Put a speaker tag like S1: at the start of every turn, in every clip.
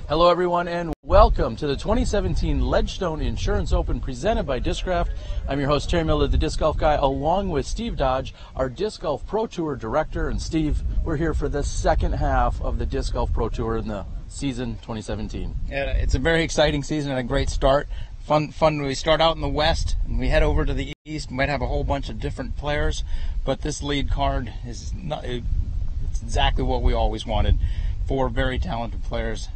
S1: Hello everyone and welcome to the 2017 Ledgestone Insurance Open presented by Discraft. I'm your host Terry Miller, the Disc Golf Guy, along with Steve Dodge, our Disc Golf Pro Tour Director. And Steve, we're here for the second half of the Disc Golf Pro Tour in the season 2017.
S2: Yeah, it's a very exciting season and a great start. Fun. We start out in the west and we head over to the east. We might have a whole bunch of different players, but this lead card is it's exactly what we always wanted. 4 very talented players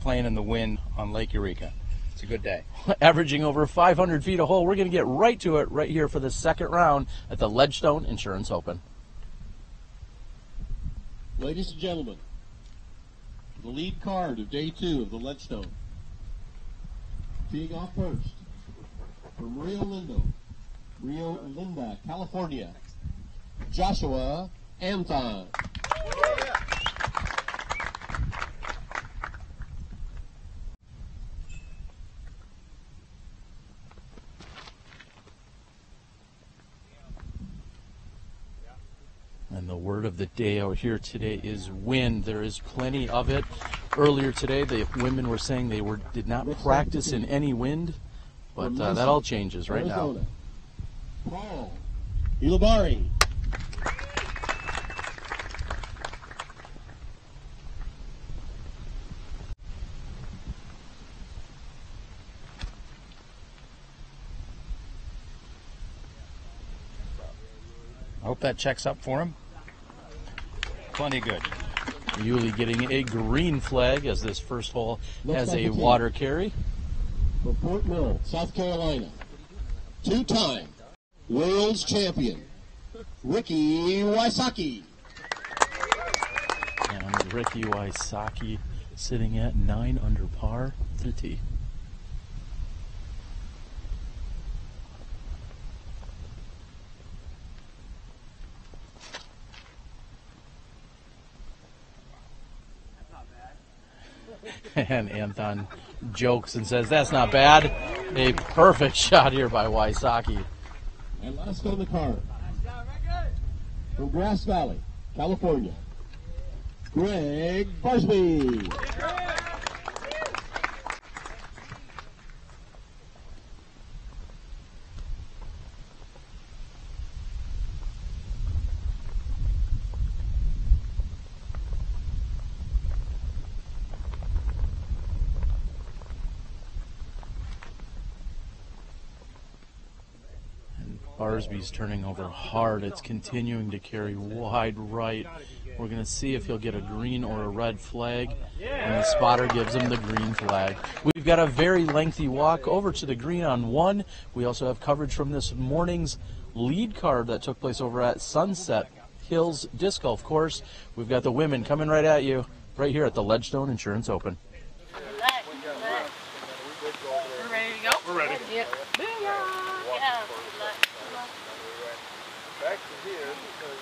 S2: playing in the wind on Lake Eureka. It's a good day.
S1: Averaging over 500 feet a hole. We're going to get right to it right here for the second round at the Ledgestone Insurance Open.
S3: Ladies and gentlemen, the lead card of day 2 of the Ledgestone. Teeing off first from Rio Linda, California, Joshua Anton.
S1: And the word of the day out here today is wind. There is plenty of it. Earlier today, the women were saying they did not practice in any wind, but that all changes right now.
S3: Paul Ilabari.
S2: I hope that checks up for him. Plenty good.
S1: Yuli getting a green flag as this first hole has a water carry.
S3: From Fort Mill, South Carolina, 2-time world's champion, Ricky Wysocki.
S1: And Ricky Wysocki sitting at 9 under par to the tee. And Anton jokes and says, that's not bad. A perfect shot here by Wysocki.
S3: And last on the card, from Grass Valley, California, Greg Barsby.
S1: Barsby's turning over hard. It's continuing to carry wide right. We're going to see if he'll get a green or a red flag, and the spotter gives him the green flag. We've got a very lengthy walk over to the green on 1. We also have coverage from this morning's lead card that took place over at Sunset Hills Disc Golf Course. We've got the women coming right at you right here at the Ledgestone Insurance Open.
S4: We're ready to go? We're ready. Yep.
S5: Back to here because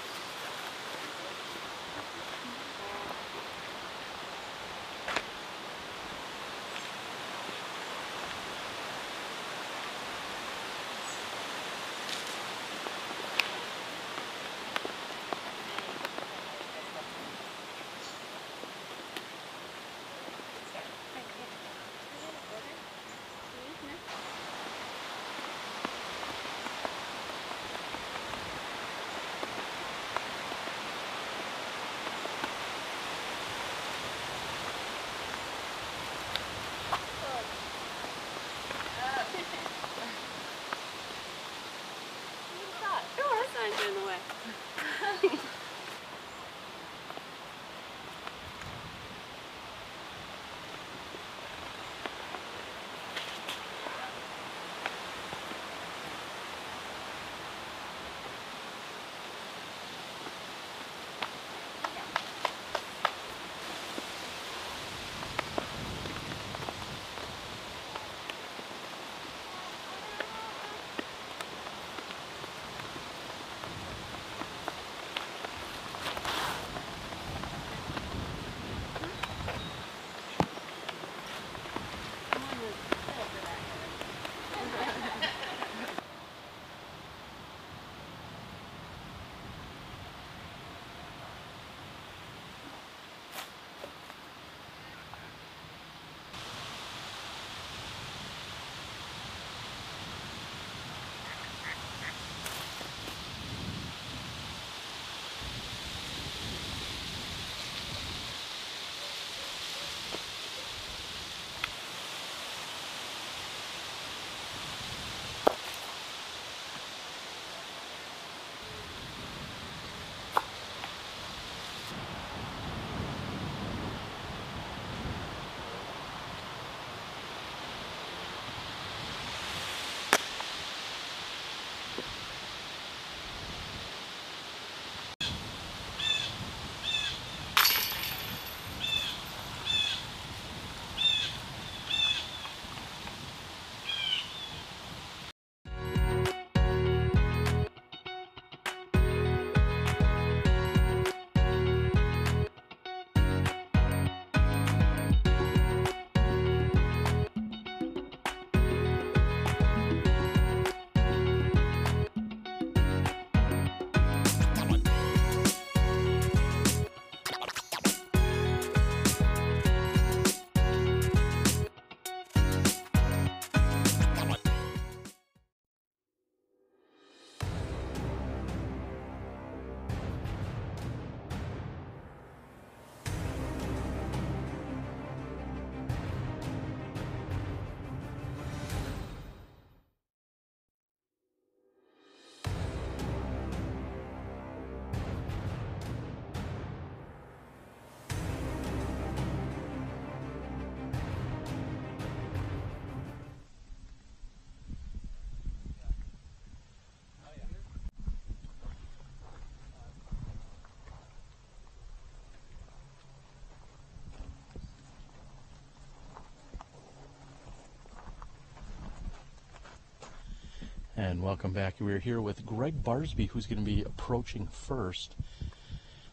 S1: And welcome back. We're here with Greg Barsby, who's going to be approaching first.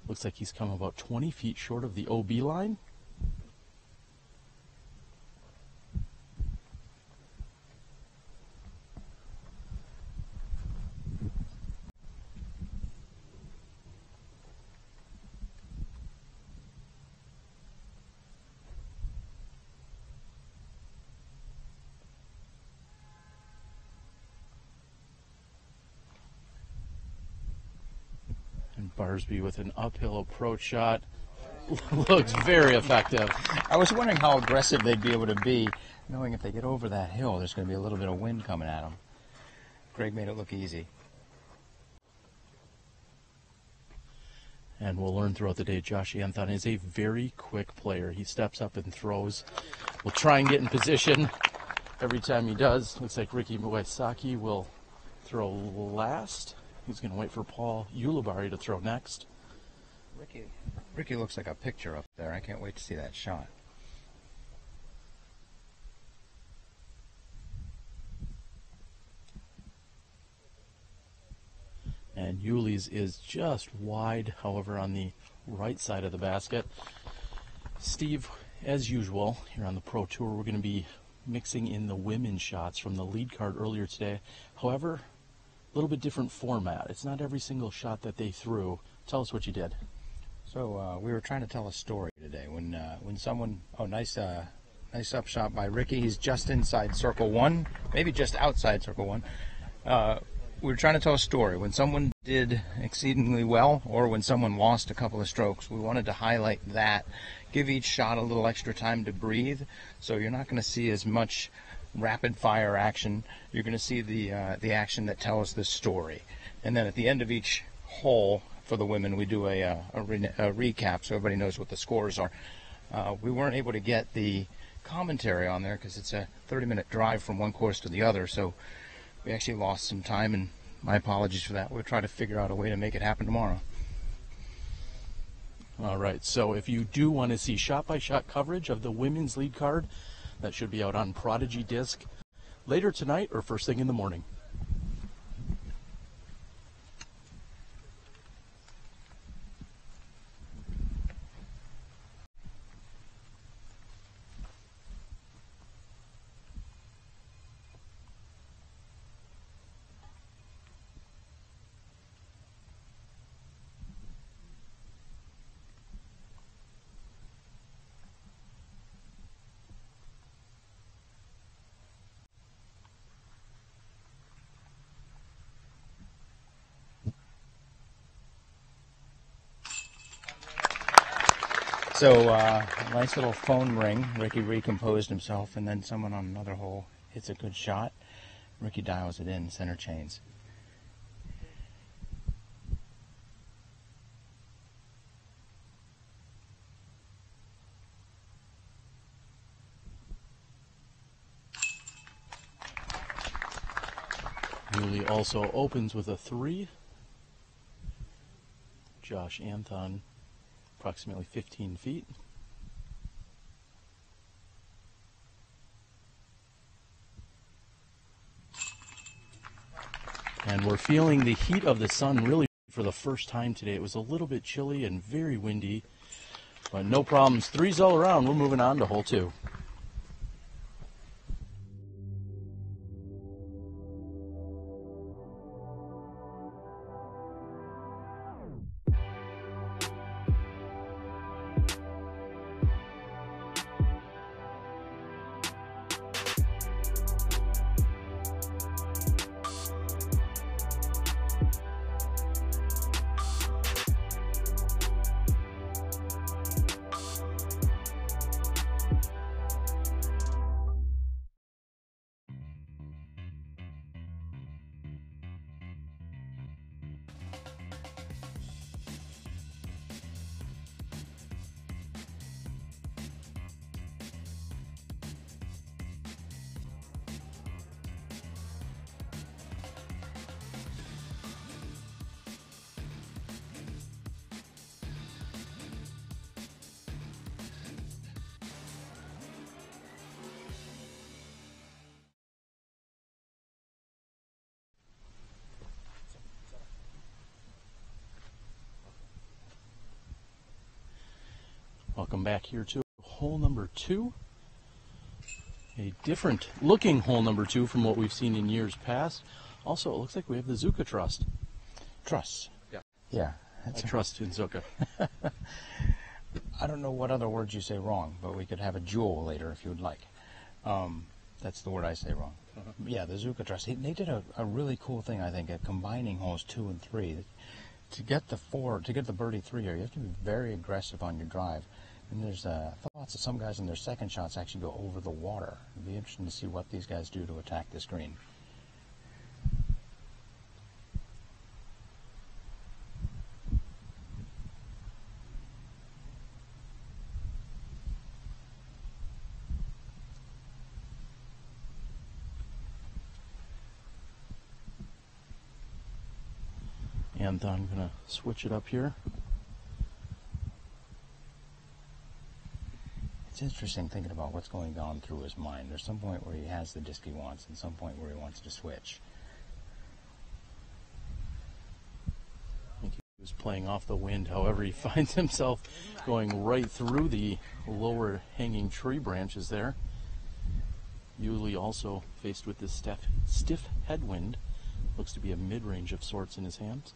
S1: Looks like he's come about 20 feet short of the OB line. And Barsby with an uphill approach shot. Looks very effective.
S2: I was wondering how aggressive they'd be able to be, knowing if they get over that hill, there's going to be a little bit of wind coming at them. Greg made it look easy.
S1: And we'll learn throughout the day, Josh Anthon is a very quick player. He steps up and throws. We'll try and get in position every time he does. Looks like Ricky Mwaisaki will throw last. He's going to wait for Paul Ulibarri to throw next.
S2: Ricky looks like a picture up there. I can't wait to see that shot.
S1: And Yuli's is just wide, however, on the right side of the basket. Steve, as usual, here on the Pro Tour, we're going to be mixing in the women's shots from the lead card earlier today. However, a little bit different format. It's not every single shot that they threw. Tell us what you did.
S2: So we were trying to tell a story today. When someone, nice up shot by Ricky. He's just inside circle one, maybe just outside circle one. We were trying to tell a story. When someone did exceedingly well, or when someone lost a couple of strokes, we wanted to highlight that. Give each shot a little extra time to breathe. So you're not going to see as much rapid fire action. You're going to see the action that tells the story. And then at the end of each hole, for the women, we do a recap so everybody knows what the scores are. We weren't able to get the commentary on there because it's a 30-minute drive from one course to the other, so we actually lost some time, and my apologies for that. We'll try to figure out a way to make it happen tomorrow.
S1: All right, so if you do want to see shot-by-shot coverage of the women's lead card, that should be out on Prodigy Disc later tonight or first thing in the morning.
S2: So, nice little phone ring. Ricky recomposed himself, and then someone on another hole hits a good shot. Ricky dials it in, center chains.
S1: Yuli also opens with a 3. Josh Anthon, approximately 15 feet. And we're feeling the heat of the sun really for the first time today. It was a little bit chilly and very windy, but no problems. 3s all around. We're moving on to hole 2. Welcome back here to hole number 2. A different looking hole number 2 from what we've seen in years past. Also, it looks like we have the Zuka Trust.
S2: Truss.
S1: Yeah.
S2: Yeah.
S1: I trust in Zuka.
S2: I don't know what other words you say wrong, but we could have a jewel later if you would like. That's the word I say wrong. Yeah, the Zuka Trust. They did a really cool thing, I think, at combining holes 2 and 3. To get the birdie 3 here, you have to be very aggressive on your drive. And there's thoughts that some guys in their second shots actually go over the water. It'd be interesting to see what these guys do to attack this green.
S1: And I'm going to switch it up here.
S2: It's interesting thinking about what's going on through his mind. There's some point where he has the disc he wants and some point where he wants to switch.
S1: I think he was playing off the wind. However, he finds himself going right through the lower hanging tree branches there. Yuli also faced with this stiff headwind. Looks to be a mid-range of sorts in his hands.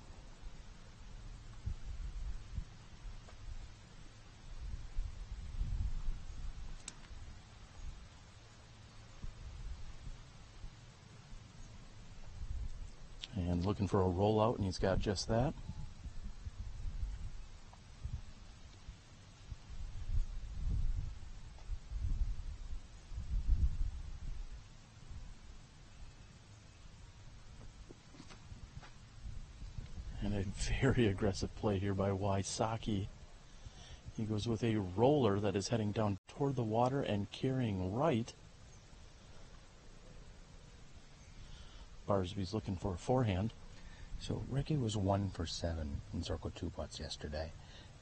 S1: And looking for a rollout, and he's got just that. And a very aggressive play here by Wysocki. He goes with a roller that is heading down toward the water and carrying right. Barsby's looking for a forehand.
S2: So Ricky was 1 for 7 in circle 2 putts yesterday,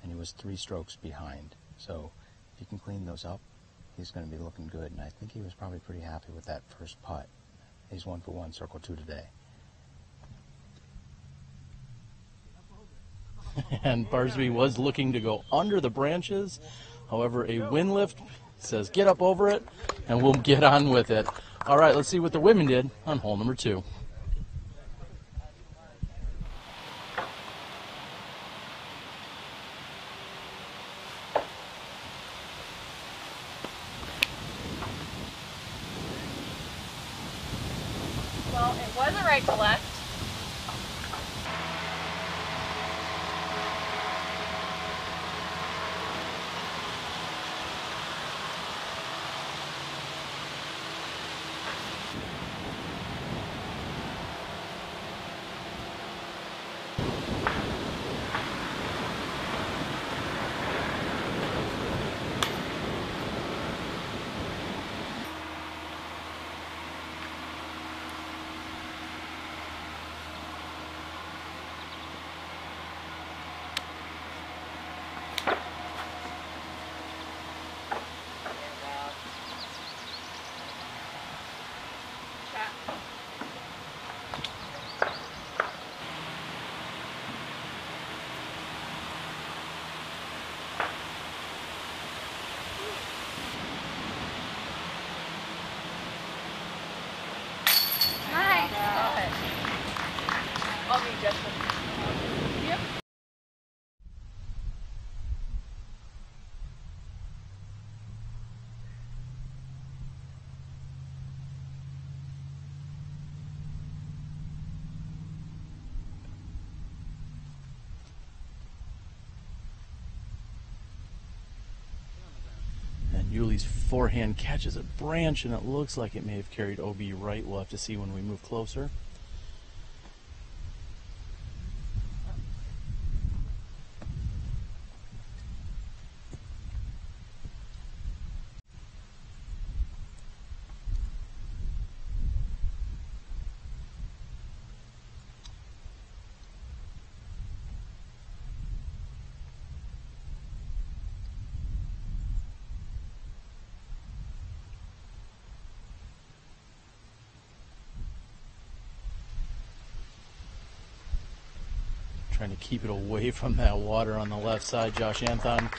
S2: and he was 3 strokes behind. So if he can clean those up, he's going to be looking good. And I think he was probably pretty happy with that first putt. He's 1 for 1 circle 2 today.
S1: And Barsby was looking to go under the branches. However, a wind lift says get up over it, and we'll get on with it. All right, let's see what the women did on hole number 2.
S4: Well, it wasn't right to left. I'll be Justin. Yep.
S1: And Yuli's forehand catches a branch, and it looks like it may have carried OB right. We'll have to see when we move closer. Trying to keep it away from that water on the left side. Josh Anthon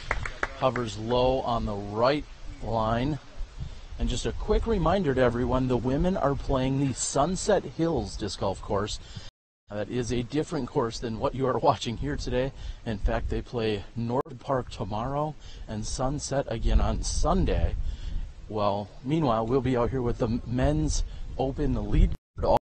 S1: hovers low on the right line. And just a quick reminder to everyone, the women are playing the Sunset Hills Disc Golf Course. That is a different course than what you are watching here today. In fact, they play North Park tomorrow and Sunset again on Sunday. Well, meanwhile, we'll be out here with the men's open lead card.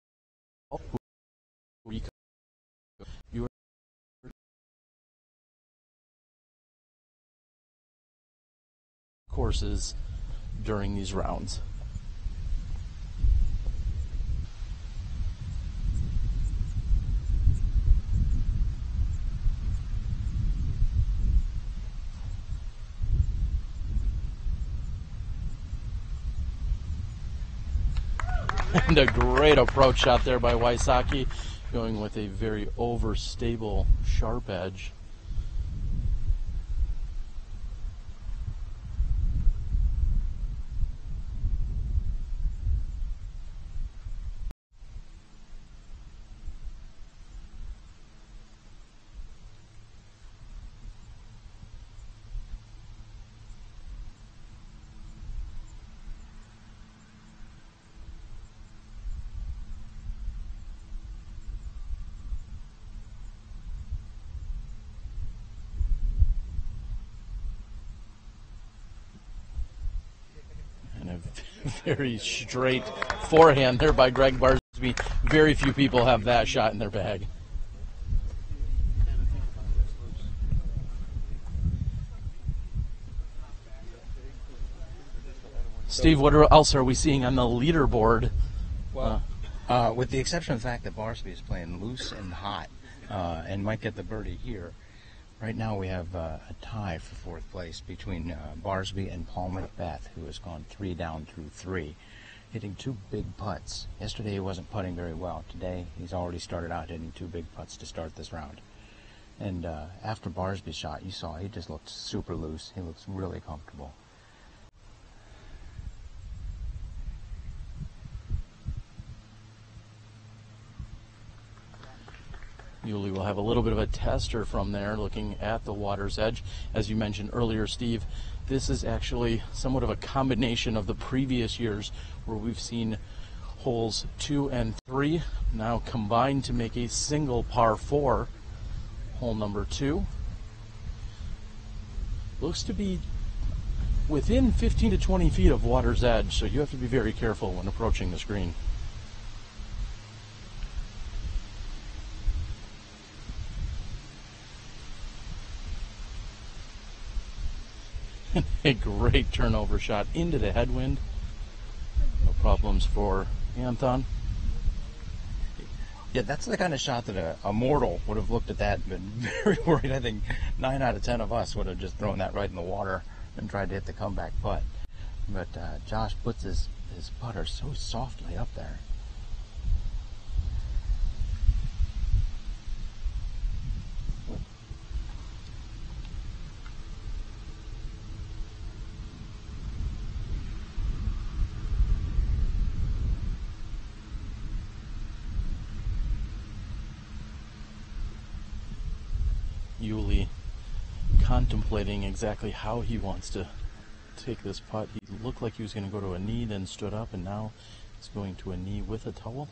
S1: Courses during these rounds. And a great approach shot there by Wysocki, going with a very overstable sharp edge. Very straight forehand there by Greg Barsby. Very few people have that shot in their bag. Steve, what else are we seeing on the leaderboard?
S2: Well, with the exception of the fact that Barsby is playing loose and hot and might get the birdie here, right now we have a tie for fourth place between Barsby and Paul Macbeth, who has gone 3 down through 3, hitting 2 big putts. Yesterday he wasn't putting very well. Today he's already started out hitting 2 big putts to start this round. And after Barsby's shot, you saw he just looked super loose. He looks really comfortable.
S1: Yuli will have a little bit of a tester from there looking at the water's edge. As you mentioned earlier, Steve, this is actually somewhat of a combination of the previous years where we've seen holes 2 and 3 now combined to make a single par 4. Hole number 2 looks to be within 15 to 20 feet of water's edge, so you have to be very careful when approaching this green. A great turnover shot into the headwind. No problems for Anton.
S2: Yeah, that's the kind of shot that a mortal would have looked at that and been very worried. I think 9 out of 10 of us would have just thrown that right in the water and tried to hit the comeback putt. But Josh puts his putter so softly up there.
S1: Yuli contemplating exactly how he wants to take this putt. He looked like he was going to go to a knee, then stood up, and now he's going to a knee with a towel.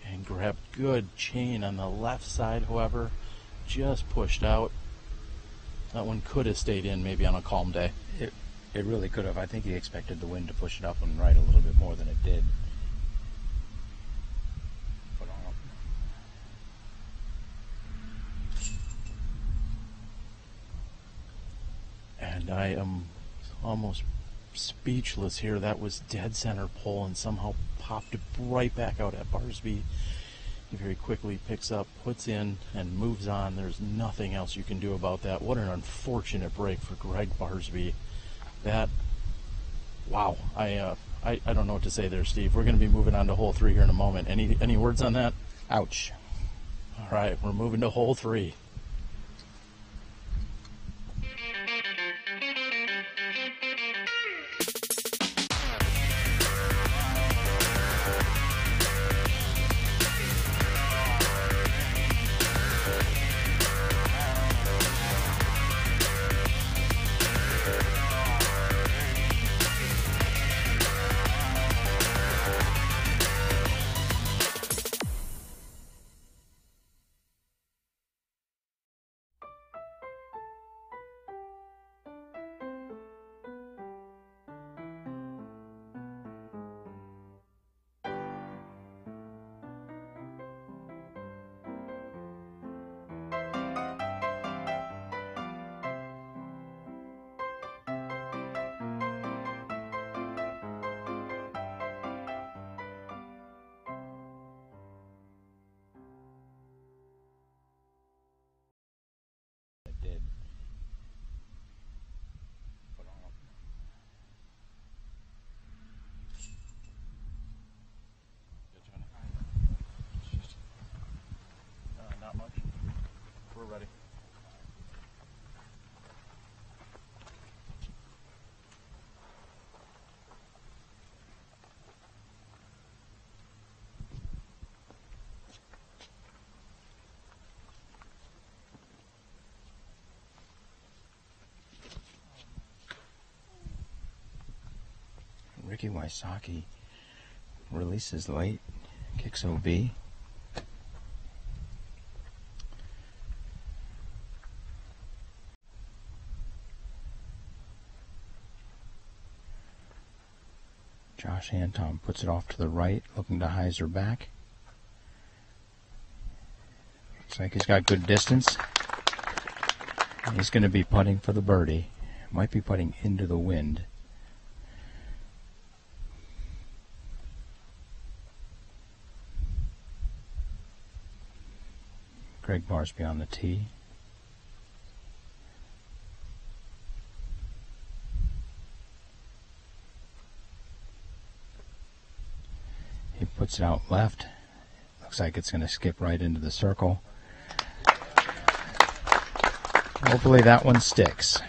S1: And grabbed good chain on the left side, however, just pushed out. That one could have stayed in maybe on a calm day.
S2: It really could have. I think he expected the wind to push it up and right a little bit more than it did.
S1: And I am almost speechless here. That was dead center pole and somehow popped it right back out at Barsby. He very quickly picks up, puts in, and moves on. There's nothing else you can do about that. What an unfortunate break for Greg Barsby. That, wow, I don't know what to say there, Steve. We're going to be moving on to hole 3 here in a moment. Any words on that?
S2: Ouch.
S1: All right, we're moving to hole 3.
S2: Ricky Wysocki releases late, kicks OB. Josh Anton puts it off to the right, looking to hyzer back. Looks like he's got good distance. He's going to be putting for the birdie. Might be putting into the wind. Greg Barsby on the tee. He puts it out left. Looks like it's going to skip right into the circle. Hopefully that one sticks.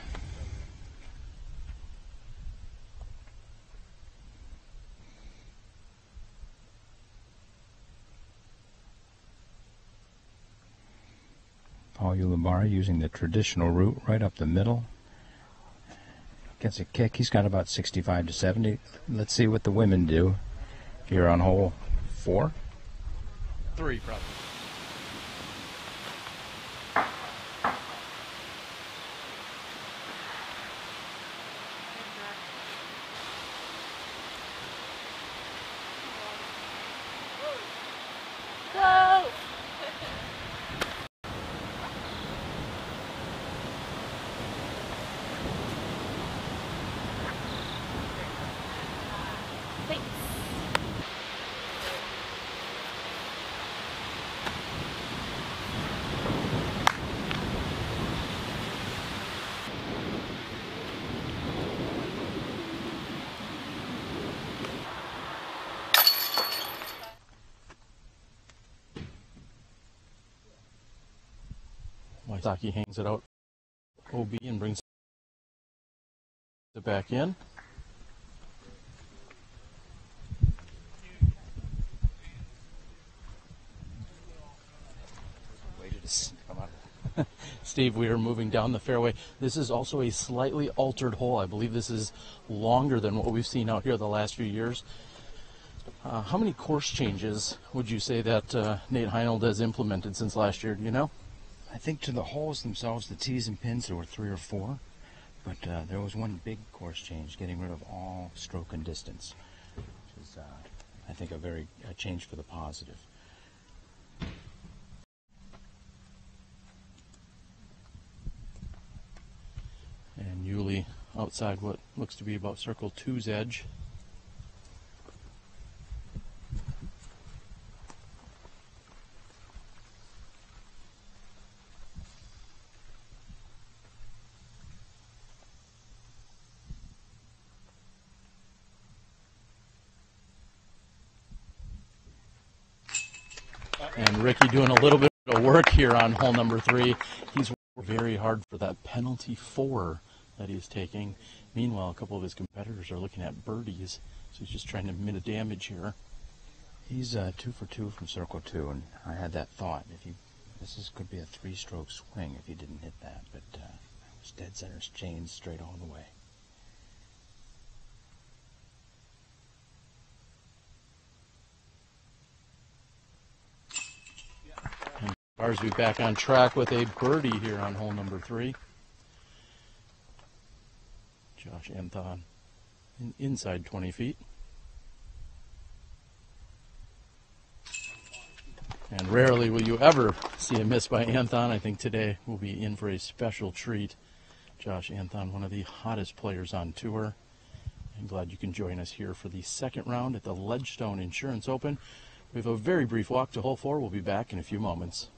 S2: Paul Ulibarri using the traditional route right up the middle. Gets a kick. He's got about 65 to 70. Let's see what the women do here on hole 4.
S1: 3 probably.
S4: Go! Thanks.
S1: Wysocki hangs it out OB and brings it back in. Steve, we are moving down the fairway. This is also a slightly altered hole. I believe this is longer than what we've seen out here the last few years. How many course changes would you say that Nate Heinold has implemented since last year? Do you know?
S2: I think to the holes themselves, the tees and pins, there were 3 or 4. But there was one big course change, getting rid of all stroke and distance, which is, I think, a change for the positive.
S1: And Yuli outside what looks to be about circle 2's edge. And Ricky doing a little bit of work here on hole number 3. He's worked very hard for that penalty 4 that he's taking. Meanwhile, a couple of his competitors are looking at birdies, so he's just trying to minimize damage here.
S2: He's 2 for 2 from circle 2, and I had that thought. Could be a 3-stroke swing if he didn't hit that, but it was dead center chains straight all the way.
S1: Barsby back on track with a birdie here on hole number 3. Josh Anton inside 20 feet. And rarely will you ever see a miss by Anton. I think today we'll be in for a special treat. Josh Anton, one of the hottest players on tour. I'm glad you can join us here for the second round at the Ledgestone Insurance Open. We have a very brief walk to hole 4. We'll be back in a few moments.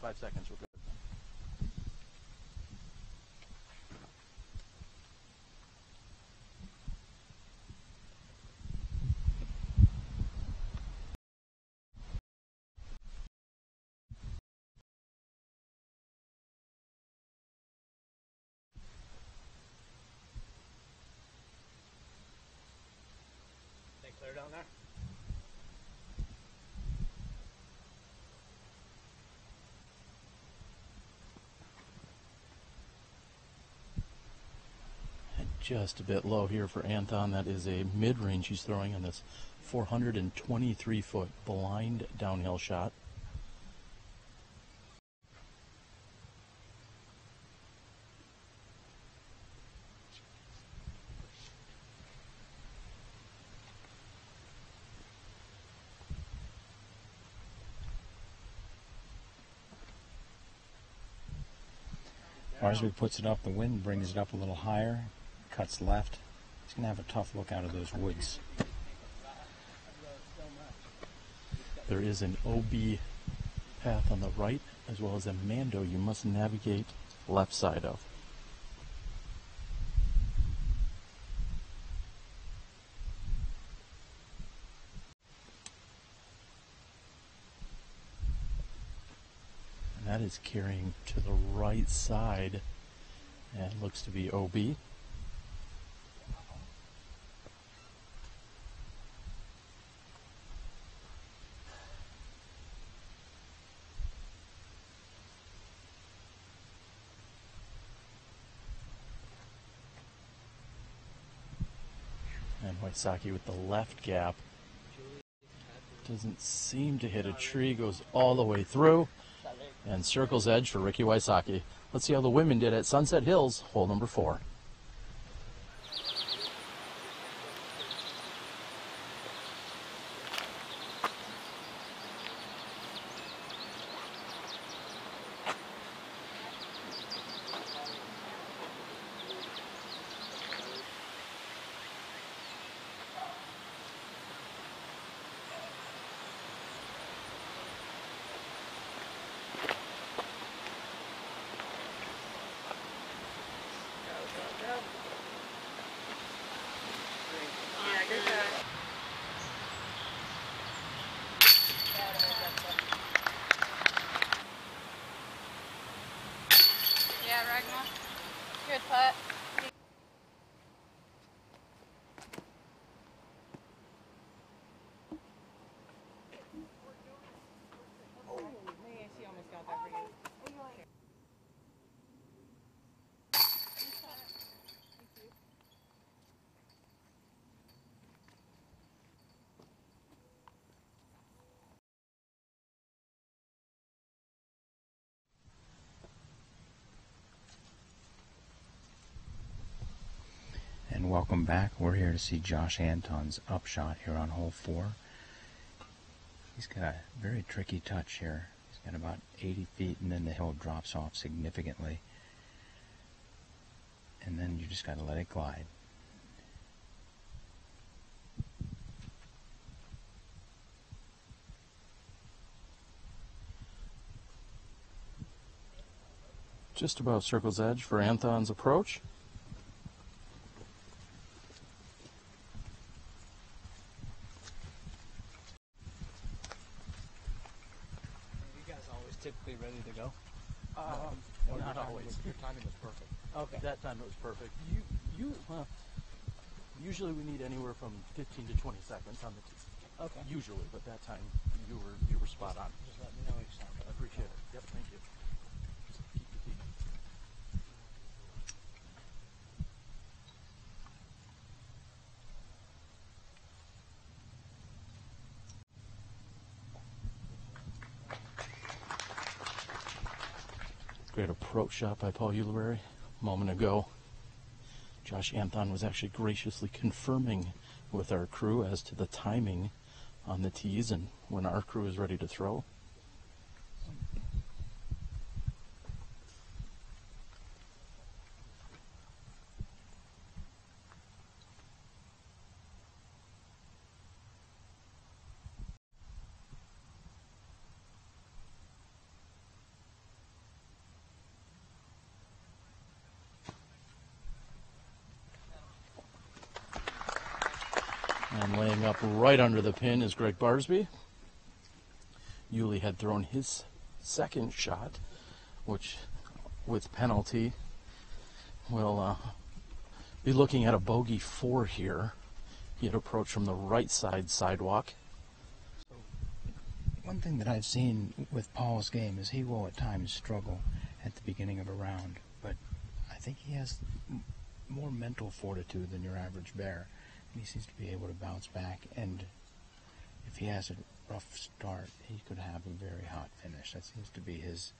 S1: 5 seconds, we're good.
S2: Stay clear down there.
S1: Just a bit low here for Anton. That is a mid-range he's throwing on this 423-foot blind downhill shot.
S2: Marsby puts it up, the wind brings it up a little higher, cuts left. He's going to have a tough look out of those woods.
S1: There is an OB path on the right, as well as a Mando you must navigate left side of. And that is carrying to the right side, and looks to be OB. And Wysocki with the left gap. Doesn't seem to hit a tree, goes all the way through, and circles edge for Ricky Wysocki. Let's see how the women did at Sunset Hills, hole number 4.
S4: Yeah, good job. Yeah, Ragnar. Good putt. She almost got that for you.
S2: And welcome back. We're here to see Josh Anton's upshot here on hole 4. He's got a very tricky touch here. He's got about 80 feet, and then the hill drops off significantly. And then you just got to let it glide.
S1: Just about circles edge for Anton's approach.
S2: You guys always typically ready to go?
S1: Not always.
S2: Your timing was perfect.
S1: Okay. That time it was perfect. Usually we need anywhere from 15 to 20 seconds on the tee.
S2: Okay.
S1: Usually, but that time you were spot on.
S2: Just let me know each time.
S1: I appreciate it. Yep, thank you. Just keep the tee. Great approach shot by Paul Ulibarri a moment ago. Josh Anton was actually graciously confirming with our crew as to the timing on the tees and when our crew is ready to throw. And laying up right under the pin is Greg Barsby. Yuli had thrown his second shot, which, with penalty, will be looking at a bogey 4 here. He had approached from the right side sidewalk.
S2: One thing that I've seen with Paul's game is he will at times struggle at the beginning of a round, but I think he has more mental fortitude than your average bear, and he seems to be able to bounce back, and if he has a rough start, he could have a very hot finish. That seems to be his,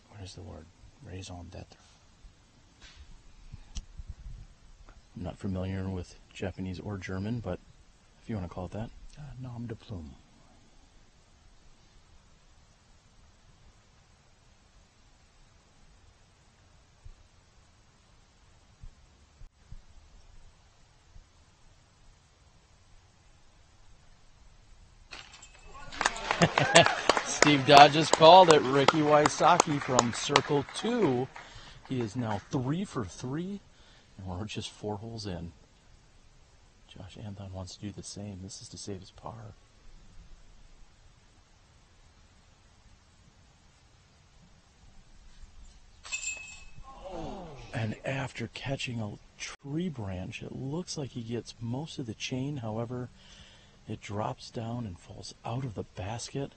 S2: what is the word, raison d'etre.
S1: I'm not familiar with Japanese or German, but if you want to call it that.
S2: Nom de plume.
S1: Steve Dodges called it. Ricky Wysocki from Circle 2. He is now 3 for 3, and we're just 4 holes in. Josh Anthon wants to do the same. This is to save his par. And after catching a tree branch, it looks like he gets most of the chain. However, it drops down and falls out of the basket.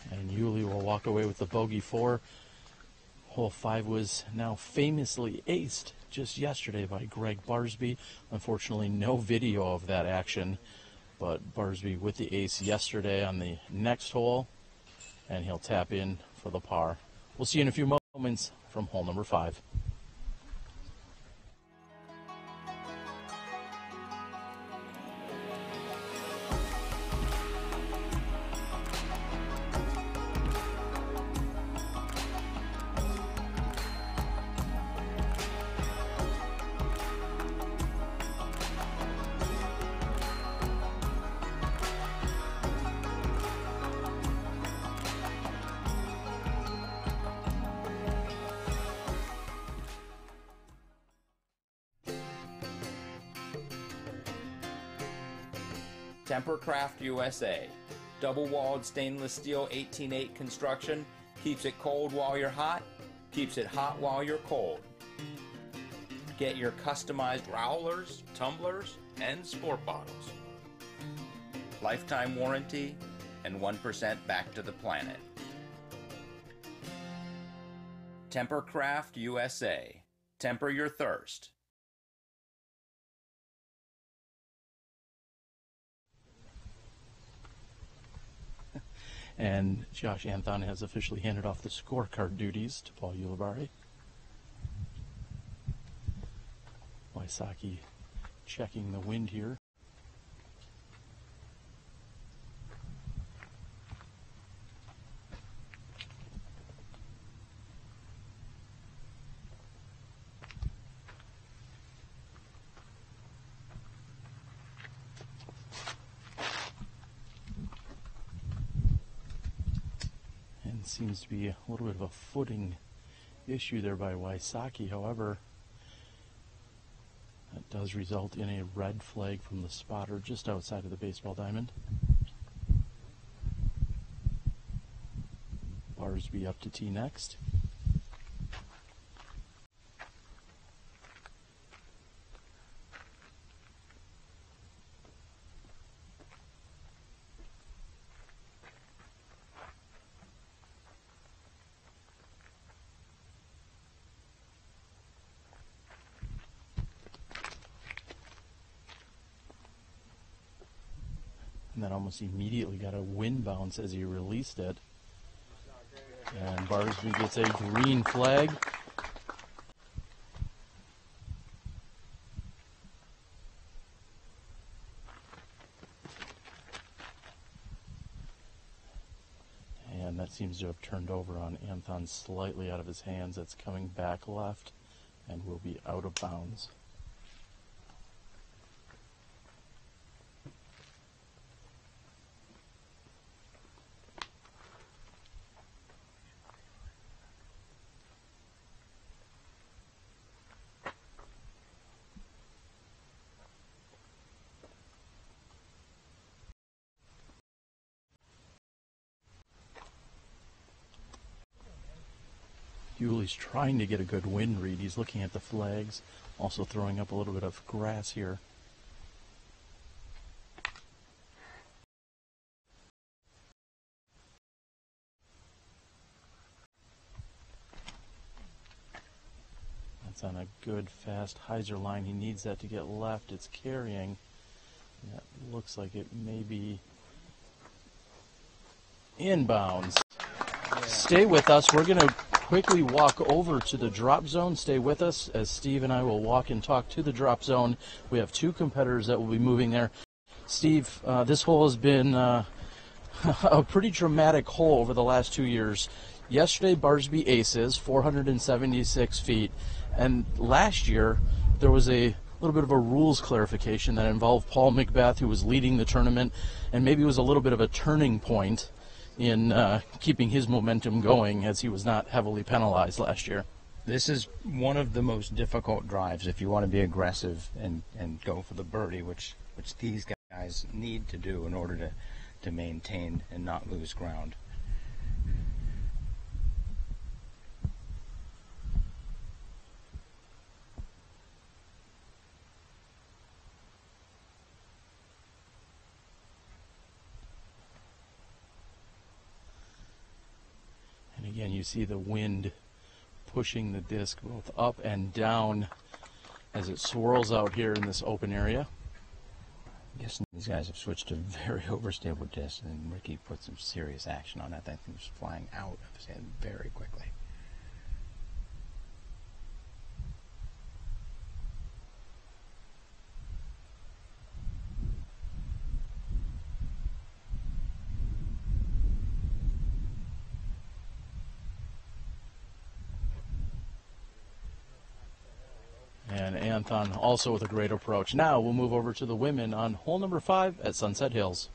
S1: And Yuli will walk away with the bogey 4. Hole 5 was now famously aced just yesterday by Greg Barsby. Unfortunately, no video of that action, but Barsby with the ace yesterday on the next hole, and he'll tap in for the par. We'll see you in a few moments from hole number 5.
S5: Tempercraft USA. Double-walled stainless steel 18/8 construction keeps it cold while you're hot, keeps it hot while you're cold. Get your customized growlers, tumblers, and sport bottles. Lifetime warranty and 1% back to the planet. Tempercraft USA. Temper your thirst.
S1: And Josh Anthon has officially handed off the scorecard duties to Paul Ulibarri. Wysocki checking the wind here. Seems to be a little bit of a footing issue there by Wysocki. However, that does result in a red flag from the spotter just outside of the baseball diamond. Barsby up to tee next. And then almost immediately got a wind bounce as he released it. And Barsby gets a green flag. And that seems to have turned over on Anthon slightly out of his hands. That's coming back left and will be out of bounds. Yuli's trying to get a good wind read. He's looking at the flags, also throwing up a little bit of grass here. That's on a good, fast hyzer line. He needs that to get left. It's carrying. That looks like it may be inbounds. Stay with us. We're going to quickly walk over to the drop zone. Stay with us as Steve and I will walk and talk to the drop zone. We have two competitors that will be moving there. Steve, this hole has been a pretty dramatic hole over the last 2 years. Yesterday, Barsby aces, 476 feet. And last year, there was a little bit of a rules clarification that involved Paul Macbeth, who was leading the tournament, and maybe it was a little bit of a turning point in keeping his momentum going, as he was not heavily penalized last year.
S2: This is one of the most difficult drives if you want to be aggressive and go for the birdie, which these guys need to do in order to maintain and not lose ground.
S1: Again, you see the wind pushing the disc both up and down as it swirls out here in this open area.
S2: I'm guessing these guys have switched to very overstable discs, and Ricky put some serious action on that. That thing was flying out of his hand very quickly.
S1: And Anton also with a great approach. Now we'll move over to the women on hole number 5 at Sunset Hills.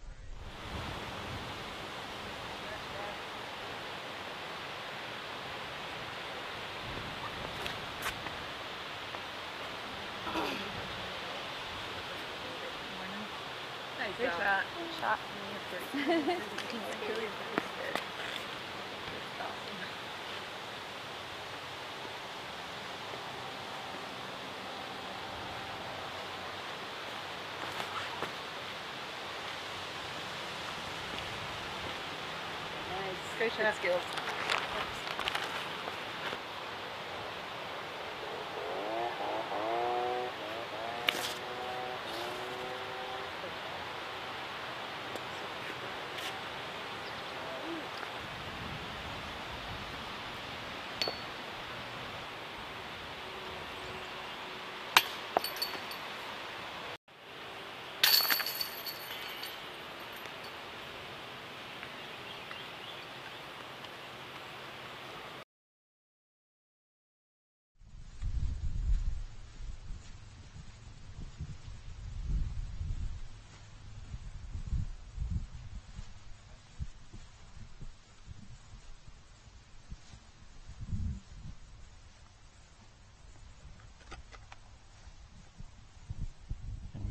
S4: Good shot. Shot. Great shot skills.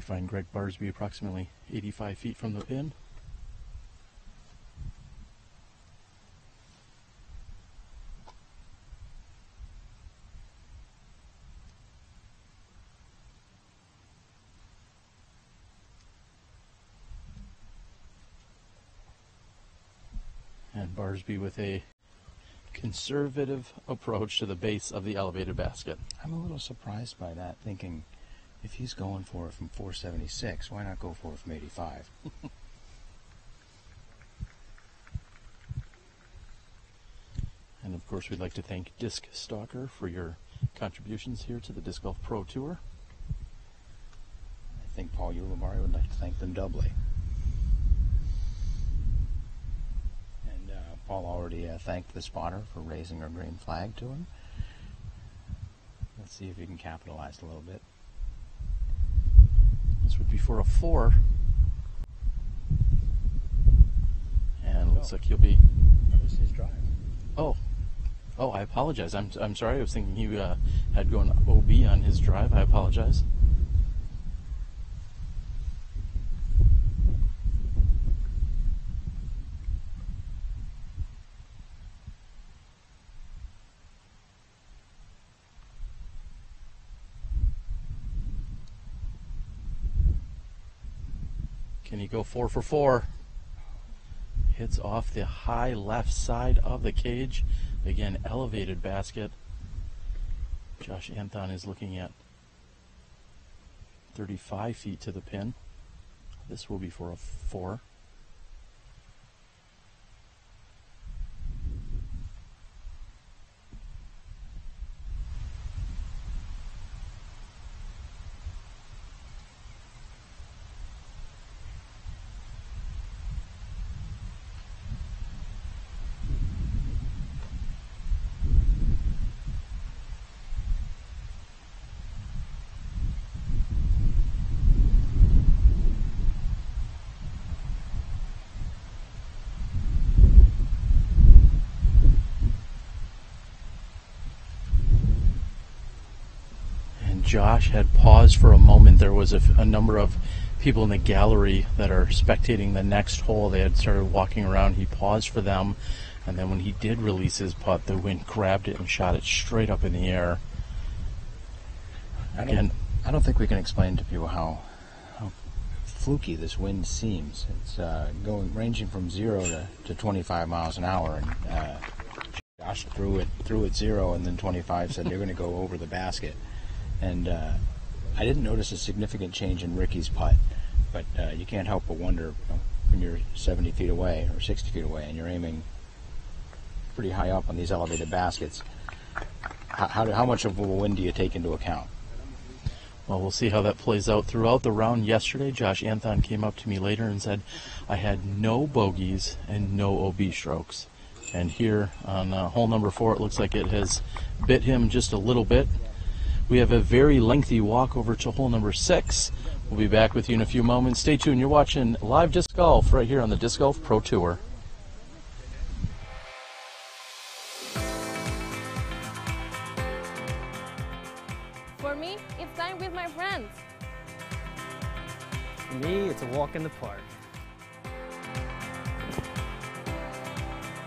S1: Find Greg Barsby approximately 85 feet from the pin. And Barsby with a conservative approach to the base of the elevated basket.
S2: I'm a little surprised by that, thinking if he's going for it from 476, why not go for it from 85?
S1: And of course, we'd like to thank Disc Stalker for your contributions here to the Disc Golf Pro Tour.
S2: I think Paul Ulibarri would like to thank them doubly. And Paul already thanked the spotter for raising our green flag to him. Let's see if he can capitalize a little bit.
S1: This would be for a 4. And looks like he'll be...
S2: That was his drive.
S1: Oh, I apologize. I'm sorry. I was thinking he had gone OB on his drive. I apologize. Can he go 4 for 4? Hits off the high left side of the cage. Again, elevated basket. Josh Anthon is looking at 35 feet to the pin. This will be for a 4. Josh had paused for a moment. There was a number of people in the gallery that are spectating the next hole. They had started walking around. He paused for them, and then when he did release his putt, the wind grabbed it and shot it straight up in the air.
S2: I don't think we can explain to people how fluky this wind seems. It's ranging from 0 to 25 miles an hour, and Josh threw it 0, and then 25 said they're going to go over the basket. And I didn't notice a significant change in Ricky's putt, but you can't help but wonder when you're 70 feet away or 60 feet away and you're aiming pretty high up on these elevated baskets, how much of a wind do you take into account?
S1: Well, we'll see how that plays out. Throughout the round yesterday, Josh Anthon came up to me later and said, I had no bogeys and no OB strokes. And here on hole number 4, it looks like it has bit him just a little bit. We have a very lengthy walk over to hole number 6. We'll be back with you in a few moments. Stay tuned. You're watching live disc golf right here on the Disc Golf Pro Tour.
S6: For me, it's time with my friends.
S7: For me, it's a walk in the park.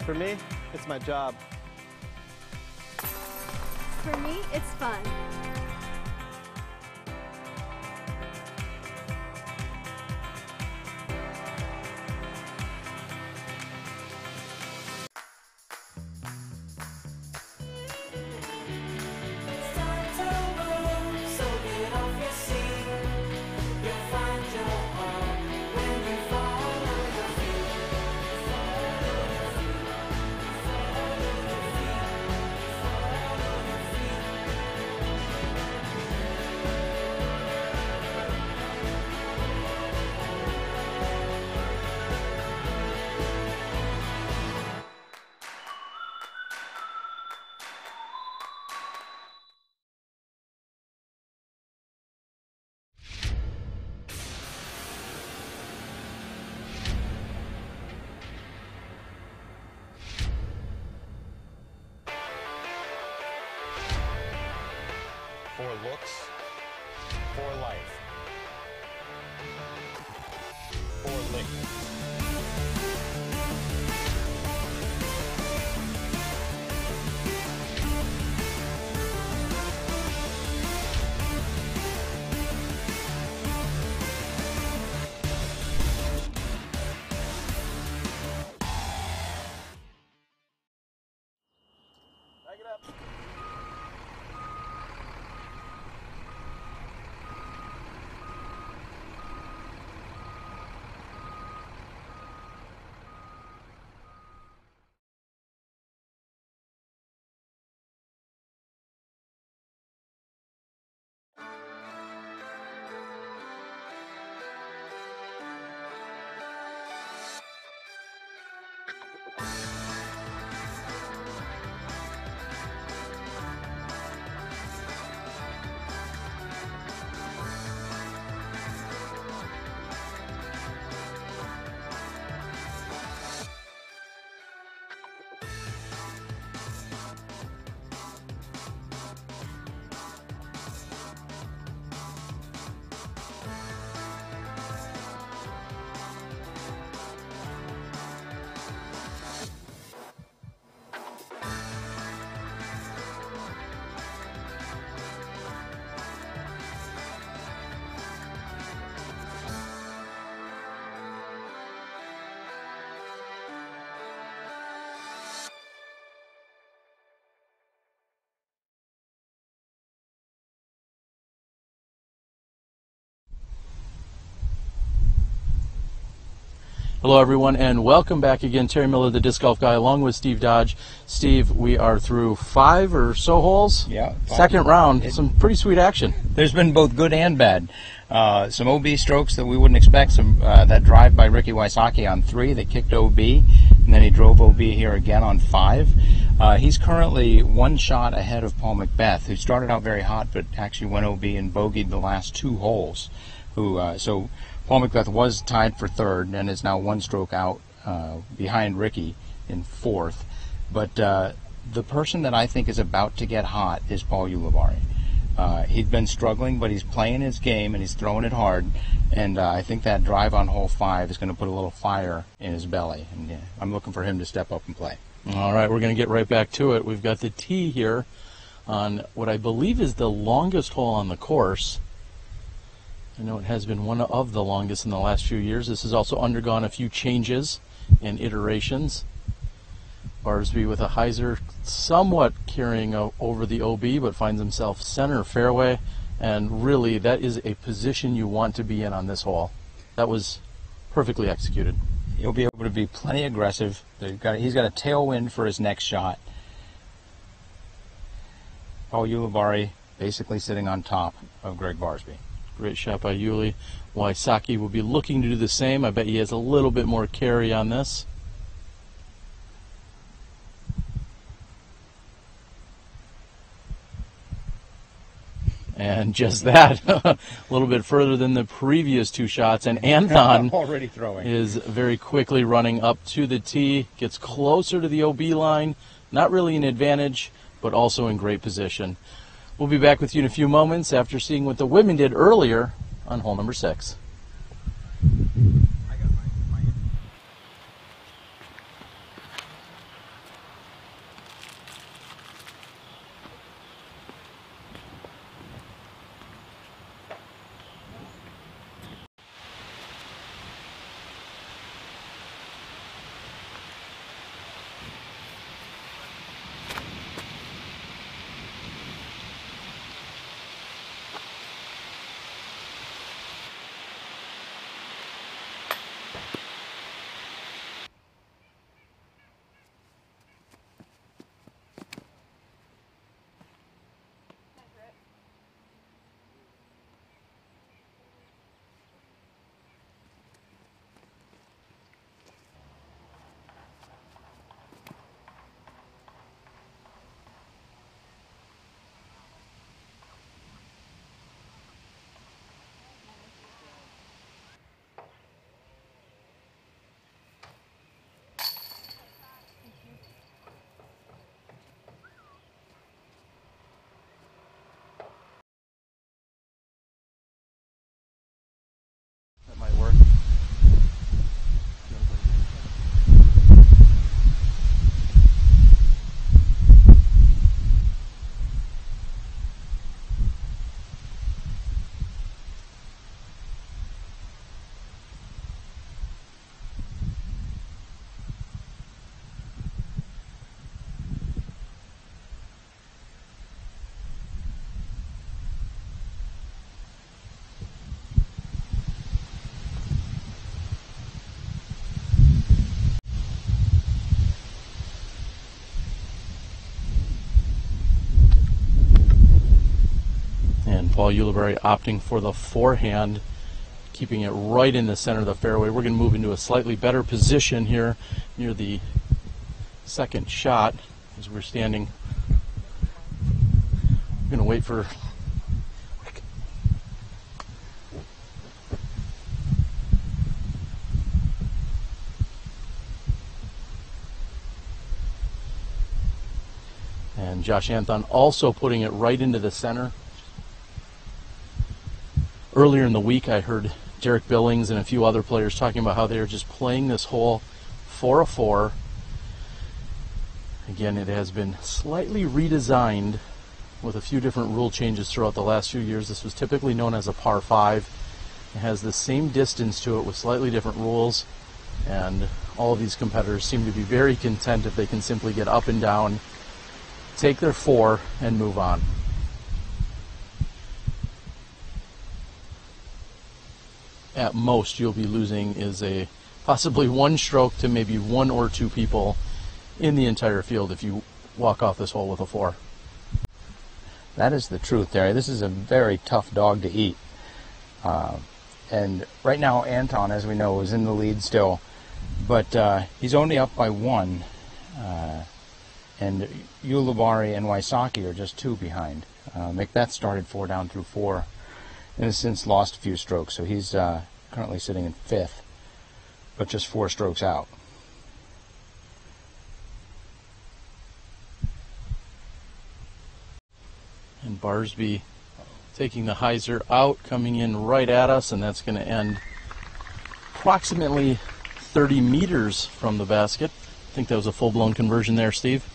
S8: For me, it's my job.
S9: For me, it's fun.
S10: For looks, for life, for liquor.
S1: Hello everyone, and welcome back again. Terry Miller, the Disc Golf Guy, along with Steve Dodge. Steve, we are through 5 or so holes.
S2: Yeah. 5.
S1: Second round. Some pretty sweet action.
S2: There's been both good and bad. Some OB strokes that we wouldn't expect. Some that drive by Ricky Wysocki on 3 that kicked OB, and then he drove OB here again on 5. He's currently 1 shot ahead of Paul McBeth, who started out very hot but actually went OB and bogeyed the last 2 holes. So Paul McBeth was tied for 3rd and is now 1 stroke out behind Ricky in 4th. But the person that I think is about to get hot is Paul Ulibarri. He'd been struggling, but he's playing his game and he's throwing it hard. And I think that drive on hole 5 is going to put a little fire in his belly. And I'm looking for him to step up and play.
S1: All right, we're going to get right back to it. We've got the tee here on what I believe is the longest hole on the course. I know it has been one of the longest in the last few years. This has also undergone a few changes and iterations. Barsby with a hyzer somewhat carrying over the OB, but finds himself center fairway. And really, that is a position you want to be in on this hole. That was perfectly executed.
S2: He'll be able to be plenty aggressive. He's got a tailwind for his next shot. Paul Ulibarri basically sitting on top of Greg Barsby.
S1: Great shot by Uli. Wysocki will be looking to do the same. I bet he has a little bit more carry on this. And just that, a little bit further than the previous 2 shots. And Anton
S2: already throwing
S1: is very quickly running up to the tee, gets closer to the OB line. Not really an advantage, but also in great position. We'll be back with you in a few moments after seeing what the women did earlier on hole number 6. That might work. Paul Ulibarri opting for the forehand, keeping it right in the center of the fairway. We're going to move into a slightly better position here near the second shot as we're standing. We're going to wait for and Josh Anton also putting it right into the center. Earlier in the week, I heard Derek Billings and a few other players talking about how they are just playing this hole for a 4. Again, it has been slightly redesigned with a few different rule changes throughout the last few years. This was typically known as a par 5. It has the same distance to it with slightly different rules, and all of these competitors seem to be very content if they can simply get up and down, take their 4, and move on. At most, you'll be losing is a possibly one stroke to maybe one or two people in the entire field if you walk off this hole with a 4.
S2: That is the truth, Terry. This is a very tough dog to eat. And right now, Anton, as we know, is in the lead still. But he's only up by 1. And Ulibarri and Wysocki are just 2 behind. Macbeth started 4 down through 4 and has since lost a few strokes. So he's currently sitting in 5th, but just 4 strokes out.
S1: And Barsby taking the hyzer out, coming in right at us, and that's going to end approximately 30 meters from the basket. I think that was a full-blown conversion there, Steve.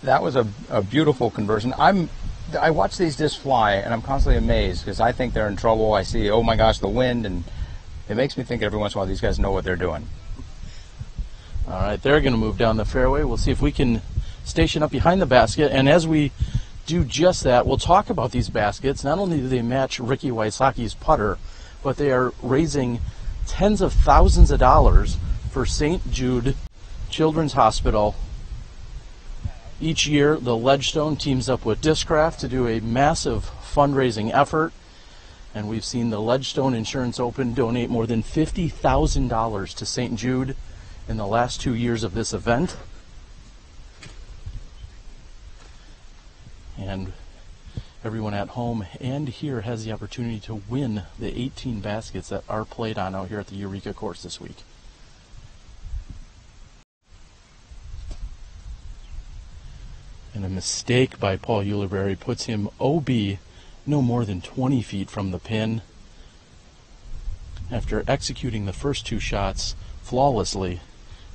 S2: That was a beautiful conversion. I watch these discs fly, and I'm constantly amazed because I think they're in trouble. I see, oh my gosh, the wind, and it makes me think every once in a while these guys know what they're doing.
S1: All right, they're going to move down the fairway. We'll see if we can station up behind the basket, and as we do just that, we'll talk about these baskets. Not only do they match Ricky Wysocki's putter, but they are raising tens of thousands of dollars for St. Jude Children's Hospital. Each year, the Ledgestone teams up with Discraft to do a massive fundraising effort, and we've seen the Ledgestone Insurance Open donate more than $50,000 to St. Jude in the last 2 years of this event. And everyone at home and here has the opportunity to win the 18 baskets that are played on out here at the Eureka course this week. And a mistake by Paul Ulibarri puts him OB no more than 20 feet from the pin. After executing the first 2 shots flawlessly,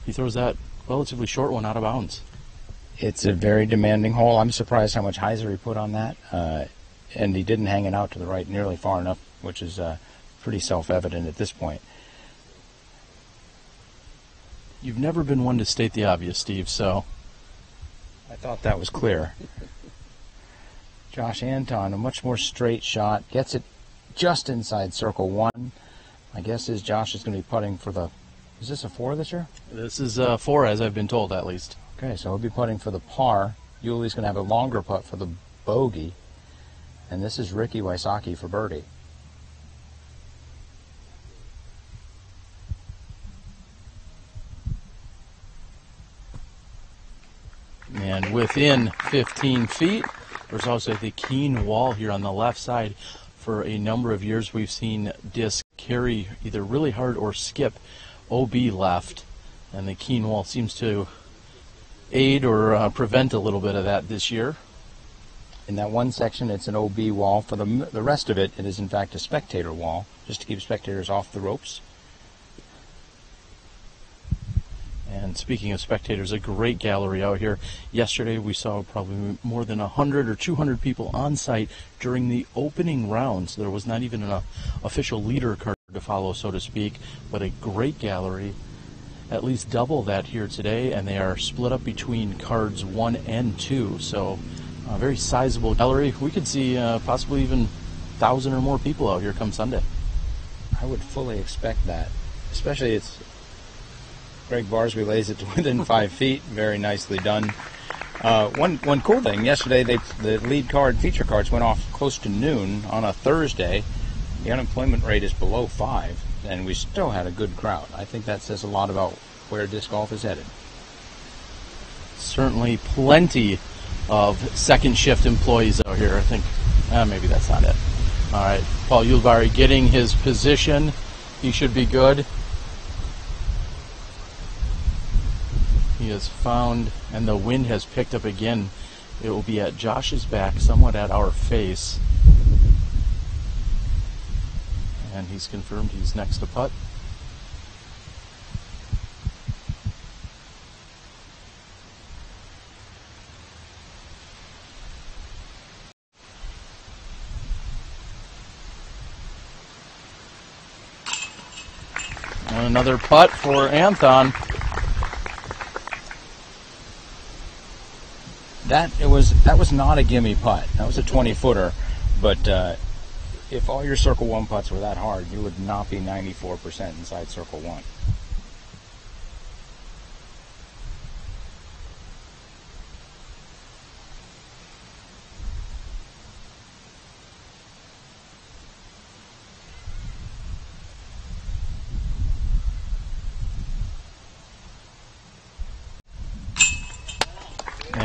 S1: he throws that relatively short one out of bounds.
S2: It's a very demanding hole. I'm surprised how much hyzer he put on that. And he didn't hang it out to the right nearly far enough, which is pretty self-evident at this point.
S1: You've never been one to state the obvious, Steve, so
S2: I thought that was clear. Josh Anton, a much more straight shot, gets it just inside circle 1. My guess is Josh is going to be putting for the... Is this a 4 this year?
S1: This is 4, as I've been told, at least.
S2: Okay, so he'll be putting for the par. Yuli's going to have a longer putt for the bogey. And this is Ricky Wysocki for birdie.
S1: And within 15 feet, there's also the keen wall here on the left side. For a number of years, we've seen disc carry either really hard or skip OB left. And the keen wall seems to aid or prevent a little bit of that this year.
S2: In that one section, it's an OB wall. For the rest of it, it is in fact a spectator wall, just to keep spectators off the ropes. And speaking of spectators, a great gallery out here. Yesterday we saw probably more than 100 or 200 people on site during the opening rounds. There was not even an official leader card to follow, so to speak, but a great gallery. At least double that here today, and they are split up between cards 1 and 2. So a very sizable gallery. We could see possibly even 1,000 or more people out here come Sunday. I would fully expect that, especially it's Greg Barsby lays it to within 5 feet. Very nicely done. One cool thing, yesterday the lead card, feature cards went off close to noon on a Thursday. The unemployment rate is below 5, and we still had a good crowd. I think that says a lot about where disc golf is headed.
S1: Certainly plenty of second shift employees out here. I think maybe that's not it. All right, Paul Ulibarri getting his position. He should be good. He has found, and the wind has picked up again. It will be at Josh's back, somewhat at our face. And he's confirmed he's next to putt. And another putt for Anton.
S2: That was not a gimme putt. That was a 20-footer, but if all your circle 1 putts were that hard, you would not be 94% inside circle 1.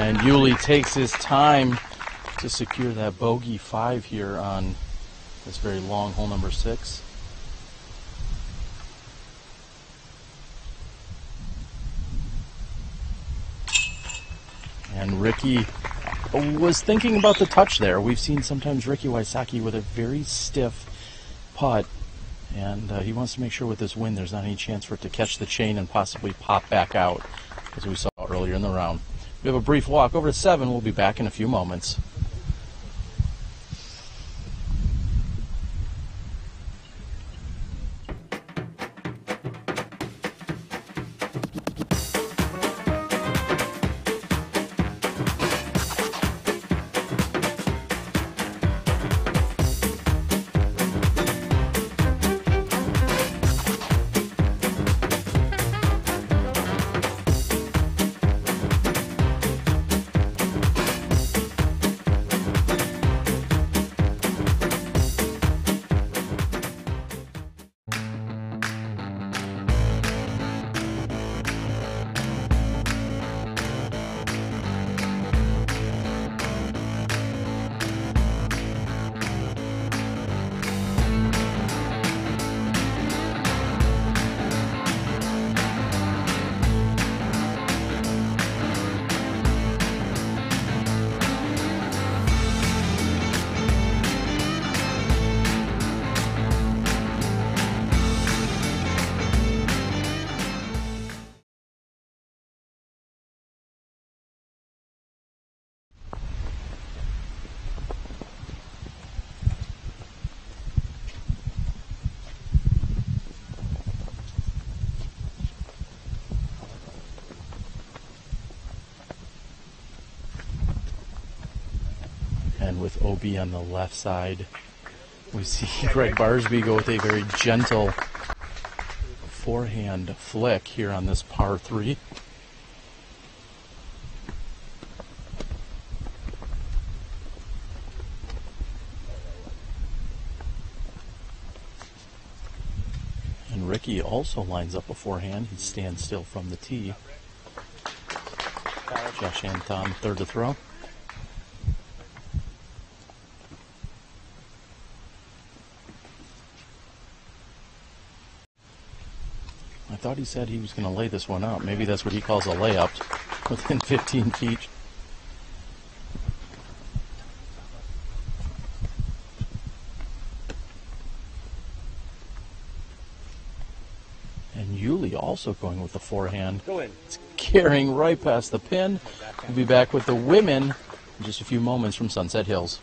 S1: And Yuli takes his time to secure that bogey 5 here on this very long hole number 6. And Ricky was thinking about the touch there. We've seen sometimes Ricky Wysocki with a very stiff putt, and he wants to make sure with this wind there's not any chance for it to catch the chain and possibly pop back out, as we saw earlier in the round. We have a brief walk over to 7. We'll be back in a few moments. And with OB on the left side, we see Greg Barsby go with a very gentle forehand flick here on this par 3. And Ricky also lines up a forehand. He stands still from the tee. Josh Anton, third to throw. I thought he said he was going to lay this one out. Maybe that's what he calls a layup within 15 feet. And Yuli also going with the forehand. It's carrying right past the pin. We'll be back with the women in just a few moments from Sunset Hills.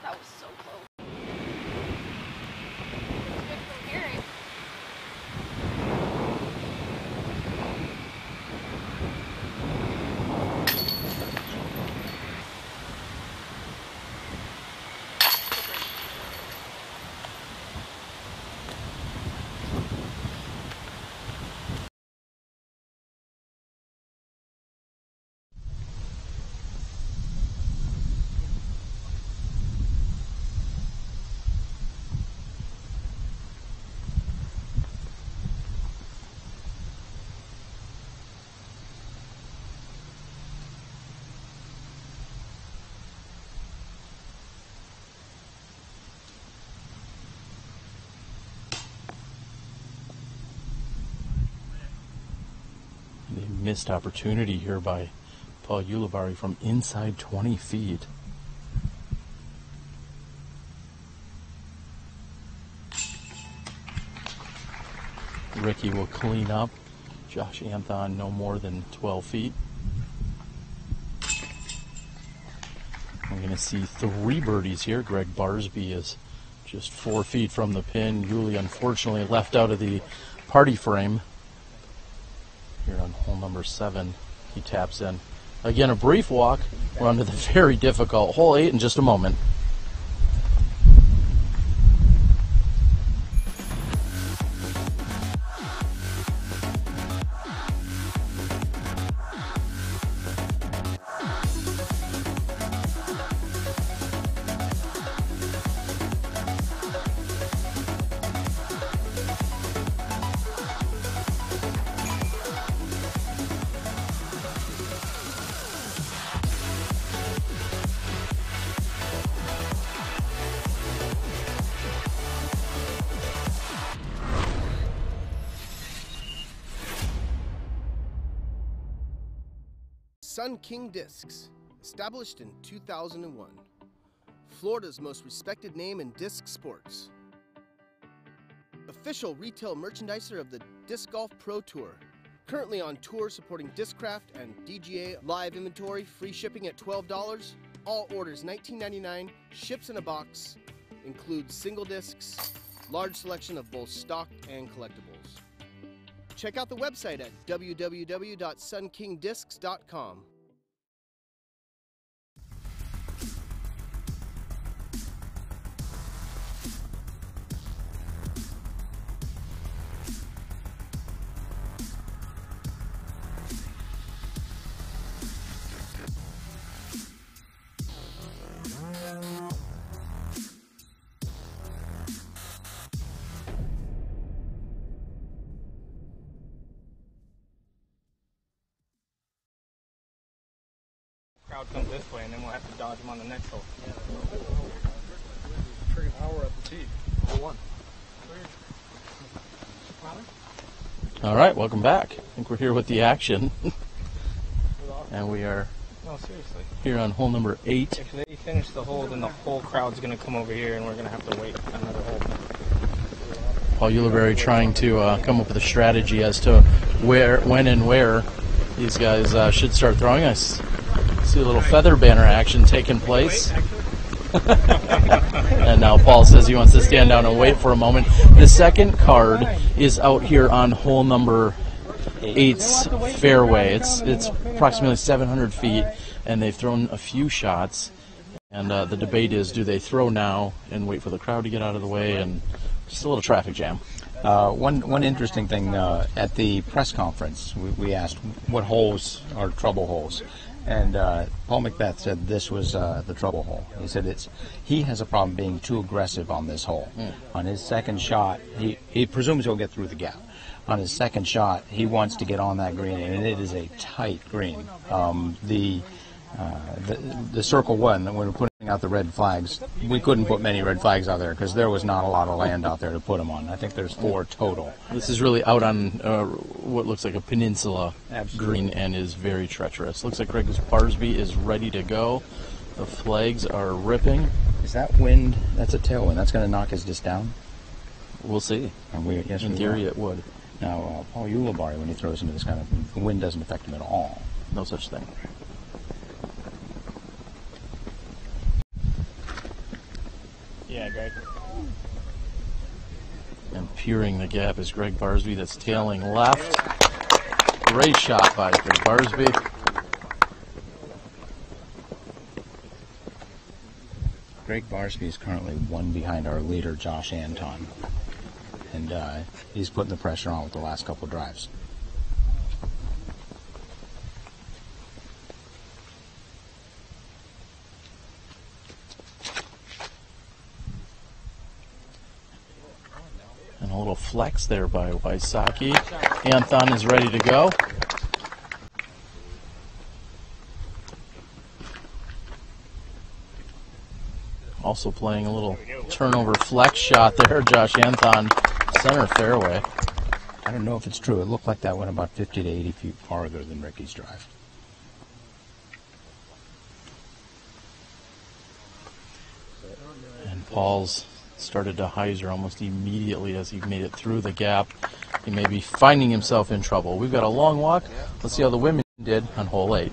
S4: That was so close.
S1: Missed opportunity here by Paul Ulibarri from inside 20 feet. Ricky will clean up. Josh Anton no more than 12 feet. We're going to see 3 birdies here. Greg Barsby is just 4 feet from the pin. Yuli unfortunately left out of the party frame. Here on hole number 7, he taps in. Again, a brief walk. We're on to the very difficult hole 8 in just a moment.
S8: Sun King Discs, established in 2001. Florida's most respected name in disc sports. Official retail merchandiser of the Disc Golf Pro Tour. Currently on tour supporting Discraft and DGA live inventory, free shipping at $12. All orders $19.99, ships in a box, includes single discs, large selection of both stock and collectibles. Check out the website at www.sunkingdiscs.com.
S2: Crowd comes this way, and then we'll have to dodge them on the next hole.
S10: Freaking hour at the tee. Hole 1.
S1: All right, welcome back. I think we're here with the action. And we are
S2: seriously.
S1: Here on hole number 8.
S2: If they finish the hole, then the whole crowd's going to come over here, and we're going to have to wait another hole.
S1: Paul Ulibarri trying to come up with a strategy as to where, when, and where these guys should start throwing. I see a little feather banner action taking place. And now Paul says he wants to stand down and wait for a moment. The second card is out here on hole number 8's fairway. It's approximately 700 feet, and they've thrown a few shots. And the debate is, do they throw now and wait for the crowd to get out of the way, and just a little traffic jam.
S2: One interesting thing, at the press conference, we asked what holes are trouble holes. And Paul Macbeth said this was the trouble hole. He said he has a problem being too aggressive on this hole. On his second shot, he presumes he'll get through the gap. On his second shot, he wants to get on that green, and it is a tight green. The circle one, when we were putting out the red flags, we couldn't put many red flags out there because there was not a lot of land out there to put them on. I think there's 4 total.
S1: This is really out on what looks like a peninsula
S2: Absolutely.
S1: green and is very treacherous. Looks like Greg Barsby is ready to go. The flags are ripping.
S2: Is that wind? That's a tailwind. That's going to knock his disc down?
S1: We'll see.
S2: Yes,
S1: in theory, it would.
S2: Now, Paul Ulibarri, when he throws into this kind of thing, the wind doesn't affect him at all.
S1: No such thing.
S2: Yeah, Greg.
S1: And peering the gap is Greg Barsby, that's tailing left. Great shot by Greg Barsby.
S2: Greg Barsby is currently 1 behind our leader, Josh Anton. And he's putting the pressure on with the last couple drives.
S1: And a little flex there by Wysocki. Anton is ready to go. Also playing a little turnover flex shot there, Josh Anton, center fairway.
S2: I don't know if it's true. It looked like that went about 50 to 80 feet farther than Ricky's drive.
S1: And Paul's started to hyzer almost immediately as he made it through the gap. He may be finding himself in trouble. We've got a long walk. Let's see how the women did on hole 8.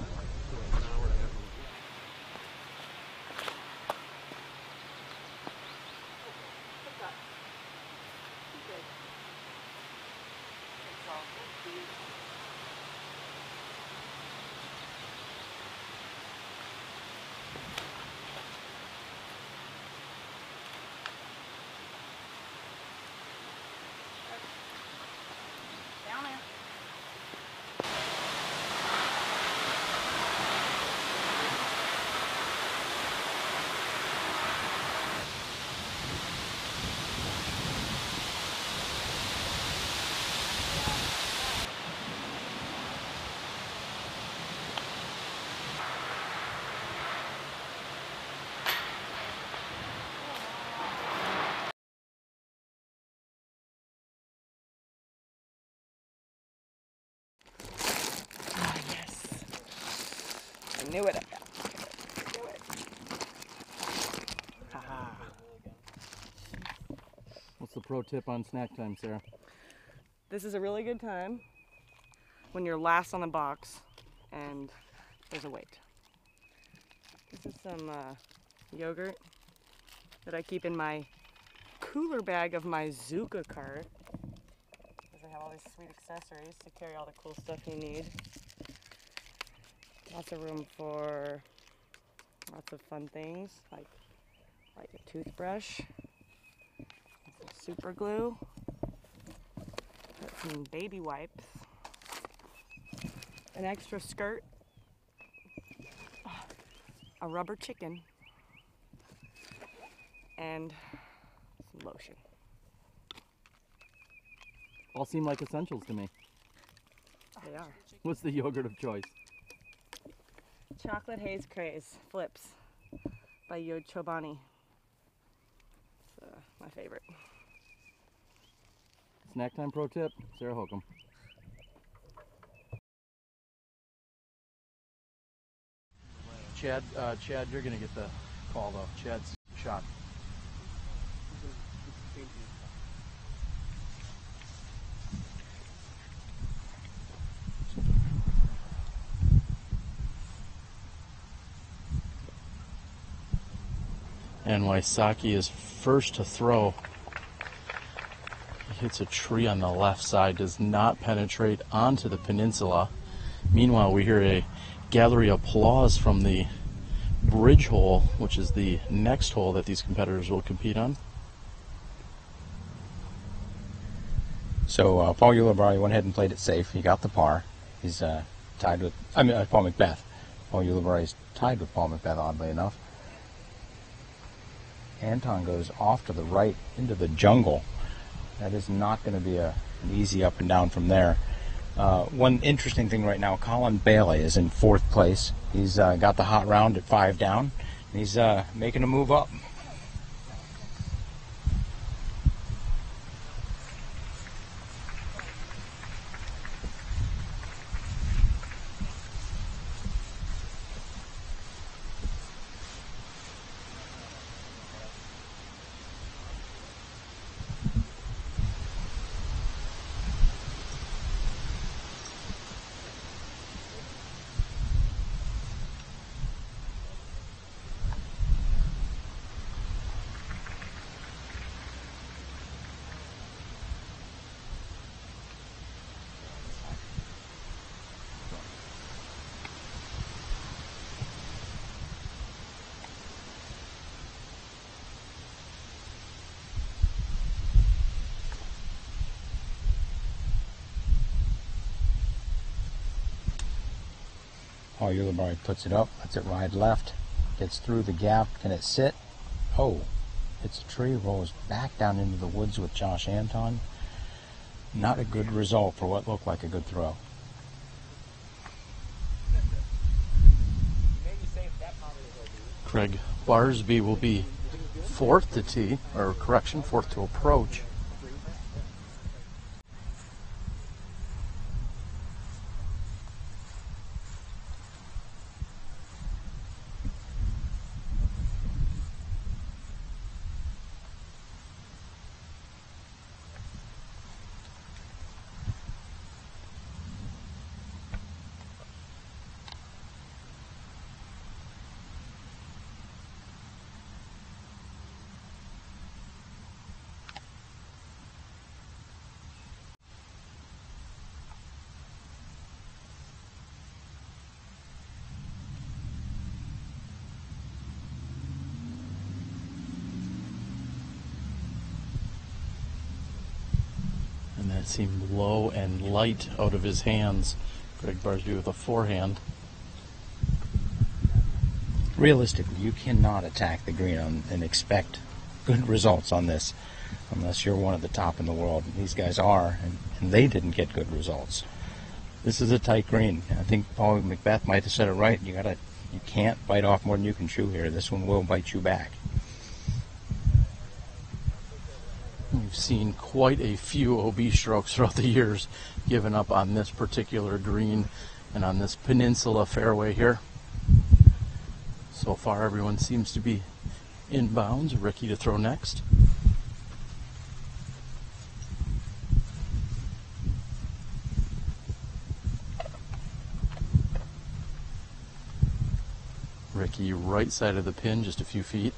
S4: knew it. I knew it.
S1: Haha. What's the pro tip on snack time, Sarah?
S4: This is a really good time when you're last on the box and there's a wait. This is some yogurt that I keep in my cooler bag of my Zuka cart. Because I have all these sweet accessories to carry all the cool stuff you need. Lots of room for lots of fun things like a toothbrush, some super glue, some baby wipes, an extra skirt, a rubber chicken, and some lotion.
S1: All seem like essentials to me.
S4: They are.
S1: What's the yogurt of choice?
S4: Chocolate Haze Craze Flips by Yo Chobani. It's my favorite.
S1: Snack time pro tip, Sarah Holcomb. Chad, you're gonna get the call though. Chad's shot. And Wysocki is first to throw. He hits a tree on the left side, does not penetrate onto the peninsula. Meanwhile, we hear a gallery applause from the bridge hole, which is the next hole that these competitors will compete on.
S2: So Paul Ulibarri went ahead and played it safe. He got the par. He's tied with, Paul McBeth. Paul Ulibarri's tied with Paul McBeth, oddly enough. Anton goes off to the right into the jungle. That is not going to be an easy up and down from there. One interesting thing right now, Colin Bailey is in 4th place. He's got the hot round at 5 down. And he's making a move up. Paul Ulibarri puts it up, lets it ride left, gets through the gap. Can it sit? Oh, hits a tree, rolls back down into the woods with Josh Anton. Not a good result for what looked like a good throw.
S1: Craig Barsby will be 4th to tee, or correction, 4th to approach. And that seemed low and light out of his hands. Greg Barsby with a forehand.
S2: Realistically, you cannot attack the green and expect good results on this unless you're one of the top in the world. And these guys are, and they didn't get good results. This is a tight green. I think Paul McBeth might have said it right. You can't bite off more than you can chew here. This one will bite you back.
S1: We've seen quite a few OB strokes throughout the years given up on this particular green and on this peninsula fairway here. So far, everyone seems to be in bounds. Ricky to throw next. Ricky right side of the pin, just a few feet.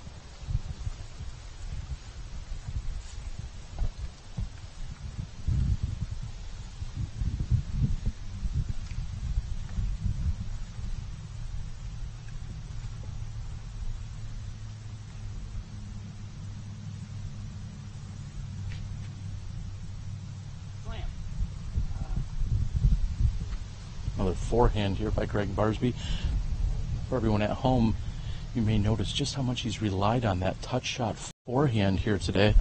S1: Another forehand here by Greg Barsby. For everyone at home, you may notice just how much he's relied on that touch shot forehand here today.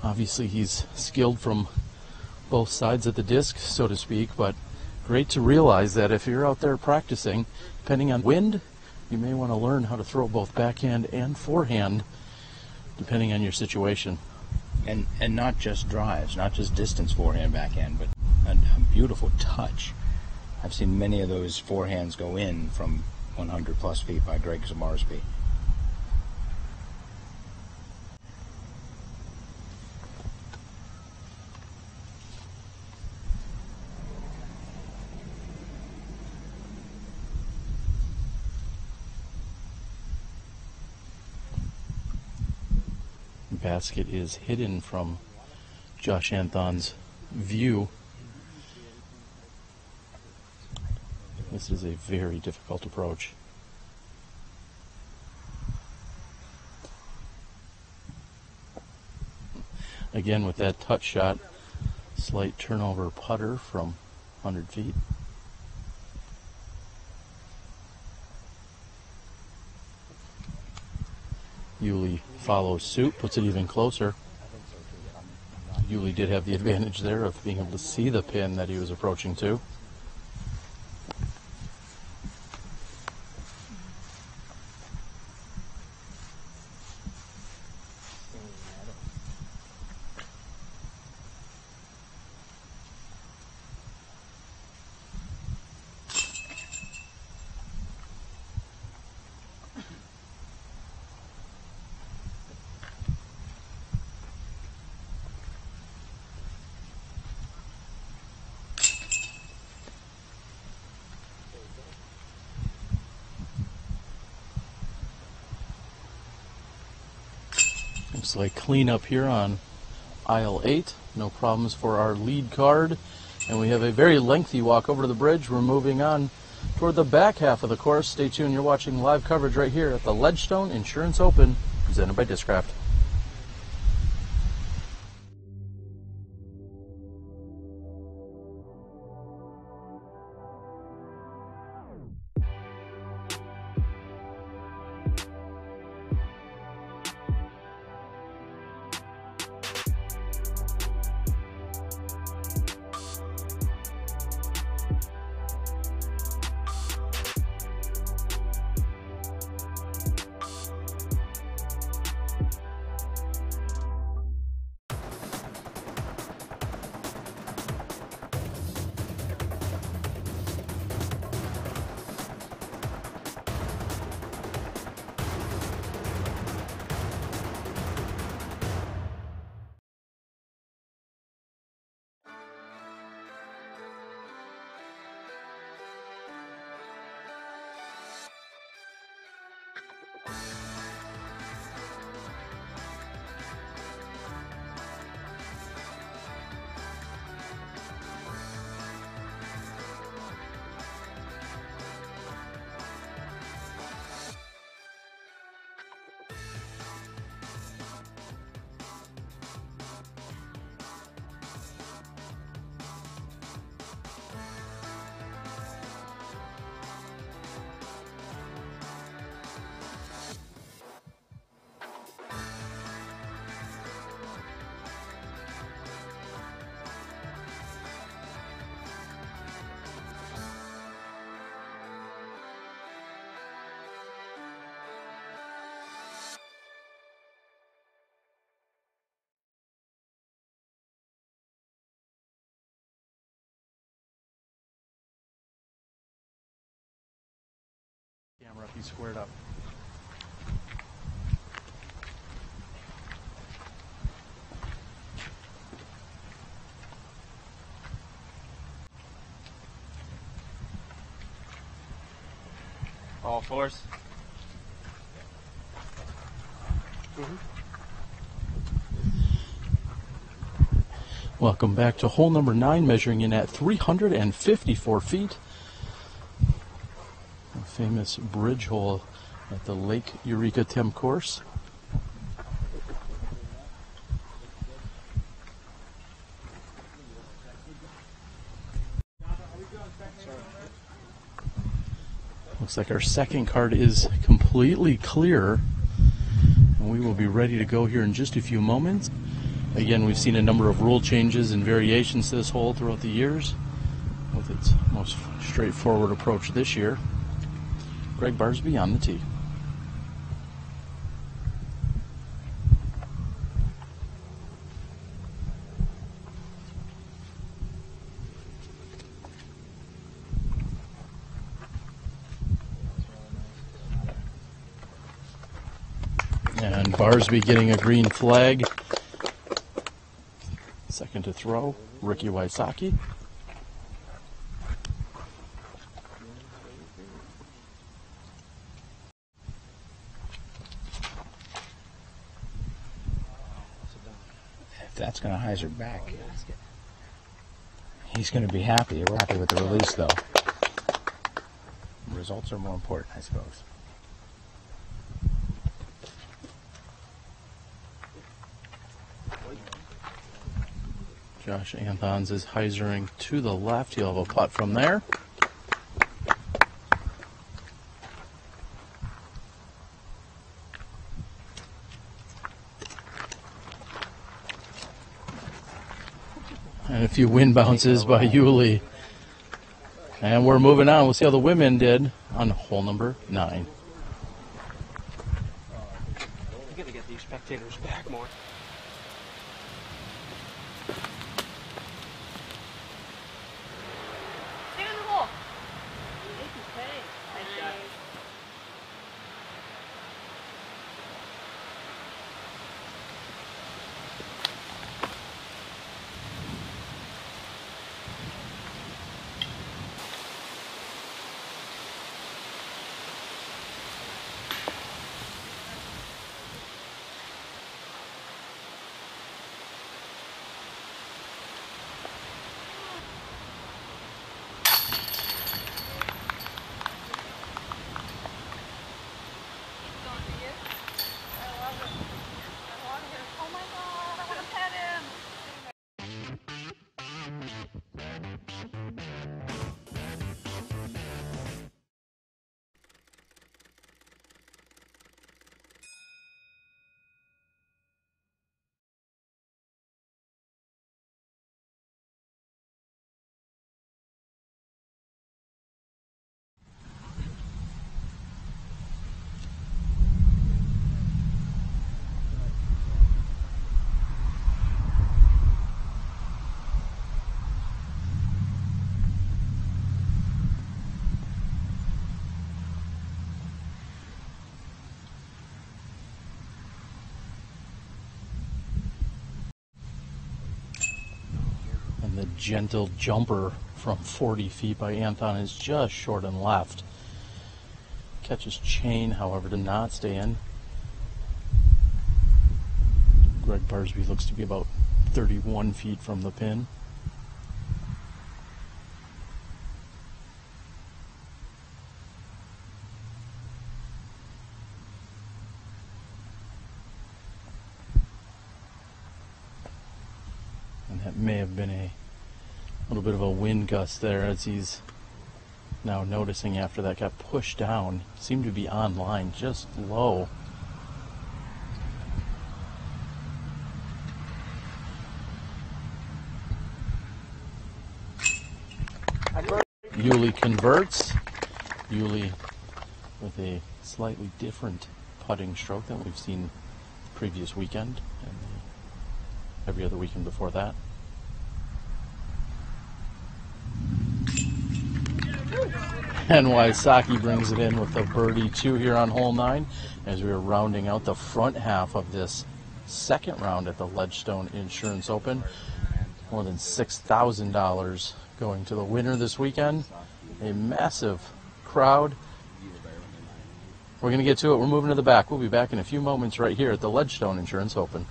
S1: Obviously he's skilled from both sides of the disc, so to speak, but great to realize that if you're out there practicing, depending on wind, you may want to learn how to throw both backhand and forehand, depending on your situation.
S2: And not just drives, not just distance forehand, backhand, but a beautiful touch. I've seen many of those forehands go in from 100 plus feet by Greg Barsby.
S1: Basket is hidden from Josh Anthon's view. This is a very difficult approach. Again with that touch shot, slight turnover putter from 100 feet. Yuli follows suit, puts it even closer. Yuli did have the advantage there of being able to see the pin that he was approaching to. Looks like cleanup here on aisle 8. No problems for our lead card. And we have a very lengthy walk over to the bridge. We're moving on toward the back half of the course. Stay tuned. You're watching live coverage right here at the Ledgestone Insurance Open, presented by Discraft. Camera up, he's squared up.
S2: All fours.
S1: Welcome back to hole number 9, measuring in at 354 feet. A famous bridge hole at the Lake Eureka Tim course. Looks like our second card is completely clear, and we will be ready to go here in just a few moments. Again, we've seen a number of rule changes and variations to this hole throughout the years, with its most straightforward approach this year. Greg Barsby on the tee. And Barsby getting a green flag. Second to throw, Ricky Wysocki.
S2: If that's going to hyzer back, he's going to be happy. We're happy with the release, though. Results are more important, I suppose.
S1: Josh Anthons is hyzering to the left. He'll have a putt from there. And a few wind bounces by Yuli. And we're moving on. We'll see how the women did on hole number 9.
S7: We gotta get these spectators back more.
S6: Stay in the hole.
S1: The gentle jumper from 40 feet by Anthon is just short and left. Catches chain, however, to not stay in. Greg Barsby looks to be about 31 feet from the pin. And that may have been a little bit of a wind gust there, as he's now noticing after that got pushed down. Seemed to be on line, just low. Yuli converts. Yuli with a slightly different putting stroke than we've seen the previous weekend and every other weekend before that. And Wysocki brings it in with a birdie 2 here on hole 9 as we are rounding out the front half of this second round at the Ledgestone Insurance Open. More than $6,000 going to the winner this weekend. A massive crowd We're going to get to it. We're moving to the back. We'll be back in a few moments right here at the Ledgestone Insurance Open.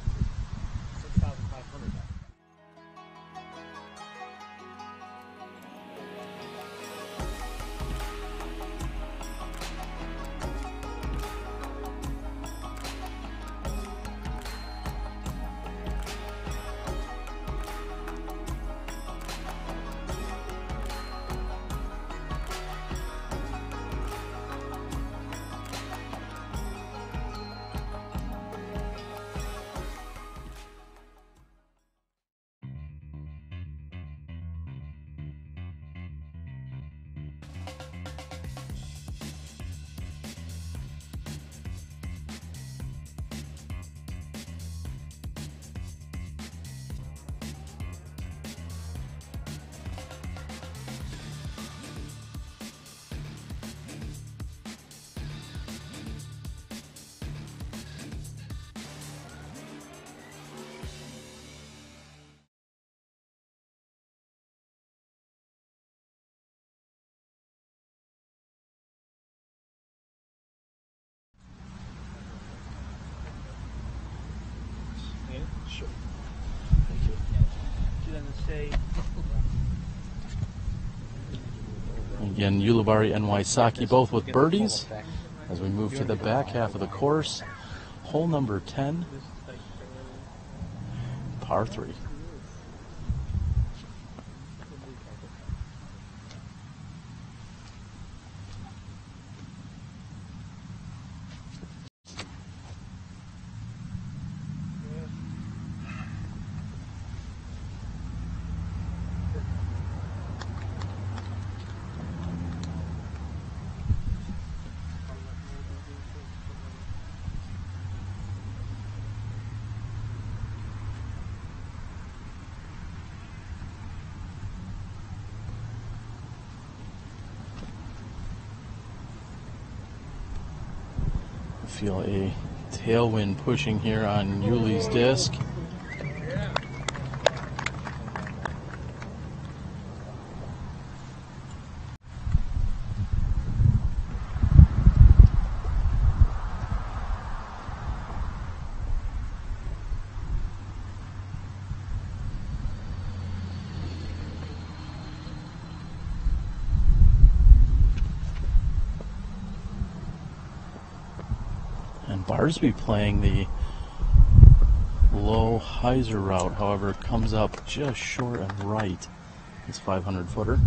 S10: Sure. Thank you. She doesn't say.
S1: Again, Ulibarri and Wysocki both with birdies as we move to the back half of the course. Hole number 10, par 3. Feel a tailwind pushing here on Yuli's disc. And Barsby playing the low hyzer route, however, comes up just short and right. This 500-footer.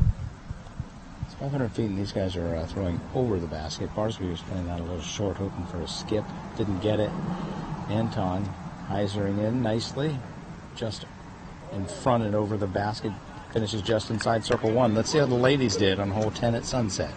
S2: It's 500 feet, and these guys are throwing over the basket. Barsby was playing that a little short, hoping for a skip. Didn't get it. Anton hyzering in nicely, just in front and over the basket. Finishes just inside circle 1. Let's see how the ladies did on hole 10 at Sunset.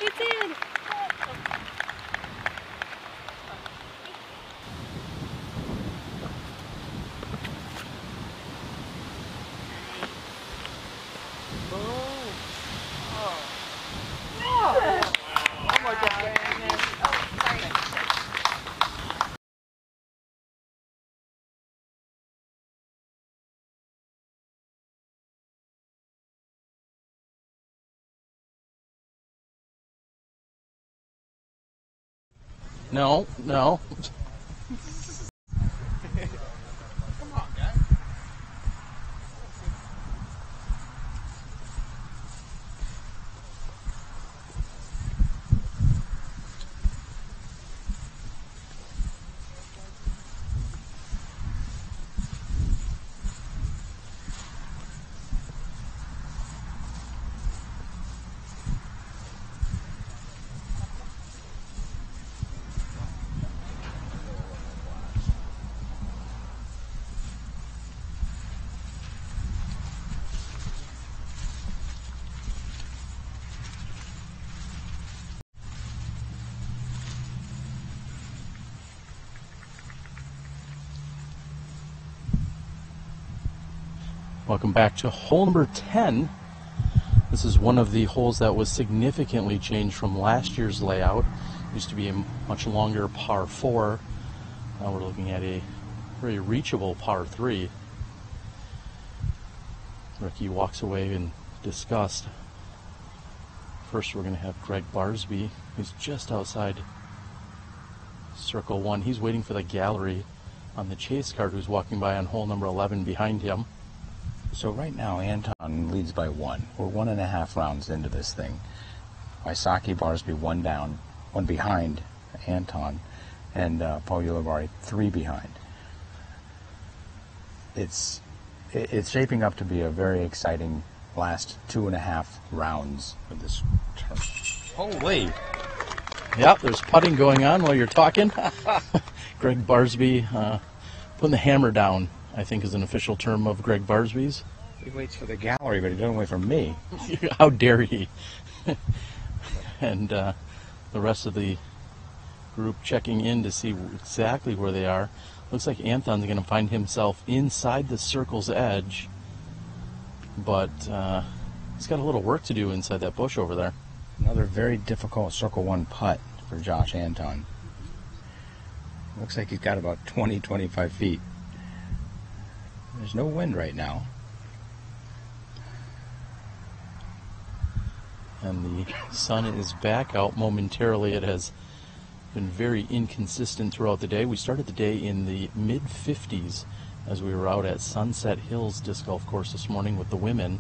S6: It's in!
S1: No, no.
S10: Come on, guys.
S1: Welcome back to hole number 10. This is one of the holes that was significantly changed from last year's layout. It used to be a much longer par 4. Now we're looking at a very reachable par 3. Ricky walks away in disgust. First we're going to have Greg Barsby, who's just outside circle 1. He's waiting for the gallery on the chase card, who's walking by on hole number 11 behind him.
S2: So right now Anton leads by 1. We're 1.5 rounds into this thing. Wysocki, Barsby 1 down, 1 behind Anton, and Paul Ulibarri 3 behind. It's shaping up to be a very exciting last 2.5 rounds of this tournament.
S1: Holy! Yep, there's putting going on while you're talking. Greg Barsby putting the hammer down, I think is an official term of Greg Barsby's.
S2: He waits for the gallery, but he doesn't wait for me.
S1: How dare he? And the rest of the group checking in to see exactly where they are. Looks like Anton's going to find himself inside the circle's edge, but he's got a little work to do inside that bush over there.
S2: Another very difficult circle 1 putt for Josh Anton. Looks like he's got about 20-25 feet. There's no wind right now.
S1: And the sun is back out momentarily. It has been very inconsistent throughout the day. We started the day in the mid-50s as we were out at Sunset Hills Disc Golf Course this morning with the women.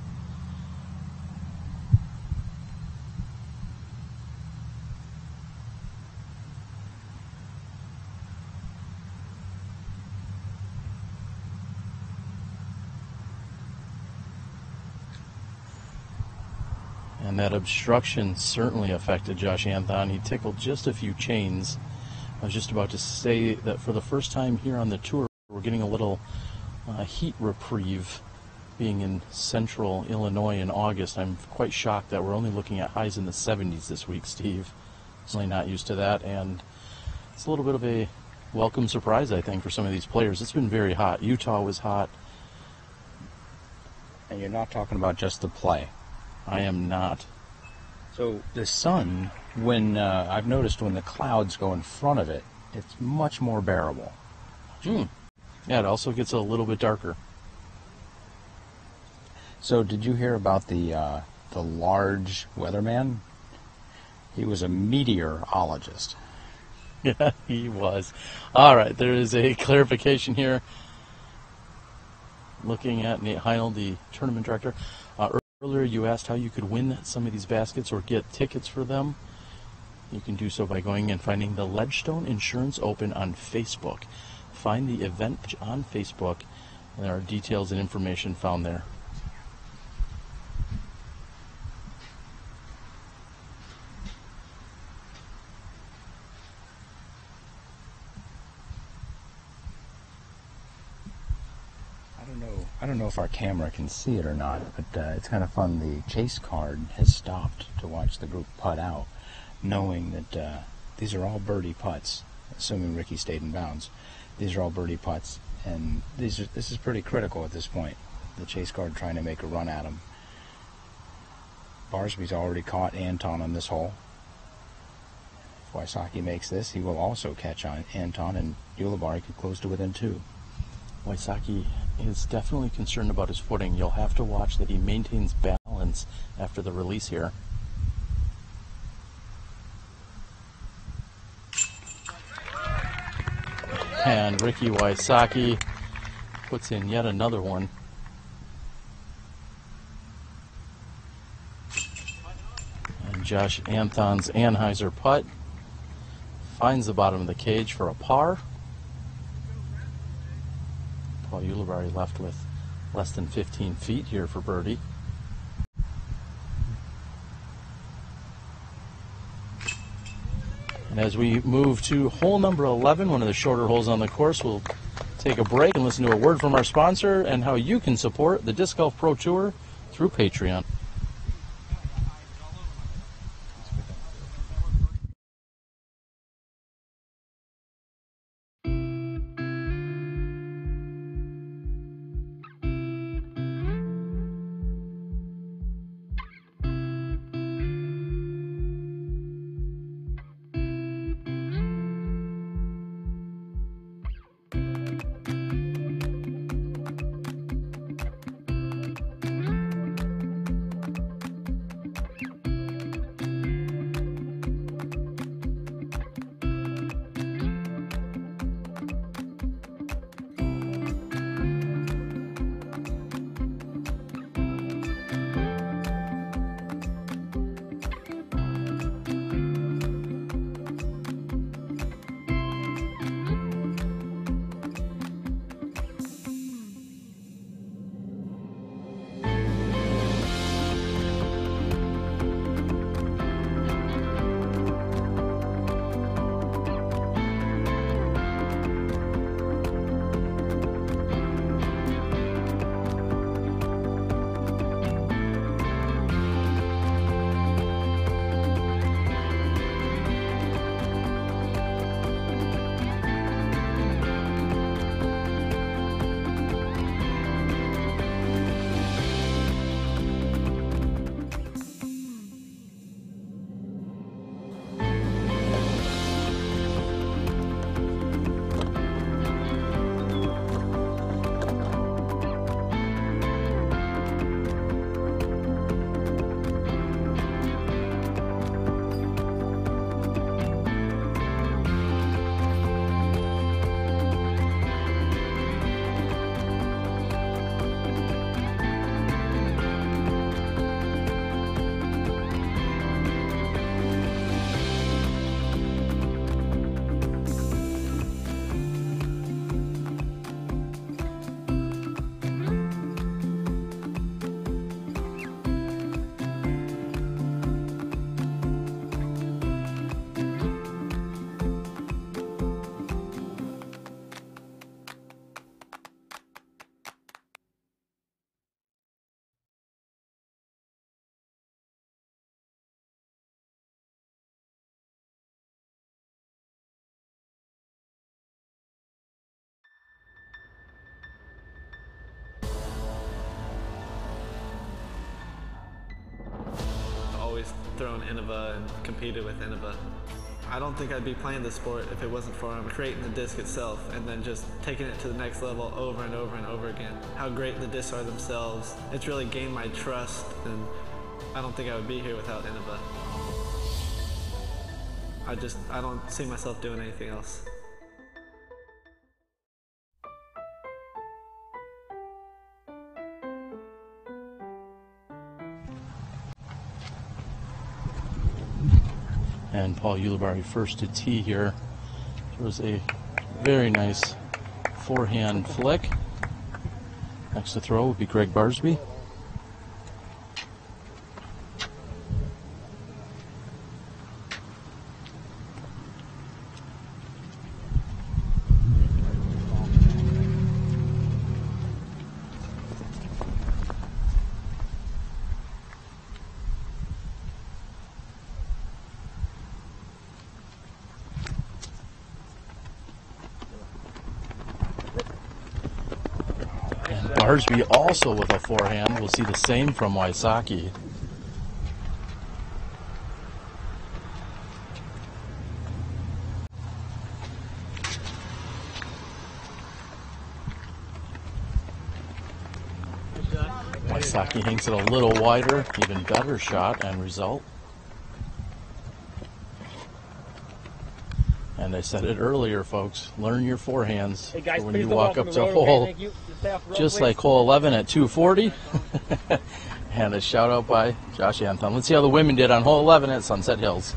S1: And that obstruction certainly affected Josh Anton. He tickled just a few chains. I was just about to say that for the first time here on the tour, we're getting a little heat reprieve. Being in central Illinois in August, I'm quite shocked that we're only looking at highs in the 70s this week, Steve. Certainly not used to that, and it's a little bit of a welcome surprise, I think, for some of these players. It's been very hot. Utah was hot.
S2: And you're not talking about just the play.
S1: I am not.
S2: So the sun, when I've noticed when the clouds go in front of it, it's much more bearable.
S1: Yeah, it also gets a little bit darker.
S2: So did you hear about the large weatherman? He was a meteorologist.
S1: Yeah, he was. All right, there is a clarification here. Looking at Nate Heinel, the tournament director. Earlier you asked how you could win some of these baskets or get tickets for them. You can do so by going and finding the Ledgestone Insurance Open on Facebook. Find the event on Facebook, and there are details and information found there.
S2: I don't know if our camera can see it or not, but it's kind of fun. The chase card has stopped to watch the group putt out, knowing that these are all birdie putts, assuming Ricky stayed in bounds. These are all birdie putts, and this is pretty critical at this point. The chase card trying to make a run at him. Barsby's already caught Anton on this hole. If Wysocki makes this, he will also catch on Anton, and Ulibarri could close to within 2.
S1: Wysocki is definitely concerned about his footing. You'll have to watch that he maintains balance after the release here. And Ricky Wysocki puts in yet another one. And Josh Anton's Anheuser putt finds the bottom of the cage for a par. Paul Ulibarri left with less than 15 feet here for birdie. And as we move to hole number 11, one of the shorter holes on the course, we'll take a break and listen to a word from our sponsor and how you can support the Disc Golf Pro Tour through Patreon.
S11: thrown Innova and competed with Innova. I don't think I'd be playing the sport if it wasn't for creating the disc itself and then just taking it to the next level over and over and over again. How great the discs are themselves. It's really gained my trust, and I don't think I would be here without Innova. I don't see myself doing anything else.
S1: And Paul Ulibarri first to tee here. There was a very nice forehand flick. Next to throw would be Greg Barsby. Barsby also with a forehand. We'll see the same from Wysocki. Wysocki hangs it a little wider, even better shot and result. And I said it earlier, folks, learn your forehands
S10: hey guys,
S1: for when you walk up to hole,
S10: okay?
S1: just like hole 11 at 240. And a shout out by Josh Anton. Let's see how the women did on hole 11 at Sunset Hills.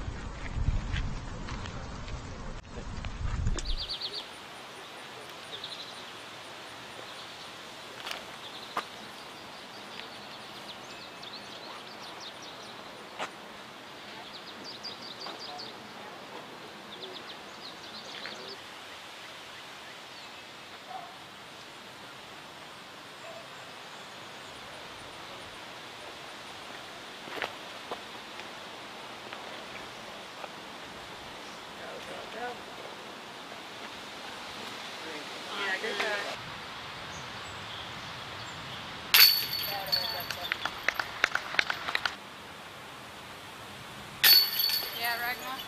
S6: Yeah, Ragnar.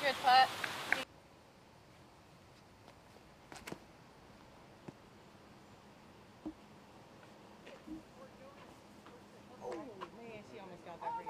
S6: Good putt.
S4: She almost got that for you.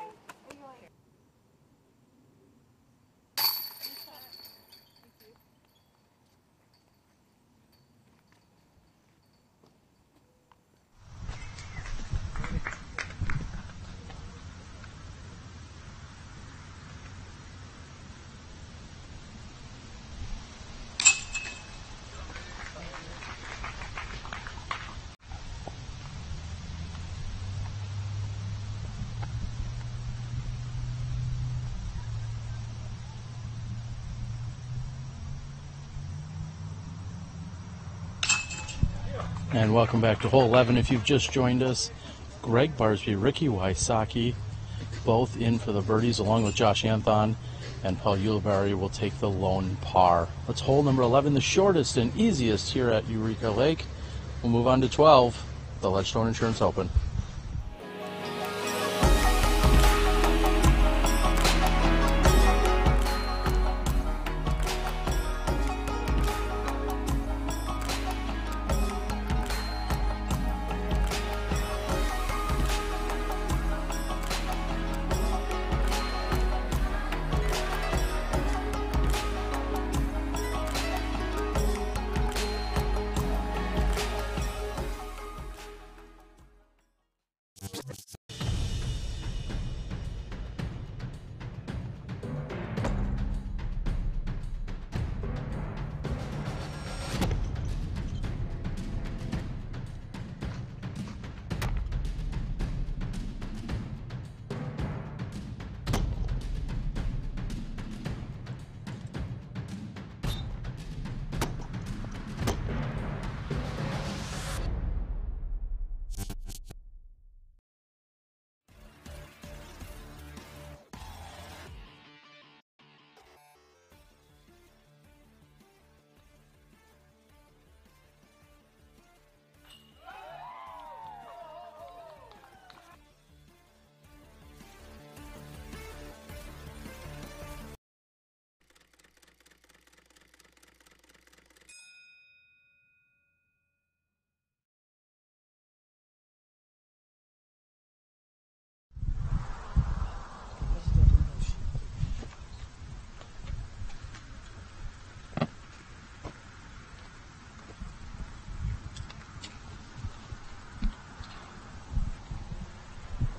S1: And welcome back to hole 11. If you've just joined us, Greg Barsby, Ricky Wysocki, both in for the birdies along with Josh Anton, and Paul Ulibarri will take the lone par. Let's hole number 11, the shortest and easiest here at Eureka Lake. We'll move on to 12, the Ledgestone Insurance Open.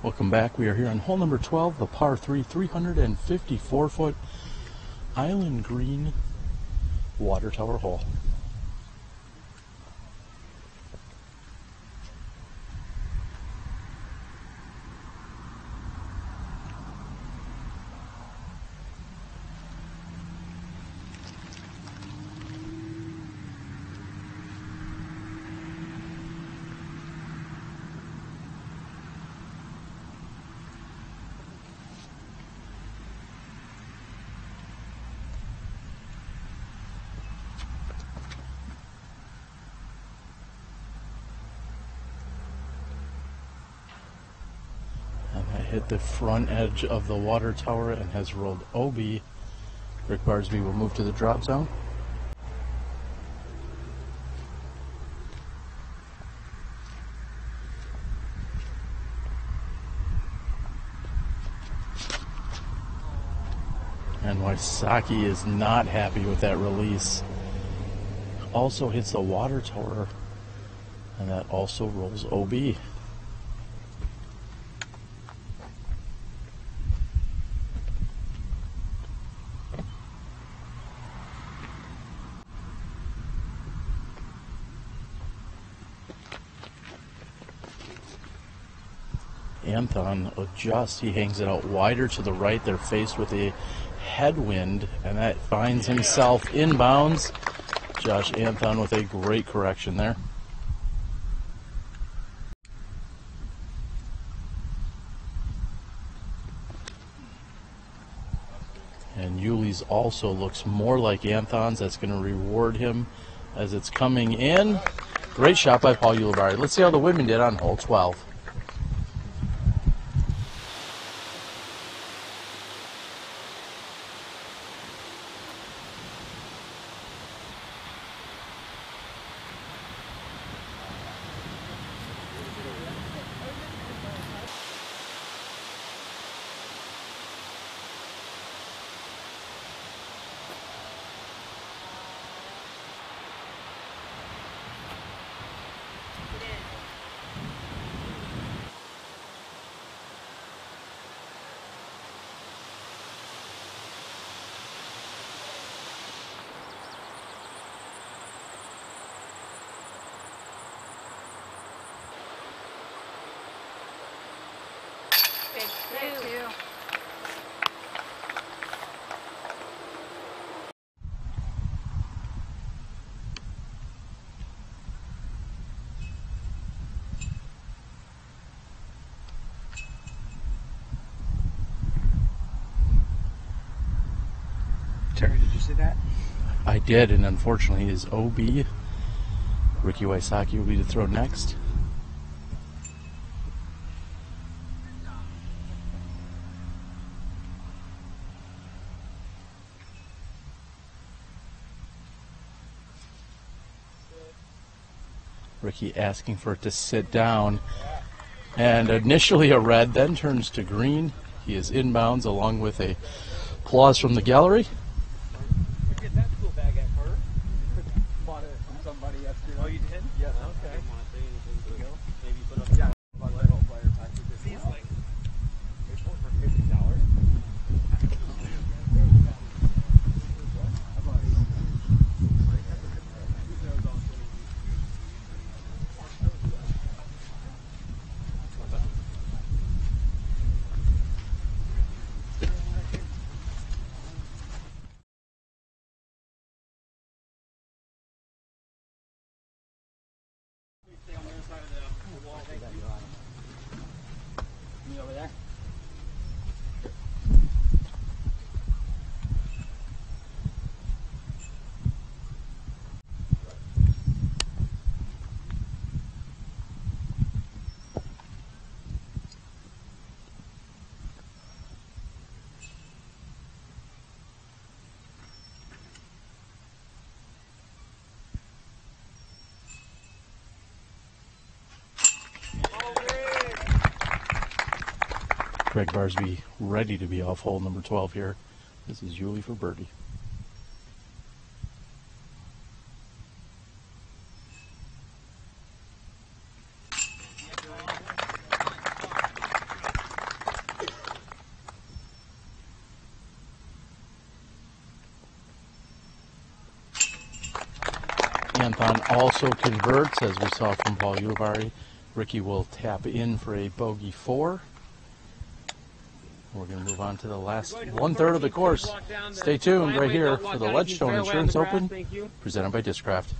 S1: Welcome back. We are here on hole number 12, the par 3, 354-foot Island Green water tower hole. Hit the front edge of the water tower and has rolled OB. Rick Barsby will move to the drop zone. And Wysocki is not happy with that release. Also hits the water tower, and that also rolls OB. Anton adjusts, he hangs it out wider to the right. They're faced with a headwind, and that finds himself inbounds. Josh Anton with a great correction there. And Yuli's also looks more like Anton's. That's going to reward him as it's coming in. Great shot by Paul Ulibarri. Let's see how the women did on hole 12.
S2: Terry, did you see that?
S1: I did, and unfortunately his OB. Ricky Wysocki will be to throw next. Ricky asking for it to sit down. And initially a red, then turns to green. He is inbounds along with a applause from the gallery.
S10: Get that cool bag at her. Bought it from somebody yesterday. Oh, you did? Yeah. Okay. Maybe put up. Yeah. These like they sold for $50. Over there.
S1: Greg Barsby ready to be off hole number 12 here. This is Yuli for birdie. Marathon also converts, as we saw from Paul Uvari. Ricky will tap in for a bogey 4. We're going to move on to the last 1/3 of the course. Stay tuned right here for the Ledgestone Insurance Open, presented by Discraft.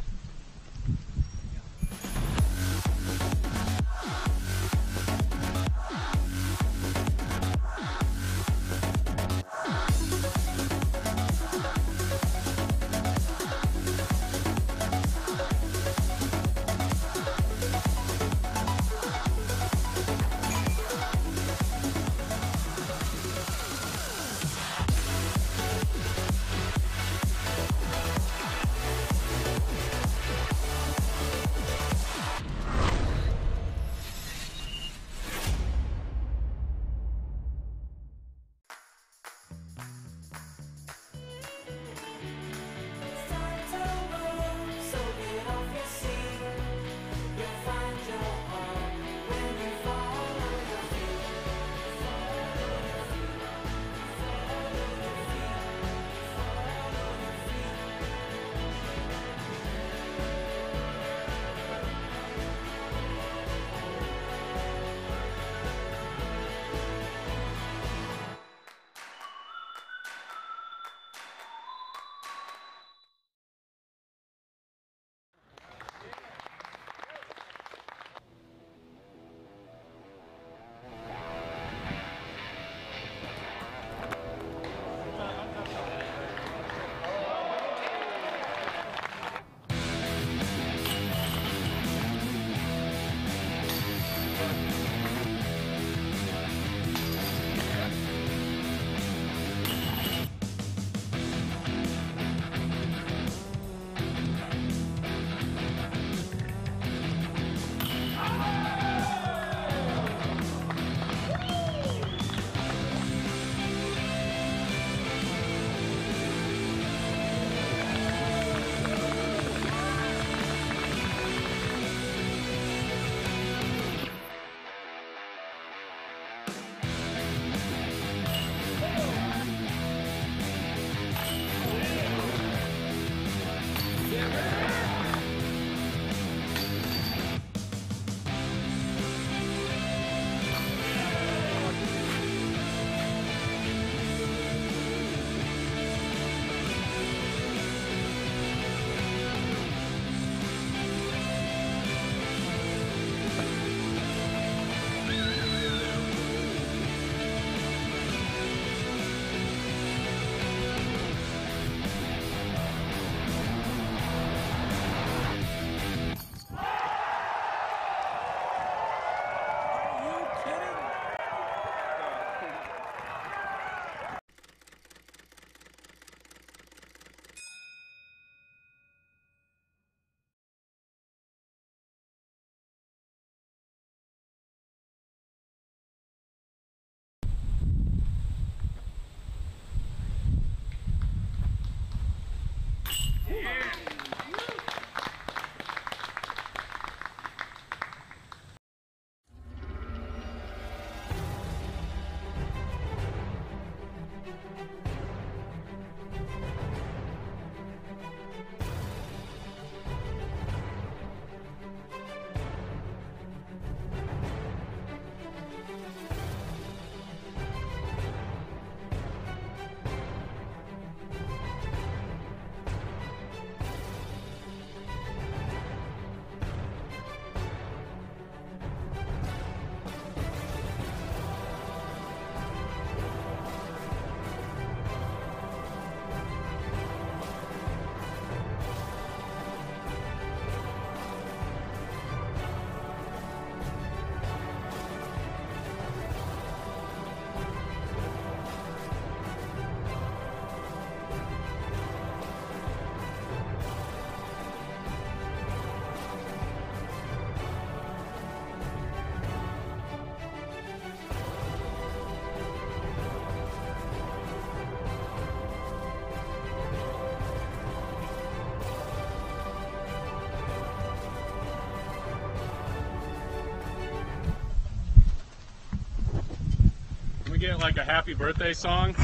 S12: we get like a happy birthday song?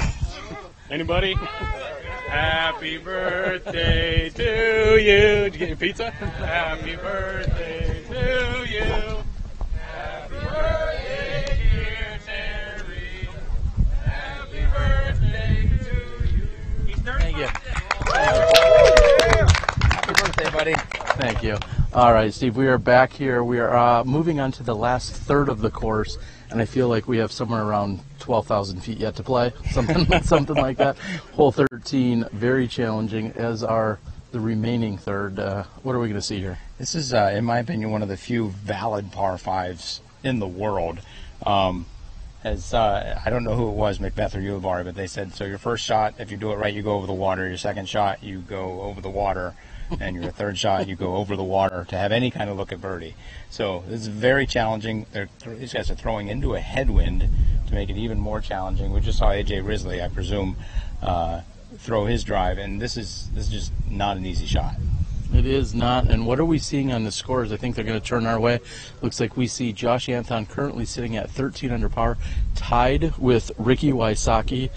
S12: Anybody?
S10: Happy birthday to you. Did you get your pizza? Happy birthday to you. Happy birthday, dear Terry. Happy birthday to you.
S1: Thank you.
S2: Happy birthday, buddy.
S1: Thank you. All right, Steve, we are back here. We are moving on to the last third of the course, and I feel like we have somewhere around 12,000 feet yet to play, something like that. Hole 13, very challenging, as are the remaining third. What are we going to see here?
S2: This is, in my opinion, one of the few valid par fives in the world. I don't know who it was, Macbeth or Ulibarri, but they said, so your first shot, if you do it right, you go over the water. Your second shot, you go over the water. And your third shot, you go over the water to have any kind of look at birdie. So this is very challenging. These guys are throwing into a headwind to make it even more challenging. We just saw AJ Risley, I presume, throw his drive, and this is just not an easy shot.
S1: It is not. And what are we seeing on the scores? I think they're going to turn our way. Looks like we see Josh Anthon currently sitting at 13 under par, tied with Ricky Wysocki.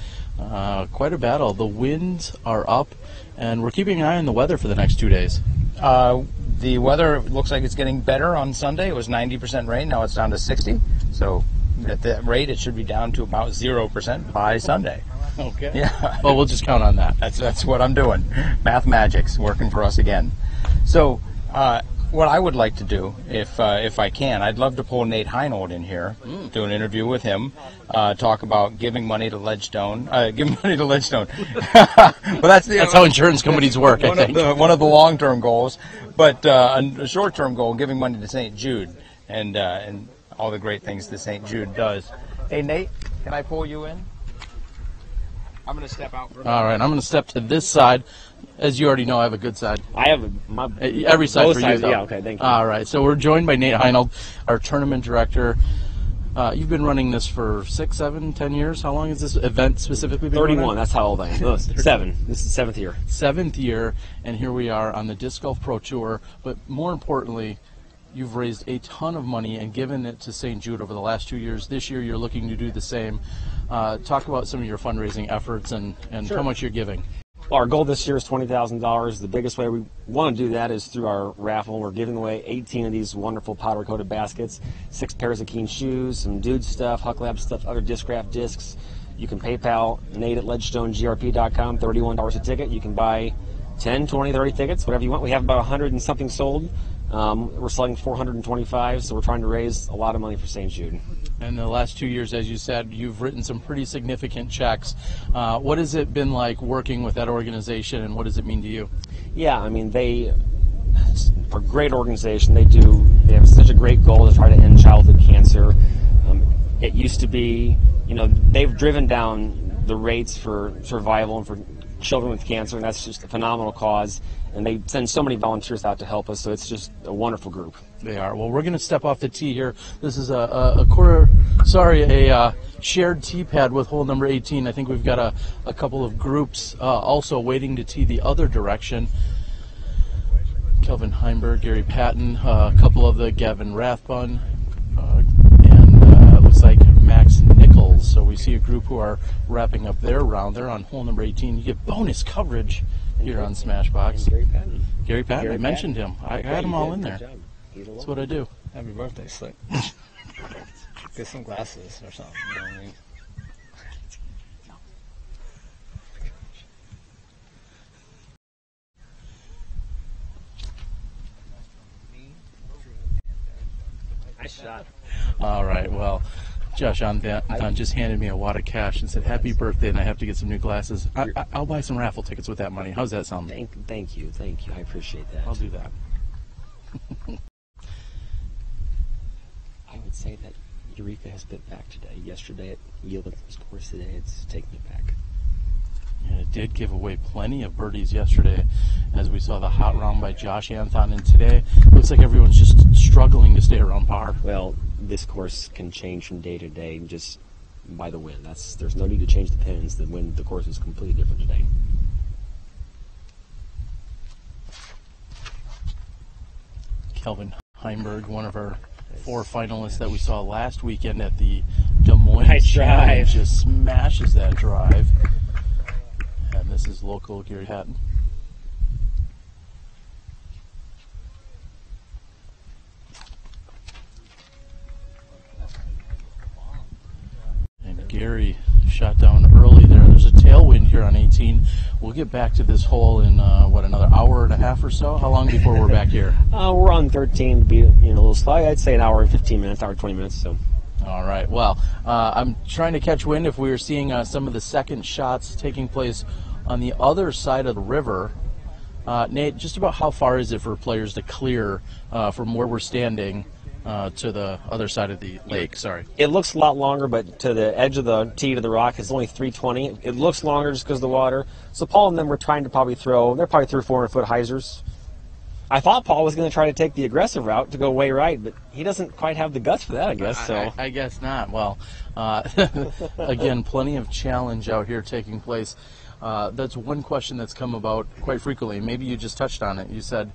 S1: Quite a battle. The winds are up, and we're keeping an eye on the weather for the next 2 days.
S2: The weather looks like it's getting better on Sunday. It was 90% rain. Now it's down to 60. So at that rate, it should be down to about 0% by Sunday.
S1: Okay.
S2: Yeah.
S1: Well, we'll just count on that.
S2: That's what I'm doing. Math magic's working for us again. So what I would like to do, if I can, I'd love to pull Nate Heinold in here, do an interview with him, talk about giving money to Ledgestone. Giving money to Ledgestone. Well, that's
S1: how insurance companies work, I think.
S2: One of the long-term goals. But a short-term goal, giving money to St. Jude and all the great things that St. Jude does. Hey, Nate, can I pull you in? I'm going to step out.
S1: All right, I'm going to step to this side. As you already know, I have a good side.
S7: I have
S1: every side for you, though.
S7: Yeah, okay, thank you.
S1: All right, so we're joined by Nate Heinold, our tournament director. You've been running this for 6, 7, 10 years. How long has this event specifically been
S7: 31,
S1: running?
S7: that's how old I am. No, 7. This is the 7th year.
S1: 7th year, and here we are on the Disc Golf Pro Tour. But more importantly, you've raised a ton of money and given it to St. Jude over the last 2 years. This year, you're looking to do the same. Talk about some of your fundraising efforts and
S7: Sure.
S1: how much you're giving.
S7: Well, our goal this year is $20,000. The biggest way we want to do that is through our raffle. We're giving away 18 of these wonderful powder-coated baskets, 6 pairs of Keen shoes, some Dude stuff, Huck Lab stuff, other Discraft discs. You can PayPal Nate at LedgestoneGRP.com, $31 a ticket. You can buy 10, 20, 30 tickets, whatever you want. We have about 100 and something sold. We're selling 425, so we're trying to raise a lot of money for St. Jude.
S1: And the last 2 years, as you said, you've written some pretty significant checks. What has it been like working with that organization, and what does it mean to you?
S7: Yeah, I mean, they are a great organization. They have such a great goal to try to end childhood cancer. It used to be, they've driven down the rates for survival and for children with cancer, and that's just a phenomenal cause. And they send so many volunteers out to help us, so it's just a wonderful group.
S1: They are. Well, we're going to step off the tee here. This is a shared tee pad with hole number 18. I think we've got a couple of groups also waiting to tee the other direction. Kelvin Heimberg, Gary Patton, a couple of the Gavin Rathbun, and it looks like Max Nichols. So we see a group who are wrapping up their round. They're on hole number 18. You get bonus coverage here on Smashbox. Gary Patton, I mentioned him. I had them all in there. That's what I do.
S2: Happy birthday, Slick. Get some glasses or something. You know what I mean?
S7: Nice shot.
S1: All right, well, Josh Anthon just handed me a wad of cash and said, happy birthday, and I have to get some new glasses. I'll buy some raffle tickets with that money. How's that sound?
S7: Thank you. I appreciate that.
S1: I'll do that.
S7: I would say that Eureka has bit back today. Yesterday it yielded some scores. Today it's taken it back.
S1: And it did give away plenty of birdies yesterday, as we saw the hot round by Josh Anthon, and today looks like everyone's just struggling to stay around par.
S7: Well, this course can change from day to day just by the wind. There's no need to change the pins. The course is completely different today.
S1: Kelvin Heimberg, one of our 4 finalists that we saw last weekend at the Des Moines
S7: Nice
S1: Challenge,
S7: drive.
S1: just smashes that drive. And And this is local Gary Hatton. And Gary shot down early there. There's a tailwind here on 18. We'll get back to this hole in, what, another hour and a half or so? How long before we're back here?
S7: We're on 13 to be a little slow. I'd say an hour and 15 minutes, hour and 20 minutes. So.
S1: All right. Well, I'm trying to catch wind if we were seeing some of the second shots taking place on the other side of the river. Nate, just about how far is it for players to clear from where we're standing to the other side of the lake? Sorry.
S7: It looks a lot longer, but to the edge of the tee to the rock, it's only 320. It looks longer just because of the water. So Paul and them were trying to they're probably 300 or 400 foot hyzers. I thought Paul was going to try to take the aggressive route to go way right, but he doesn't quite have the guts for that, I guess. So
S1: I guess not. Well, again, plenty of challenge out here taking place. That's one question that's come about quite frequently. Maybe you just touched on it. You said,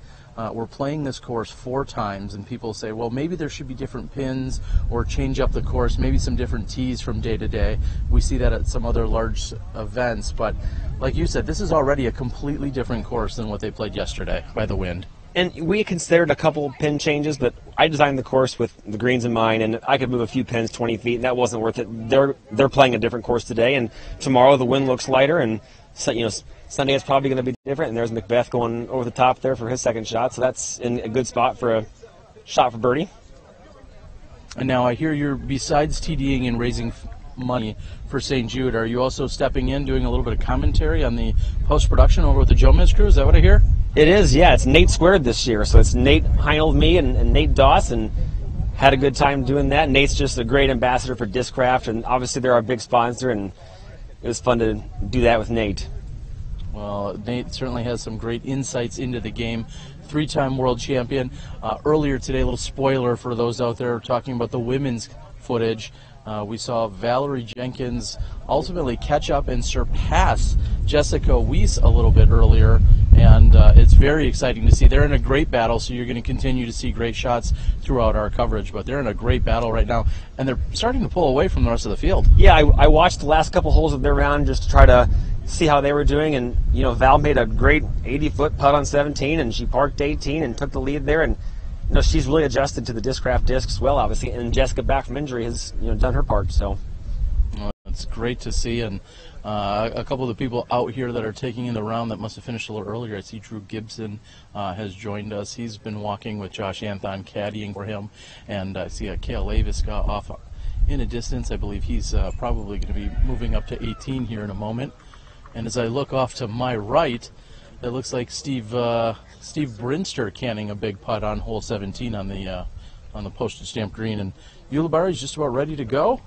S1: we're playing this course 4 times, and people say, well, maybe there should be different pins or change up the course, maybe some different tees from day to day. We see that at some other large events, but like you said, this is already a completely different course than what they played yesterday by the wind.
S7: And we considered a couple pin changes, but I designed the course with the greens in mind, and I could move a few pins 20 feet, and that wasn't worth it. They're playing a different course today, and tomorrow the wind looks lighter, and so, Sunday is probably going to be different. And there's Macbeth going over the top there for his second shot, so that's in a good spot for a shot for birdie.
S1: And now I hear you're, besides TDing and raising money for St. Jude, are you also stepping in, doing a little bit of commentary on the post-production over with the Joe Miz crew? Is that what I hear?
S7: It is, yeah. It's Nate squared this year, so it's Nate Heinel, me, and Nate Doss, and had a good time doing that. Nate's just a great ambassador for Discraft, and obviously they're our big sponsor, and it was fun to do that with Nate.
S1: Well, Nate certainly has some great insights into the game. 3-time world champion. Earlier today, a little spoiler for those out there talking about the women's footage. We saw Valerie Jenkins ultimately catch up and surpass Jessica Weiss a little bit earlier, and it's very exciting to see. They're in a great battle, so you're going to continue to see great shots throughout our coverage, but they're in a great battle right now, and they're starting to pull away from the rest of the field.
S7: Yeah, I watched the last couple holes of their round just to try to see how they were doing, and Val made a great 80-foot putt on 17, and she parked 18 and took the lead there, and she's really adjusted to the Discraft discs well, obviously, and Jessica, back from injury, has done her part. So
S1: it's great to see, and a couple of the people out here that are taking in the round that must have finished a little earlier. I see Drew Gibson has joined us. He's been walking with Josh Anthon, caddying for him, and I see Cale Avis got off in a distance. I believe he's probably going to be moving up to 18 here in a moment. And as I look off to my right, it looks like Steve Brinster canning a big putt on hole 17 on the postage stamp green, and Ulibarri is just about ready to go.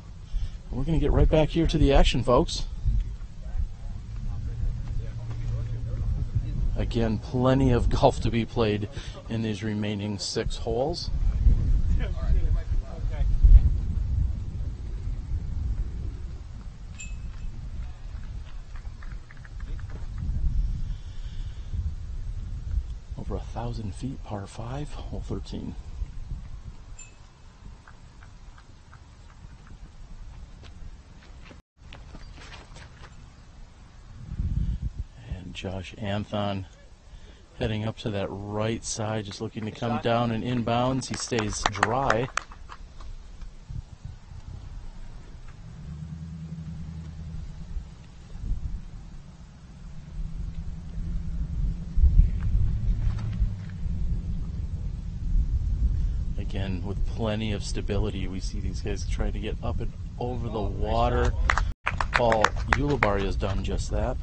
S1: We're going to get right back here to the action, folks. Again, plenty of golf to be played in these remaining 6 holes. Over 1,000 feet, par 5, hole 13. And Josh Anthon heading up to that right side, just looking to come down and inbounds. He stays dry. Again, with plenty of stability, we see these guys trying to get up and over the water. Paul Ulibarri has done just that.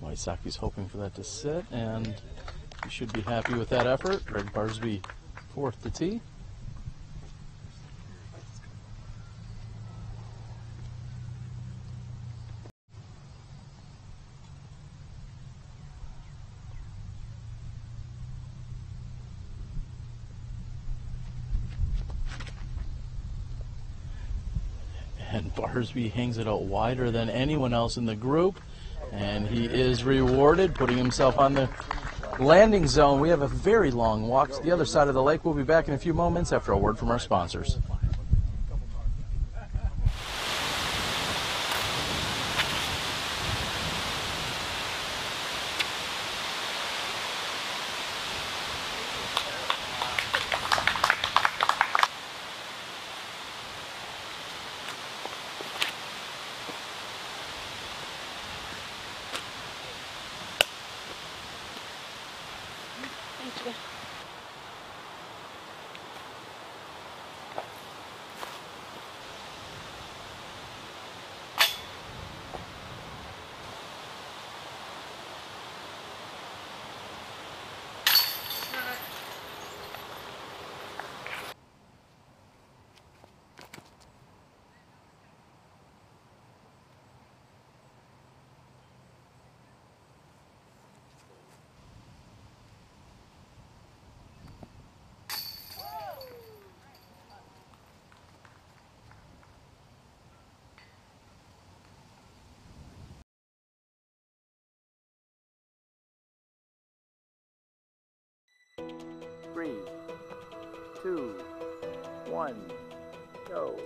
S1: Waisaki's hoping for that to sit, and he should be happy with that effort. Greg Barsby, 4th to tee. And Barsby hangs it out wider than anyone else in the group. And he is rewarded, putting himself on the landing zone. We have a very long walk to the other side of the lake. We'll be back in a few moments after a word from our sponsors.
S6: Thank you.
S12: Three, two, one, go.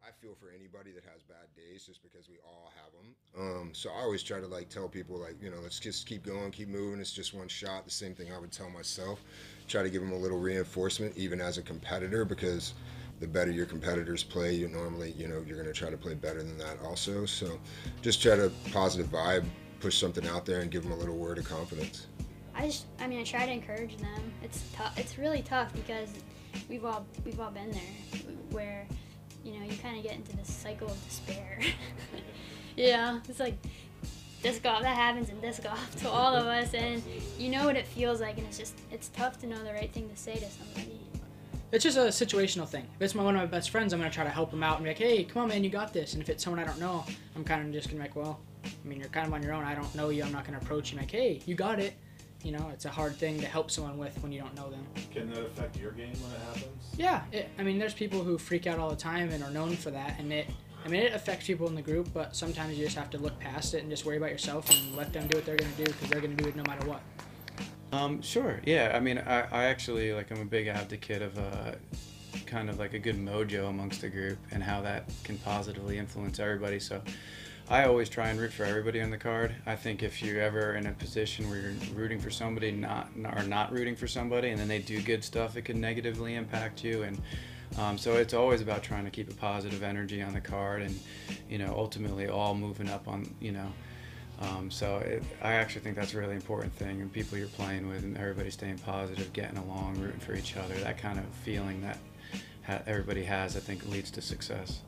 S13: I feel for anybody that has bad days just because we all have them. So I always try to like tell people like, you know, let's just keep going, keep moving. It's just one shot. The same thing I would tell myself. Try to give them a little reinforcement even as a competitor, because the better your competitors play, you normally, you know, you're going to try to play better than that also. So just try to positive vibe, push something out there and give them a little word of confidence.
S14: I try to encourage them. It's tough. It's really tough because we've all been there where, you know, you kind of get into this cycle of despair. Yeah, it's like disc golf, that happens in disc golf to all of us, and you know what it feels like, and it's tough to know the right thing to say to somebody.
S15: It's just a situational thing. If it's one of my best friends, I'm going to try to help him out and be like, hey, come on, man, you got this. And if it's someone I don't know, I'm kind of just going to be like, well, I mean, you're kind of on your own. I don't know you. I'm not going to approach you like, hey, you got it. You know, it's a hard thing to help someone with when you don't know them.
S16: Can that affect your game when it happens?
S15: Yeah. I mean, there's people who freak out all the time and are known for that. And it affects people in the group, but sometimes you just have to look past it and just worry about yourself and let them do what they're going to do, because they're going to do it no matter what.
S17: Sure, yeah. I mean, I actually, like, I'm a big advocate of kind of like a good mojo amongst the group and how that can positively influence everybody. So I always try and root for everybody on the card. I think if you're ever in a position where you're rooting for somebody or not rooting for somebody, and then they do good stuff, it can negatively impact you. And so it's always about trying to keep a positive energy on the card, and, you know, ultimately all moving up on, you know. I actually think that's a really important thing, and people you're playing with and everybody staying positive, getting along, rooting for each other, that kind of feeling that everybody has, I think, leads to success.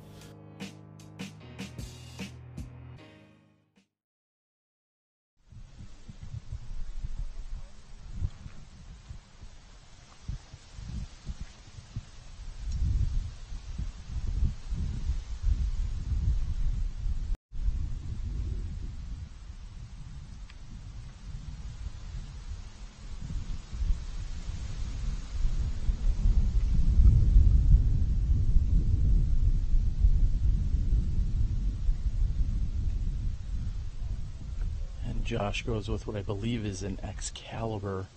S1: Josh goes with what I believe is an Excalibur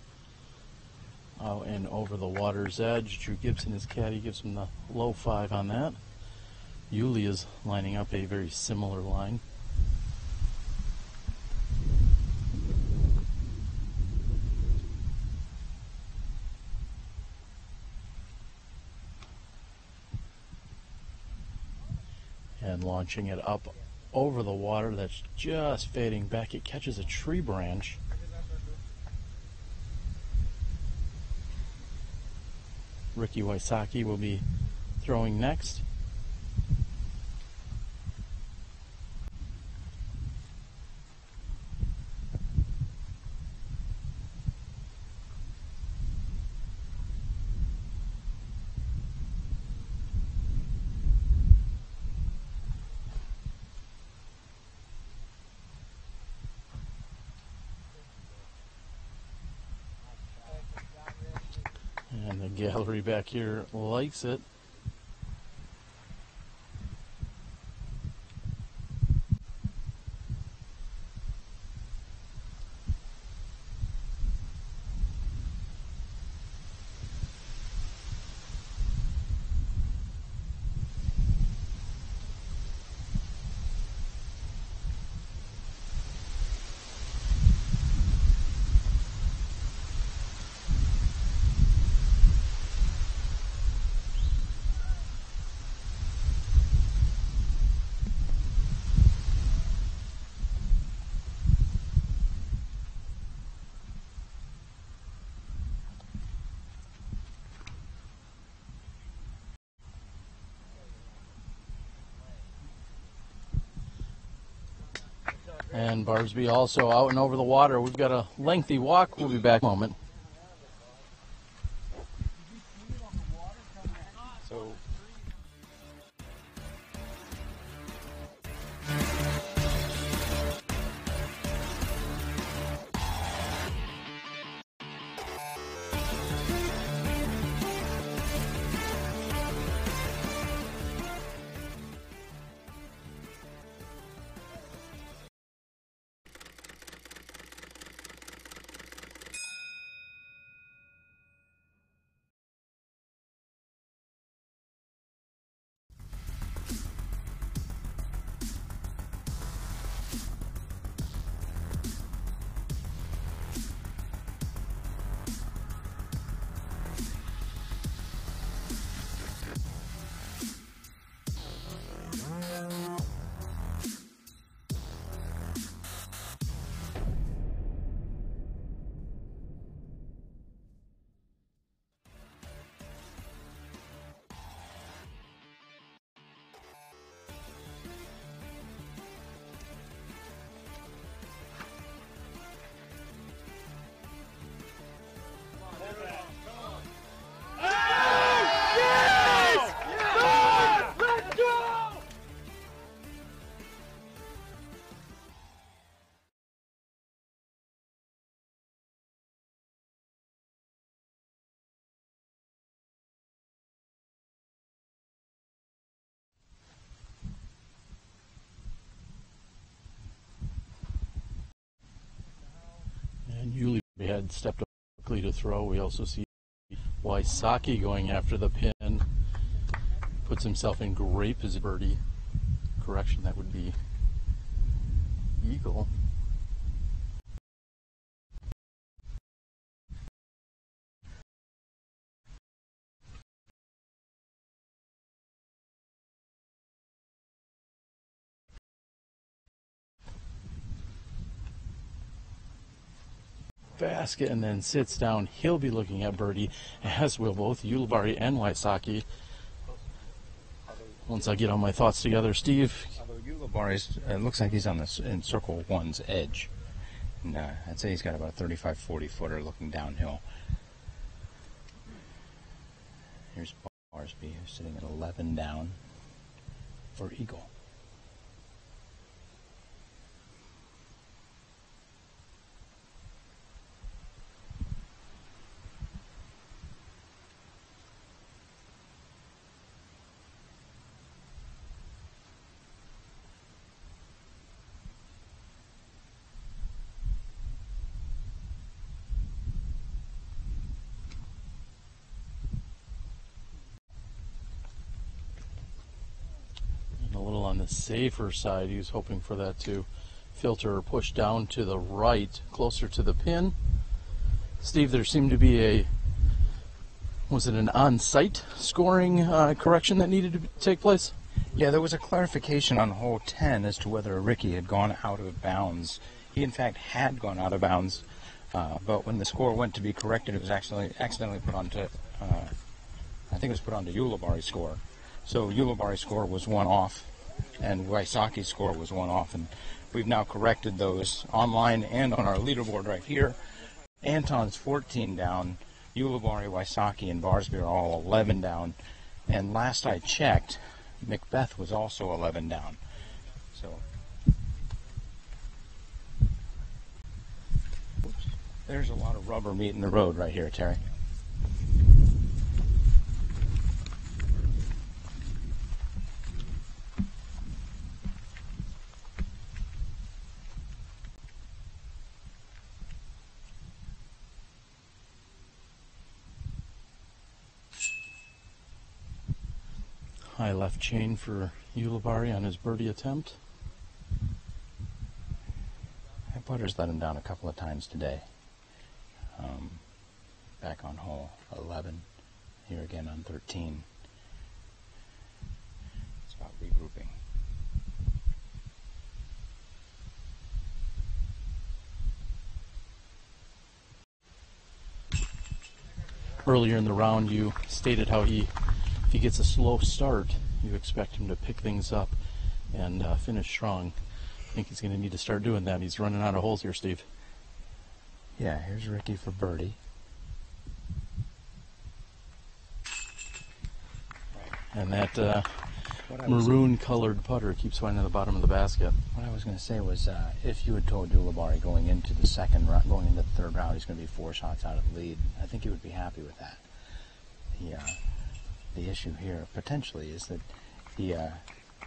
S1: out and over the water's edge. Drew Gibson, his caddy, gives him the low 5 on that. Yuli is lining up a very similar line. And launching it up over the water that's just fading back. It catches a tree branch. Ricky Wysocki will be throwing next. And the gallery back here likes it. And Barsby also out and over the water. We've got a lengthy walk. We'll be back in a moment.
S17: So
S1: And Yuli had stepped up quickly to throw. We also see Wysocki going after the pin. Puts himself in great position. Birdie. Correction, that would be eagle. Basket and then sits down. He'll be looking at birdie, as will both Ulibarri and Wysocki. Once I get all my thoughts together, Steve.
S2: Although Ulibarri's, it looks like he's on this in circle one's edge. And I'd say he's got about a 35-40 footer looking downhill. Here's Barsby, who's sitting at 11 down for eagle.
S1: the safer side. He was hoping for that to filter or push down to the right, closer to the pin. Steve, there seemed to be was it an on-site scoring correction that needed to take place?
S2: Yeah, there was a clarification on hole 10 as to whether Ricky had gone out of bounds. He, in fact, had gone out of bounds, but when the score went to be corrected, it was actually accidentally put onto, I think it was put onto Ulibarri's score. So Ulibarri's score was one off, and Wysocki's score was one off, and we've now corrected those online and on our leaderboard right here. Anton's 14 down, Ulibarri, Wysocki, and Barsby are all 11 down, and last I checked, Macbeth was also 11 down. So, there's a lot of rubber meeting the road right here, Terry.
S1: High left chain for Ulibarri on his birdie attempt.
S2: That putter's let him down a couple of times today. Back on hole 11, here again on 13. It's about regrouping.
S1: Earlier in the round, you stated how if he gets a slow start, you expect him to pick things up and finish strong. I think he's going to need to start doing that. He's running out of holes here, Steve.
S2: Yeah, here's Ricky for birdie.
S1: And that maroon-colored putter keeps finding the bottom of the basket.
S2: What I was going to say was, if you had told Ulibarri going into the second round, going into the third round, he's going to be 4 shots out of the lead, I think he would be happy with that. The issue here potentially is that he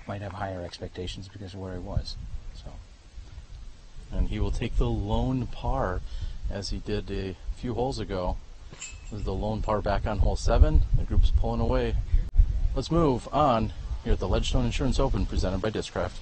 S2: might have higher expectations because of where he was. So,
S1: and he will take the lone par, as he did a few holes ago. This is the lone par back on hole 7. The group's pulling away. Let's move on here at the Ledgestone Insurance Open, presented by Discraft.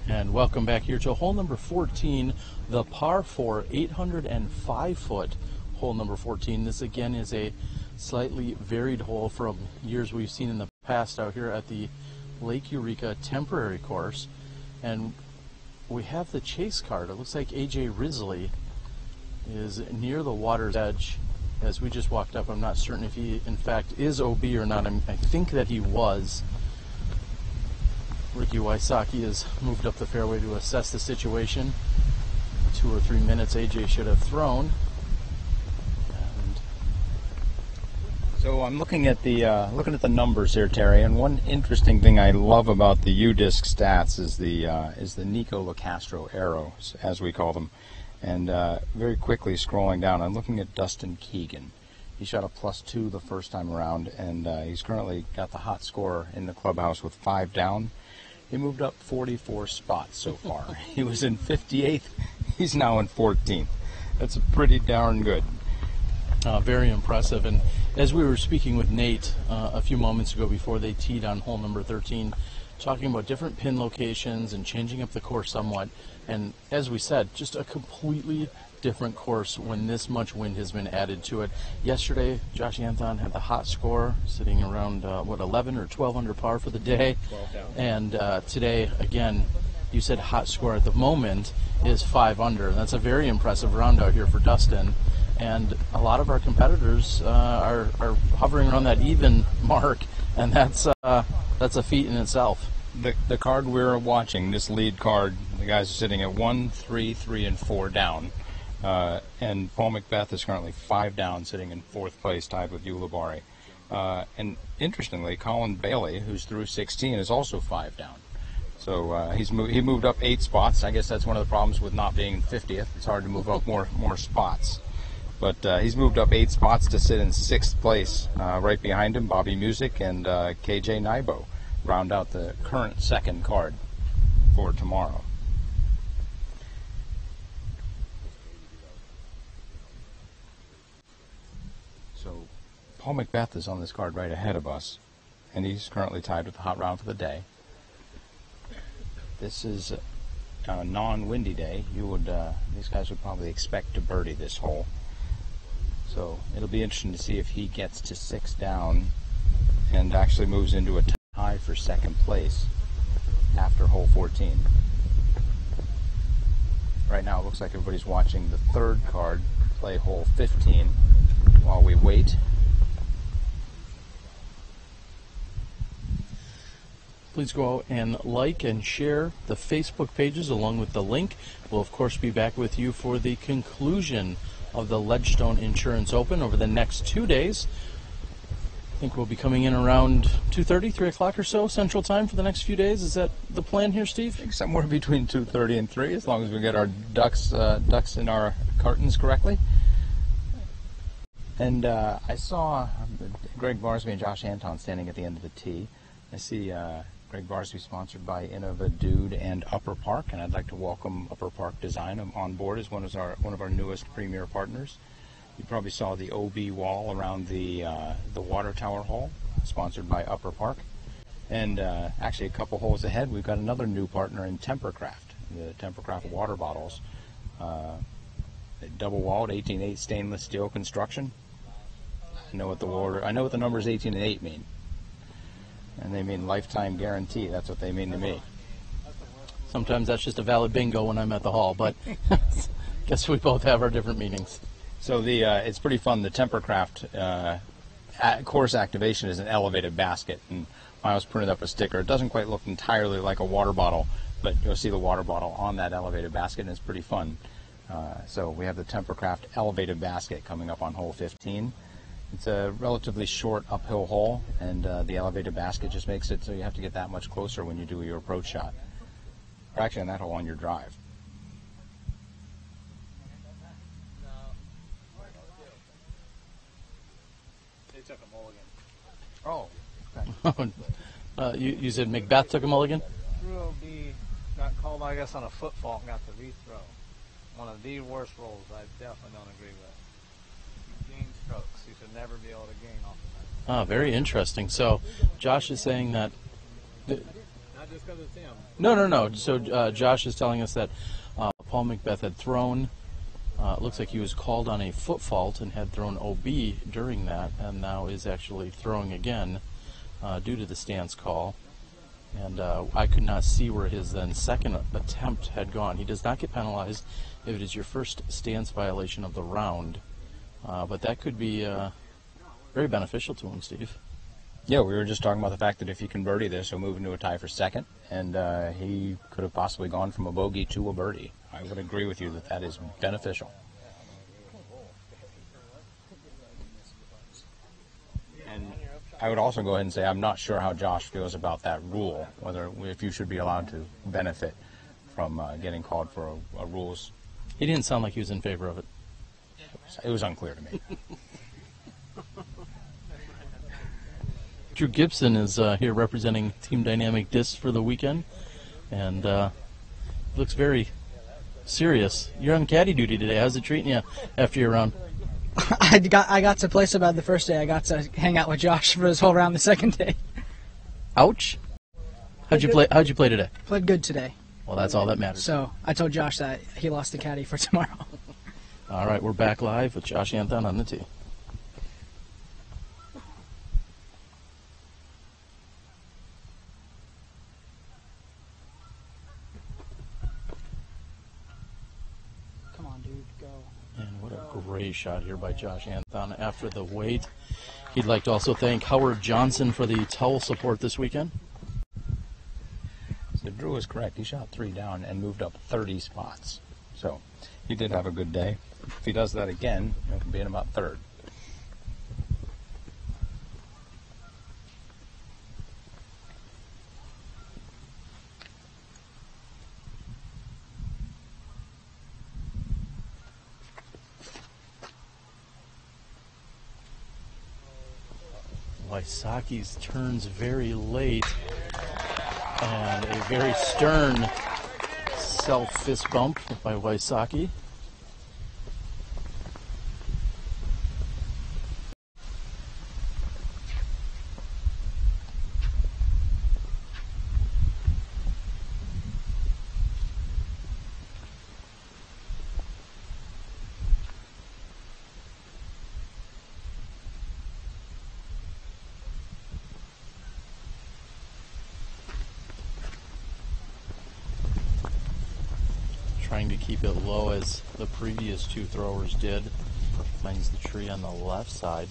S1: And welcome back here to hole number 14, the par 4 805 foot hole number 14. This again is a slightly varied hole from years we've seen in the past out here at the Lake Eureka temporary course. And we have the chase card. It looks like AJ Risley is near the water's edge as we just walked up. I'm not certain if he, in fact, is OB or not. I think that he was. Ricky Wysocki has moved up the fairway to assess the situation. 2 or 3 minutes AJ should have thrown. And
S2: so I'm looking at the numbers here, Terry, and one interesting thing I love about the UDisc stats is the Nico LaCastro arrows, as we call them. And very quickly scrolling down, I'm looking at Dustin Keegan. He shot a +2 the first time around, and he's currently got the hot score in the clubhouse with 5 down. He moved up 44 spots so far. He was in 58th. He's now in 14th. That's pretty darn good.
S1: Very impressive. And as we were speaking with Nate a few moments ago before they teed on hole number 13, talking about different pin locations and changing up the course somewhat. And as we said, just a completely different course when this much wind has been added to it. Yesterday, Josh Anthon had the hot score, sitting around, 11 or 12 under par for the day.
S2: 12 down.
S1: And today, again, you said hot score at the moment is 5 under. And that's a very impressive round out here for Dustin. And a lot of our competitors are hovering around that even mark, and that's a feat in itself.
S2: The card we're watching, this lead card, the guys are sitting at 1, 3, 3, and 4 down. And Paul McBeth is currently 5 down, sitting in 4th place, tied with Ulibarri. And interestingly, Colin Bailey, who's through 16, is also 5 down. So he moved up 8 spots. I guess that's one of the problems with not being in 50th. It's hard to move up more spots. But he's moved up 8 spots to sit in 6th place. Right behind him, Bobby Music and KJ Naibo round out the current second card for tomorrow. So Paul McBeth is on this card right ahead of us, and he's currently tied with the hot round for the day. This is a non-windy day. These guys would probably expect to birdie this hole. So it'll be interesting to see if he gets to 6 down and actually moves into a tie for second place after hole 14. Right now it looks like everybody's watching the third card play hole 15 while we wait.
S1: Please go out and like and share the Facebook pages along with the link. We'll of course be back with you for the conclusion of the Ledgestone Insurance Open over the next 2 days. I think we'll be coming in around 2:30, 3 o'clock or so Central Time for the next few days. Is that the plan here, Steve?
S2: I think somewhere between 2:30 and 3, as long as we get our ducks in our cartons correctly. And I saw Greg Barsby and Josh Anton standing at the end of the tee. I see Greg Barsby sponsored by Innova Dude and Upper Park, and I'd like to welcome Upper Park Design on board as one of our newest premier partners. You probably saw the OB wall around the water tower hole, sponsored by Upper Park. And actually a couple holes ahead, we've got another new partner in Tempercraft, the Tempercraft water bottles. Double-walled 18-8 stainless steel construction. I know what the numbers 18 and 8 mean. And they mean lifetime guarantee. That's what they mean to me.
S1: Sometimes that's just a valid bingo when I'm at the hall, but guess we both have our different meanings.
S2: So it's pretty fun. The Tempercraft course activation is an elevated basket, and Miles printed up a sticker. It doesn't quite look entirely like a water bottle, but you'll see the water bottle on that elevated basket, and it's pretty fun. So we have the Tempercraft elevated basket coming up on hole 15. It's a relatively short uphill hole, and the elevated basket just makes it so you have to get that much closer when you do your approach shot. Or actually on that hole on your drive.
S10: They took a mulligan.
S2: Oh.
S1: Okay. You said McBeth took a mulligan?
S10: Drew O.B. got called, I guess, on a foot fault and got the rethrow. One of the worst rolls I definitely don't agree with. Gain strokes. You should never be able to gain off of that.
S1: Ah, very interesting. So Josh is saying that...
S10: Not just because it's him.
S1: No. So Josh is telling us that Paul McBeth had thrown... looks like he was called on a foot fault and had thrown OB during that, and now is actually throwing again due to the stance call. And I could not see where his then second attempt had gone. He does not get penalized if it is your first stance violation of the round. But that could be very beneficial to him, Steve.
S2: Yeah, we were just talking about the fact that if he can birdie this, he'll move into a tie for second, and he could have possibly gone from a bogey to a birdie. I would agree with you that that is beneficial. And I would also go ahead and say I'm not sure how Josh feels about that rule, whether if you should be allowed to benefit from getting called for a rules.
S1: He didn't sound like he was in favor of it.
S2: It was unclear to me.
S1: Drew Gibson is here representing Team Dynamic Discs for the weekend, and looks very serious. You're on caddy duty today. How's it treating you after your round?
S15: I got to play so bad the first day. I got to hang out with Josh for his whole round the second day.
S1: Ouch. How'd you play today?
S15: Played good today.
S1: Well, that's all that matters.
S15: So I told Josh that he lost the caddy for tomorrow.
S1: All right, we're back live with Josh Anthon on the tee.
S15: Come on, dude, go.
S1: And what a great shot here by Josh Anthon after the wait. He'd like to also thank Howard Johnson for the towel support this weekend.
S2: So Drew was correct. He shot 3 down and moved up 30 spots. So he did have a good day. If he does that again, he'll be in about third.
S1: Wysocki's turns very late, and a very stern self-fist bump by Wysocki. Trying to keep it low as the previous 2 throwers did. Finds the tree on the left side.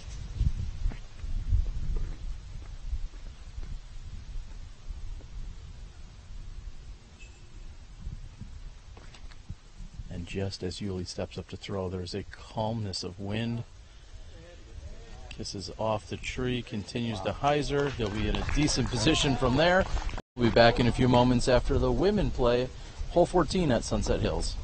S1: And just as Yuli steps up to throw, there's a calmness of wind. Kisses off the tree, continues to hyzer. He'll be in a decent position from there. We'll be back in a few moments after the women play hole 14 at Sunset Hills.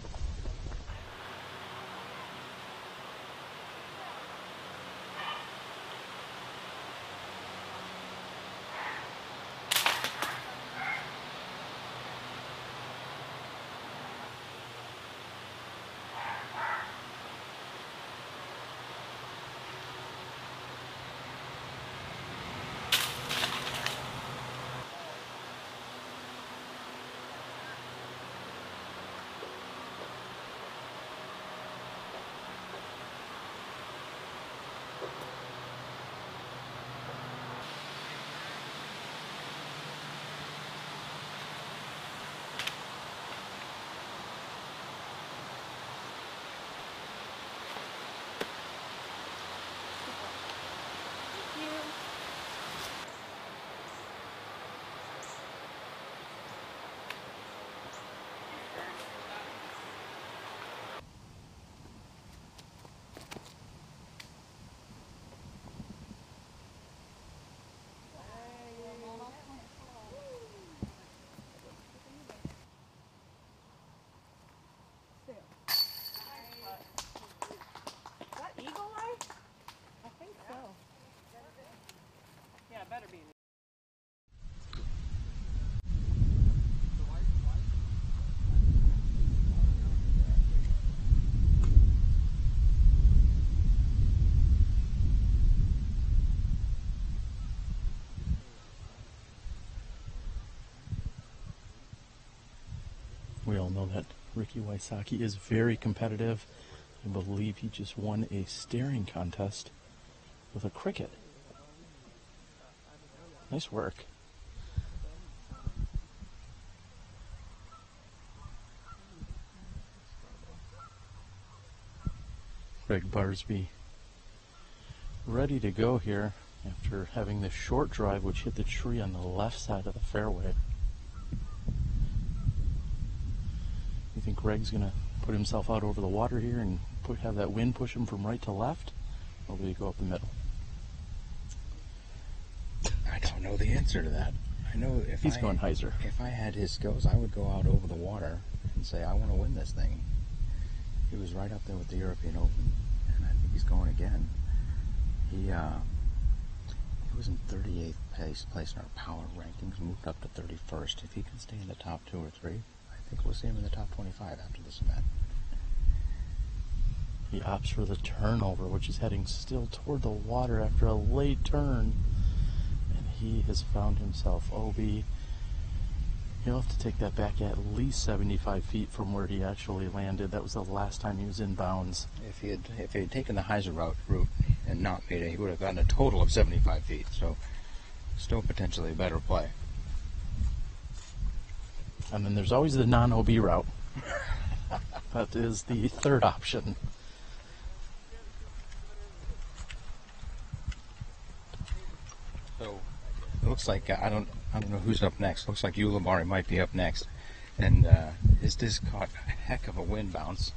S1: We all know that Ricky Wysocki is very competitive. I believe he just won a staring contest with a cricket. Nice work. Greg Barsby ready to go here after having this short drive which hit the tree on the left side of the fairway. You think Greg's going to put himself out over the water here and have that wind push him from right to left? Or will he go up the middle?
S2: I don't know the answer to that. I know if
S1: he's going hyzer.
S2: If I had his skills, I would go out over the water and say, I want to win this thing. He was right up there with the European Open, and I think he's going again. He was in 38th place in our power rankings, moved up to 31st. If he can stay in the top 2 or 3, I think we'll see him in the top 25 after this event.
S1: He opts for the turnover, which is heading still toward the water after a late turn. And he has found himself OB. He'll have to take that back at least 75 feet from where he actually landed. That was the last time he was in bounds.
S2: If he had taken the hyzer route and not made it, he would have gotten a total of 75 feet. So still potentially a better play.
S1: And then there's always the non-OB route. That is the third option.
S2: So it looks like I don't know who's up next. Looks like Ulibarri might be up next, and his disc caught a heck of a wind bounce,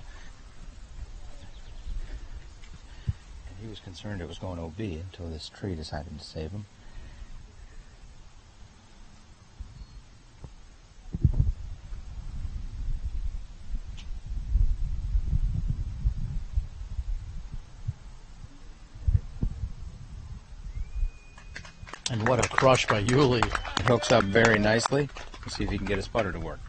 S2: and he was concerned it was going OB until this tree decided to save him.
S1: And what a crush by Yuli.
S2: He hooks up very nicely. Let's see if he can get his putter to work.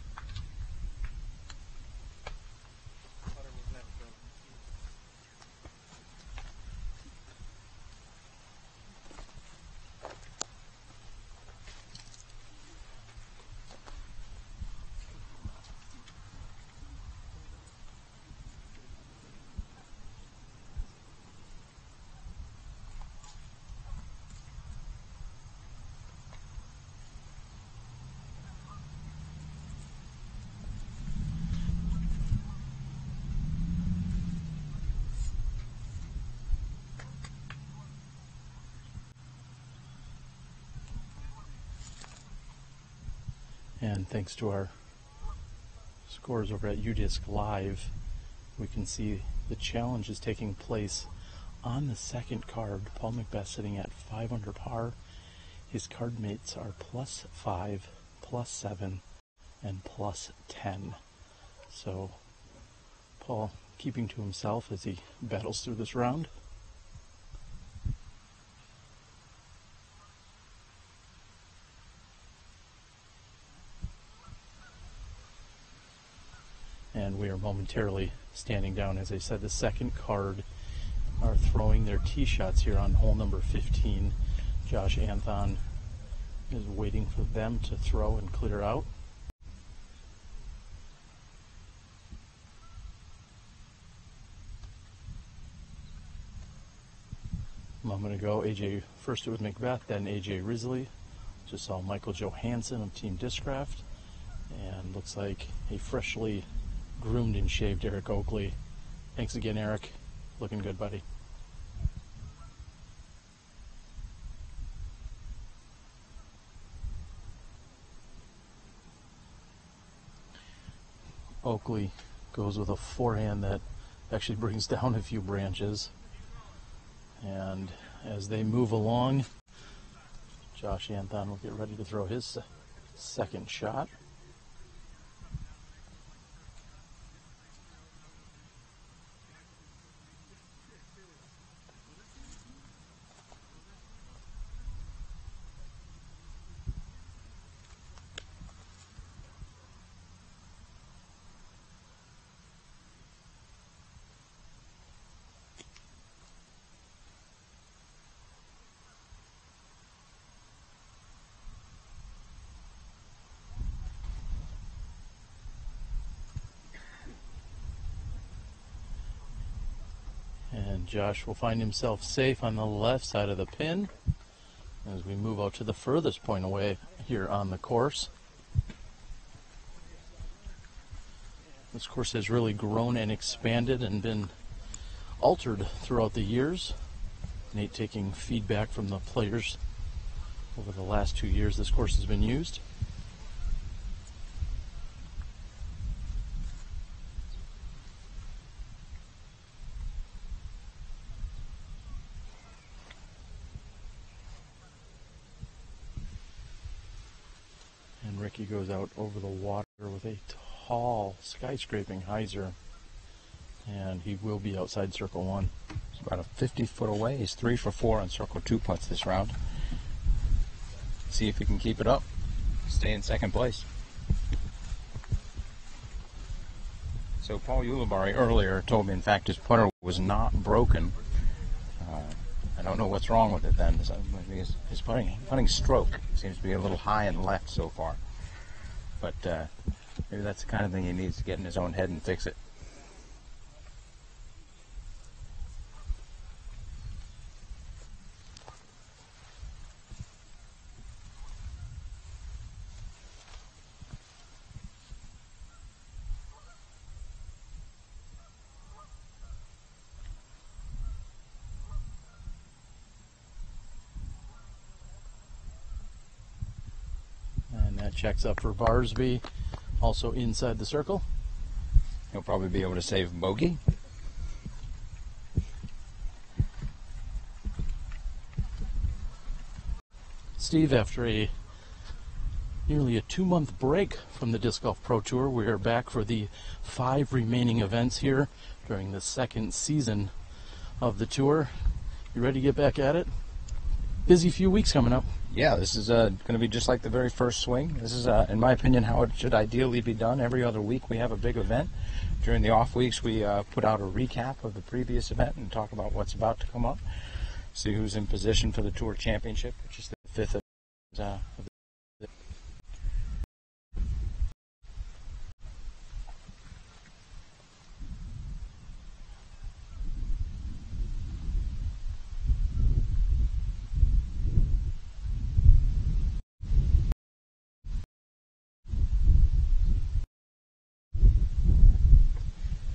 S1: And thanks to our scores over at UDisc Live, we can see the challenge is taking place on the second card. Paul McBeth sitting at 5 under par. His card mates are +5, +7, and +10. So Paul keeping to himself as he battles through this round. And we are momentarily standing down. As I said, the second card are throwing their tee shots here on hole number 15. Josh Anthon is waiting for them to throw and clear out. A moment ago, AJ first it was McBeth, then AJ Risley. Just saw Michael Johansson of Team Discraft. And looks like a freshly groomed and shaved Eric Oakley. Thanks again, Eric. Looking good, buddy. Oakley goes with a forehand that actually brings down a few branches. And as they move along, Josh Anthon will get ready to throw his second shot. And Josh will find himself safe on the left side of the pin as we move out to the furthest point away here on the course. This course has really grown and expanded and been altered throughout the years. Nate taking feedback from the players over the last 2 years this course has been used. And Ricky goes out over the water with a tall skyscraping hyzer, and he will be outside circle 1.
S2: He's about a 50-foot away. He's 3 for 4 on circle 2 putts this round. See if he can keep it up. Stay in second place. So Paul Ulibarri earlier told me, in fact, his putter was not broken. I don't know what's wrong with it then. His putting stroke seems to be a little high and left so far. But maybe that's the kind of thing he needs to get in his own head and fix it.
S1: Checks up for Barsby, also inside the circle.
S2: He'll probably be able to save bogey.
S1: Steve, after nearly a 2-month break from the Disc Golf Pro Tour, we are back for the 5 remaining events here during the second season of the tour. You ready to get back at it? Busy few weeks coming up.
S2: Yeah, this is going to be just like the very first swing. This is, in my opinion, how it should ideally be done. Every other week we have a big event. During the off weeks we put out a recap of the previous event and talk about what's about to come up. See who's in position for the Tour Championship, which is the 5th of the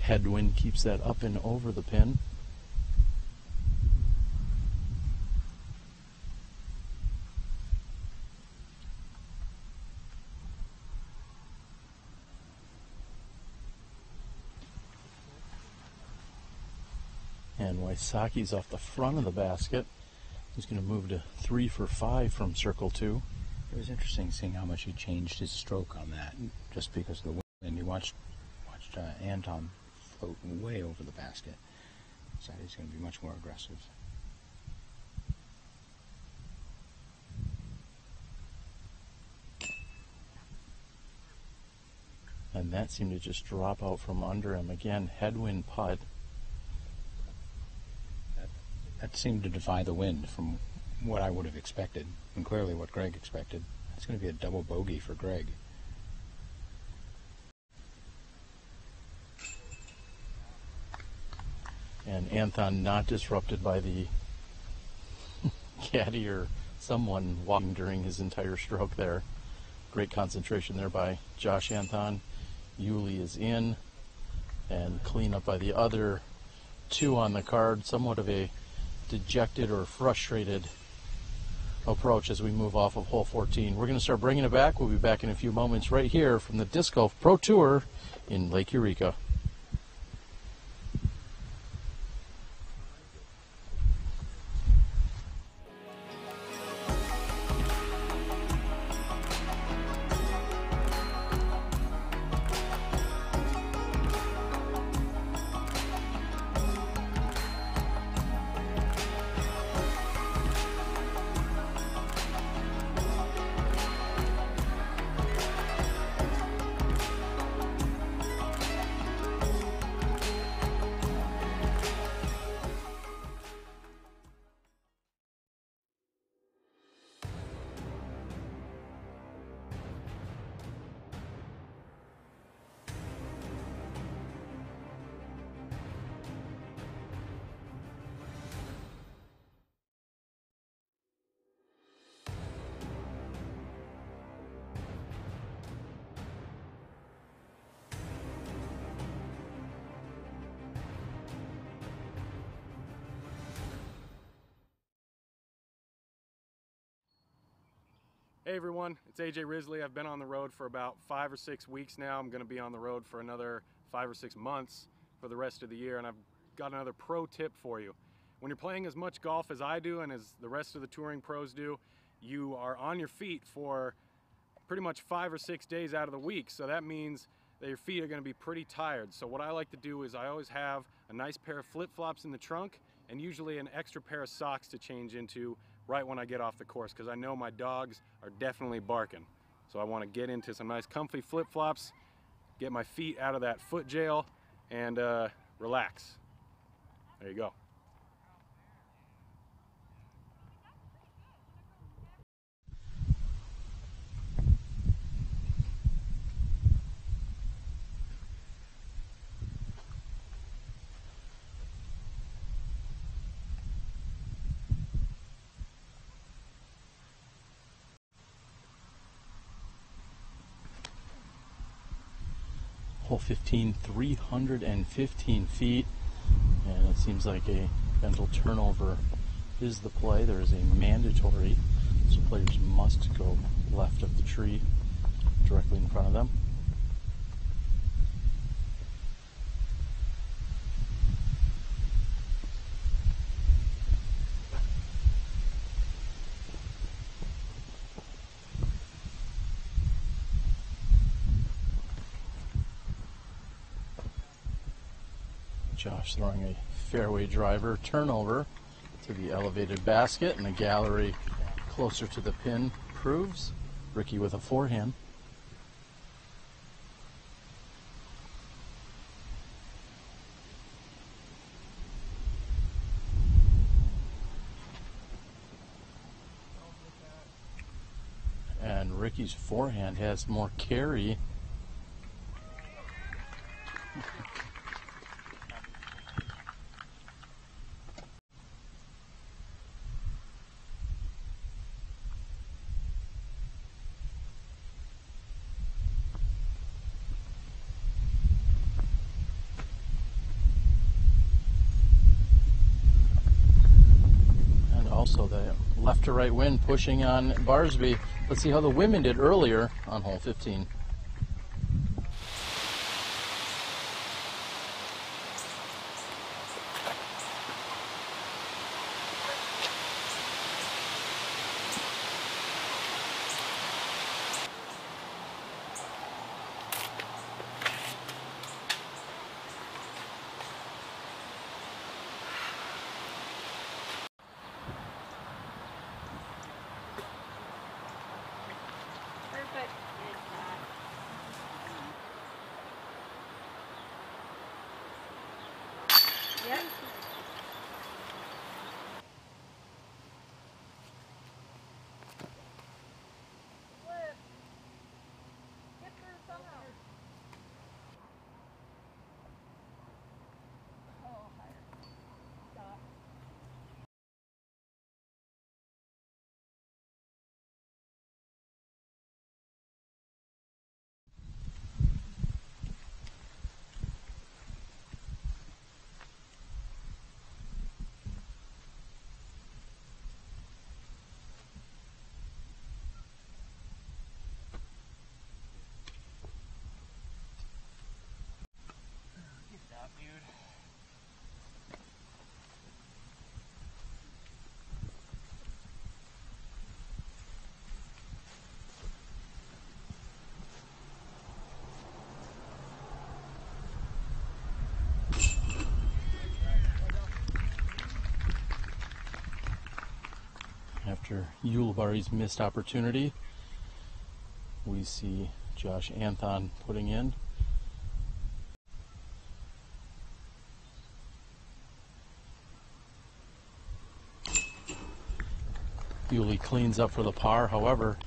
S1: headwind keeps that up and over the pin. And Waisaki's off the front of the basket. He's going to move to 3 for 5 from circle 2.
S2: It was interesting seeing how much he changed his stroke on that, just because of the wind. And you watched Anton float way over the basket. So he's going to be much more aggressive.
S1: And that seemed to just drop out from under him. Again, headwind putt.
S2: That seemed to defy the wind from what I would have expected, and clearly what Greg expected. That's going to be a double bogey for Greg.
S1: And Anton not disrupted by the caddy or someone walking during his entire stroke there. Great concentration there by Josh Anton. Yuli is in, and clean up by the other 2 on the card. Somewhat of a dejected or frustrated approach as we move off of hole 14. We're going to start bringing it back. We'll be back in a few moments right here from the Disc Golf Pro Tour in Lake Eureka.
S18: Hey everyone, it's AJ Risley. I've been on the road for about 5 or 6 weeks now. I'm going to be on the road for another 5 or 6 months for the rest of the year, and I've got another pro tip for you. When you're playing as much golf as I do and as the rest of the touring pros do, you are on your feet for pretty much 5 or 6 days out of the week, so that means that your feet are going to be pretty tired. So what I like to do is I always have a nice pair of flip-flops in the trunk and usually an extra pair of socks to change into right when I get off the course, because I know my dogs are definitely barking. So I want to get into some nice comfy flip-flops, get my feet out of that foot jail, and relax. There you go.
S1: Hole 15, 315 feet, and it seems like a mental turnover is the play. There is a mandatory, so players must go left of the tree directly in front of them. Josh throwing a fairway driver turnover to the elevated basket, and the gallery closer to the pin proves. Ricky with a forehand. And Ricky's forehand has more carry. Also the left to right wind pushing on Barsby. Let's see how the women did earlier on hole 15.
S4: Yep. After Ulibarri's missed opportunity, we see Josh Anthon putting in. Yuli cleans up for the par. However,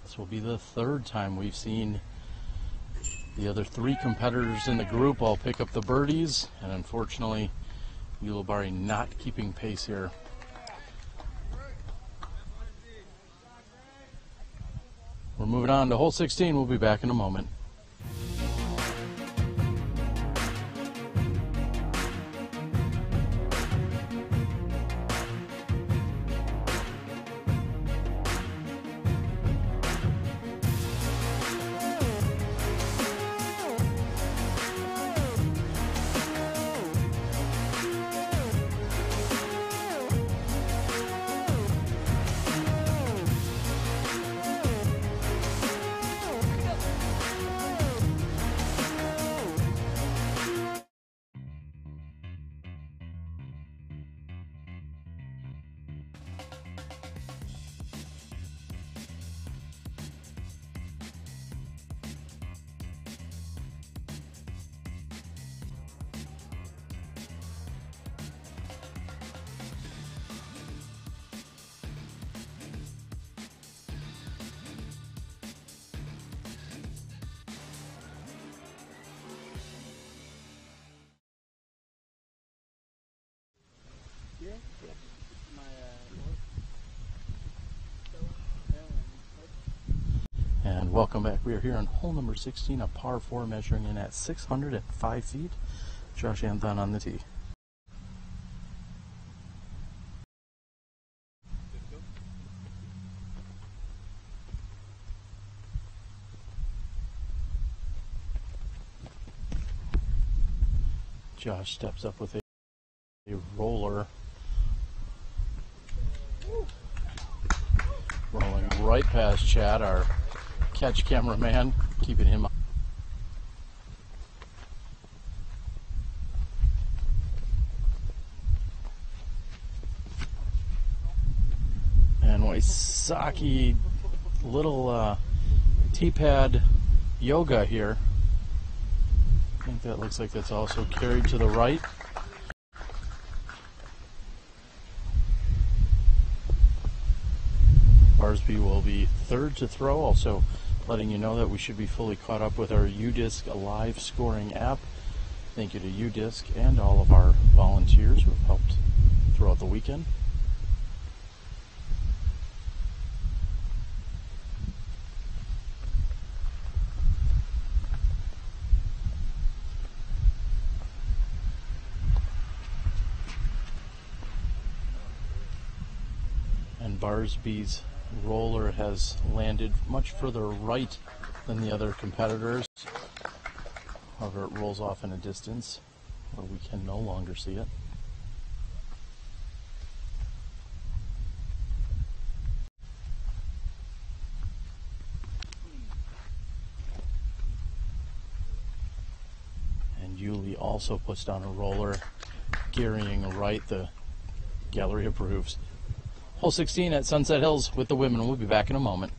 S4: this will be the third time we've seen the other three competitors in the group all pick up the birdies, and unfortunately Ulibarri not keeping pace here. We're moving on to hole 16. We'll be back in a moment.
S1: Welcome back. We are here on hole number 16, a par 4 measuring in at 605 feet. Josh Anthon on the tee. Josh steps up with a roller. Rolling right past Chad, our catch cameraman, keeping him up. And Waisaki, little T-pad yoga here. I think that looks like that's also carried to the right. Barsby will be third to throw, also letting you know that we should be fully caught up with our UDisc live scoring app. Thank you to UDisc and all of our volunteers who have helped throughout the weekend. And Barsby's roller has landed much further right than the other competitors. However, it rolls off in a distance where we can no longer see it. And Yuli also puts down a roller, gearing right. The gallery approves. Hole 16 at Sunset Hills with the women. We'll be back in a moment.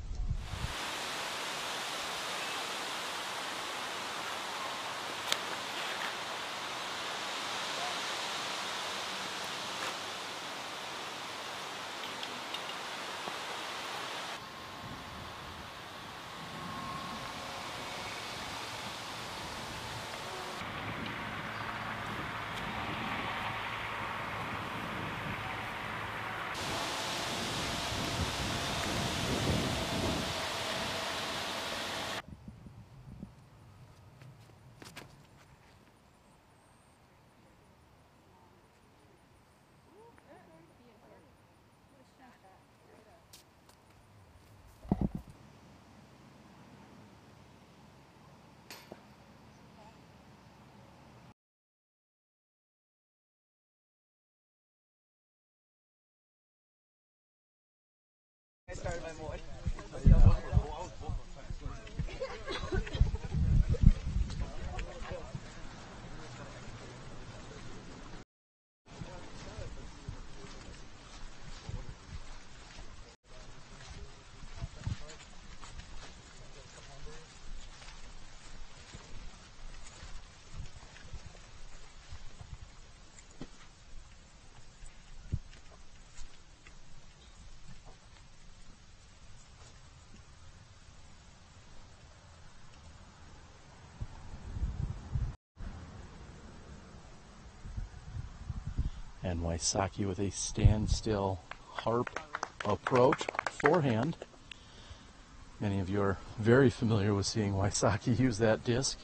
S10: I started my morning.
S1: And Waisaki with a standstill harp approach, forehand. Many of you are very familiar with seeing Waisaki use that disc,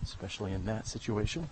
S1: especially in that situation.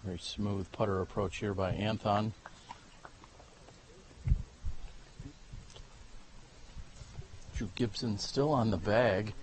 S1: Very smooth putter approach here by Anthon. Drew Gibson still on the bag.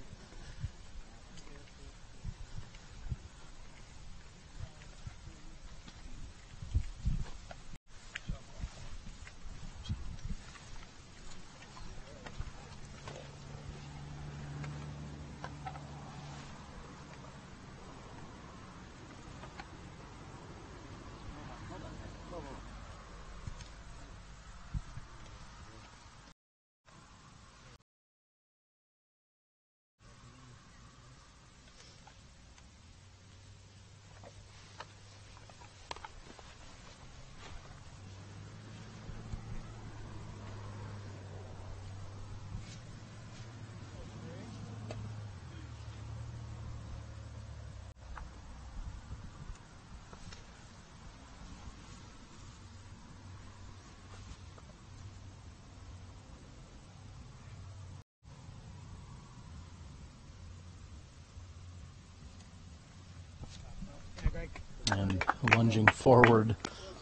S1: And lunging forward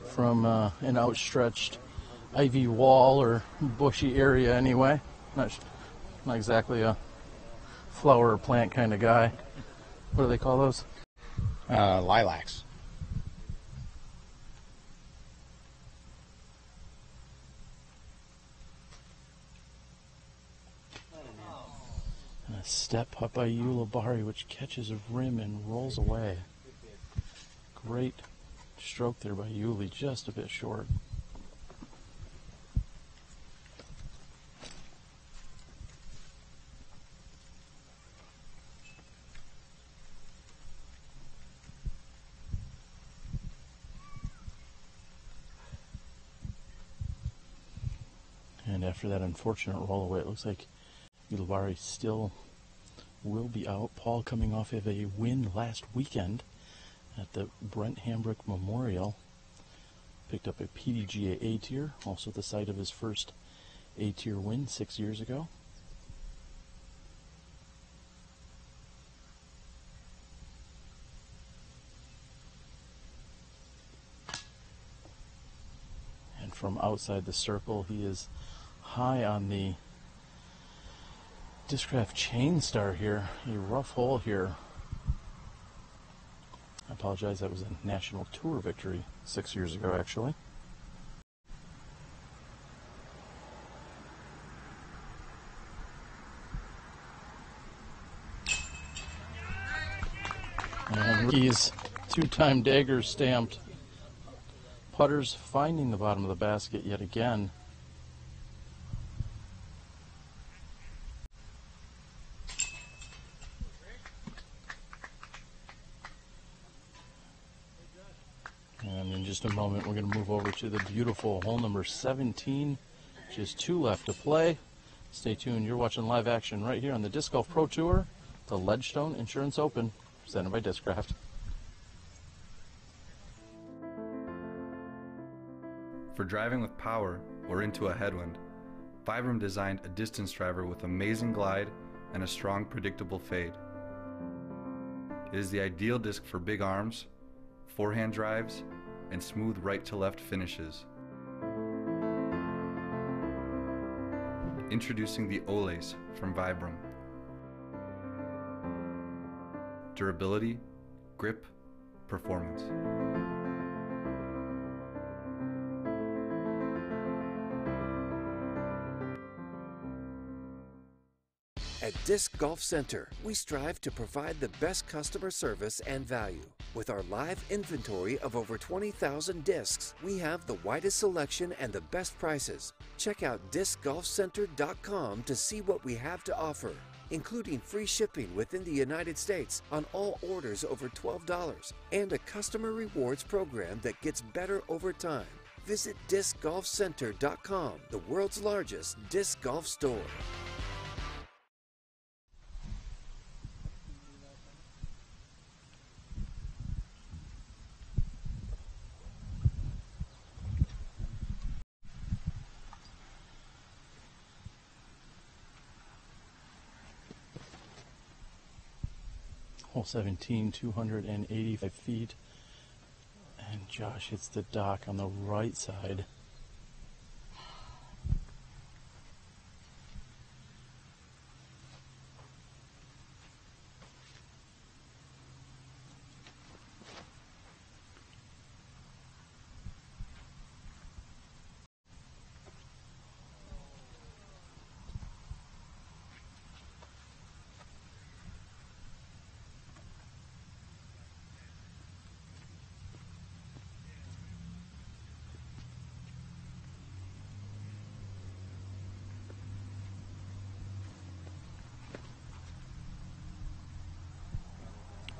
S1: from an outstretched ivy wall or bushy area anyway. Not exactly a flower or plant kind of guy. What do they call those?
S2: Lilacs.
S1: And a step putt by Ulibarri, which catches a rim and rolls away. Great stroke there by Yuli, just a bit short. And after that unfortunate roll away, it looks like Ulibarri still will be out. Paul coming off of a win last weekend at the Brent Hambrook Memorial. Picked up a PDGA A-tier, also the site of his first A-tier win 6 years ago. And from outside the circle, he is high on the Discraft Chain Star here. A rough hole here. I apologize, that was a national tour victory 6 years ago, actually. And he's two-time dagger stamped. Putters finding the bottom of the basket yet again. And in just a moment, we're going to move over to the beautiful hole number 17. Just 2 left to play. Stay tuned. You're watching live action right here on the Disc Golf Pro Tour, the Ledgestone Insurance Open, presented by Discraft.
S19: For driving with power or into a headwind, Vibram designed a distance driver with amazing glide and a strong, predictable fade. It is the ideal disc for big arms, forehand drives, and smooth right-to-left finishes. Introducing the Olace from Vibram. Durability, grip, performance.
S20: At Disc Golf Center, we strive to provide the best customer service and value. With our live inventory of over 20,000 discs, we have the widest selection and the best prices. Check out discgolfcenter.com to see what we have to offer, including free shipping within the United States on all orders over $12 and a customer rewards program that gets better over time. Visit discgolfcenter.com, the world's largest disc golf store.
S1: Hole 17, 285 feet. And Josh hits the dock on the right side.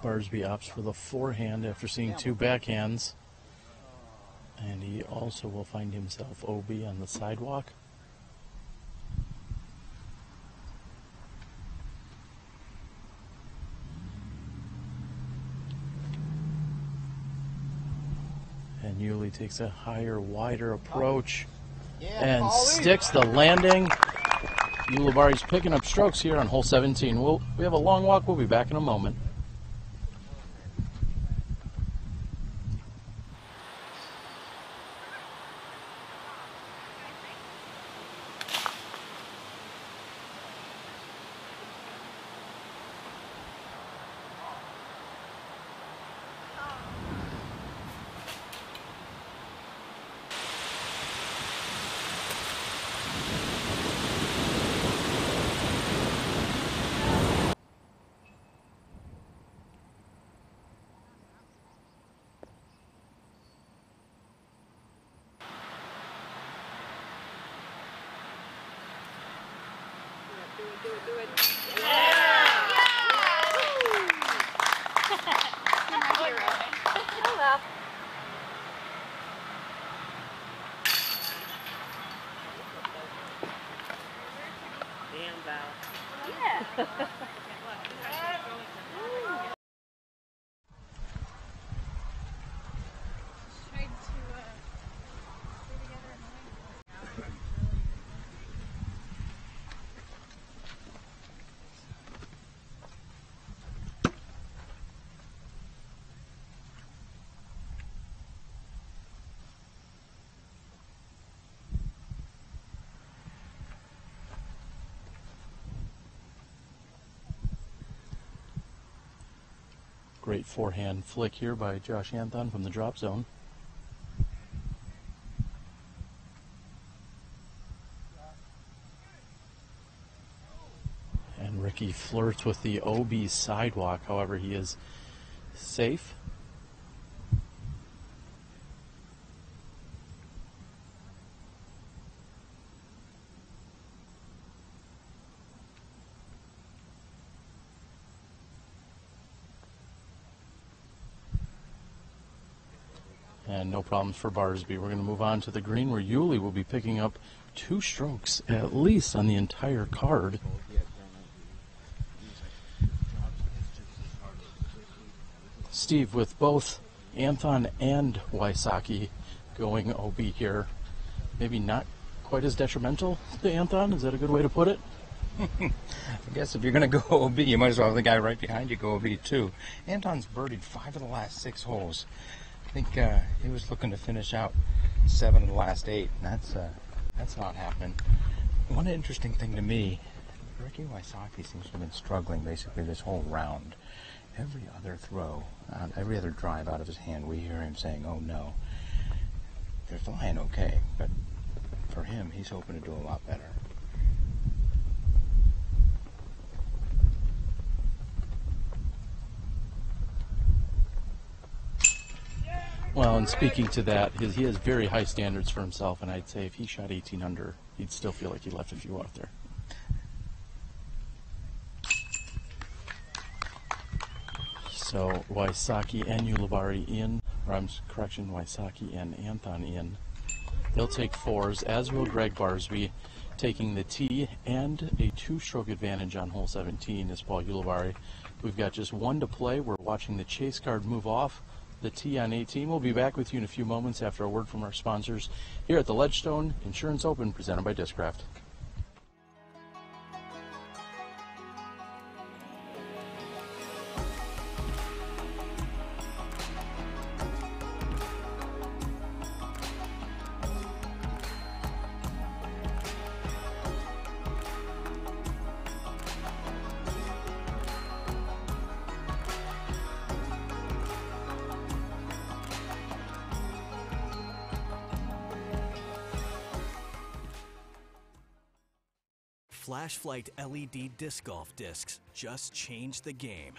S1: Barsby opts for the forehand after seeing 2 backhands. And he also will find himself OB on the sidewalk. And Yuli takes a higher, wider approach and sticks the landing. Ulibarri's picking up strokes here on hole 17. We have a long walk. We'll be back in a moment.
S4: Damn, Val.
S6: Yeah.
S1: Great forehand flick here by Josh Anthon from the drop zone. And Ricky flirts with the OB sidewalk, however he is safe. And no problems for Barsby. We're going to move on to the green where Yuli will be picking up 2 strokes at least on the entire card. Steve, with both Anthon and Wysocki going OB here, maybe not quite as detrimental to Anthon? Is that a good way to put it?
S2: I guess if you're going to go OB, you might as well have the guy right behind you go OB too. Anton's birdied 5 of the last 6 holes. I think he was looking to finish out 7 of the last 8. And that's not happening. One interesting thing to me, Ricky Wysocki seems to have been struggling basically this whole round. Every other throw, every other drive out of his hand, we hear him saying, "Oh no." They're flying okay, but for him, he's hoping to do a lot better.
S1: Well, and speaking to that, he has very high standards for himself, and I'd say if he shot 18 under, he'd still feel like he left a few out there. So Wysocki and Ulibarri in, or correction, Wysocki and Anthon in. They'll take 4s, as will Greg Barsby, taking the tee and a 2-stroke advantage on hole 17 is Paul Ulibarri. We've got just 1 to play. We're watching the chase card move off the tee on 18. We'll be back with you in a few moments after a word from our sponsors here at the Ledgestone Insurance Open presented by Discraft.
S21: Flashlight LED disc golf discs just changed the game.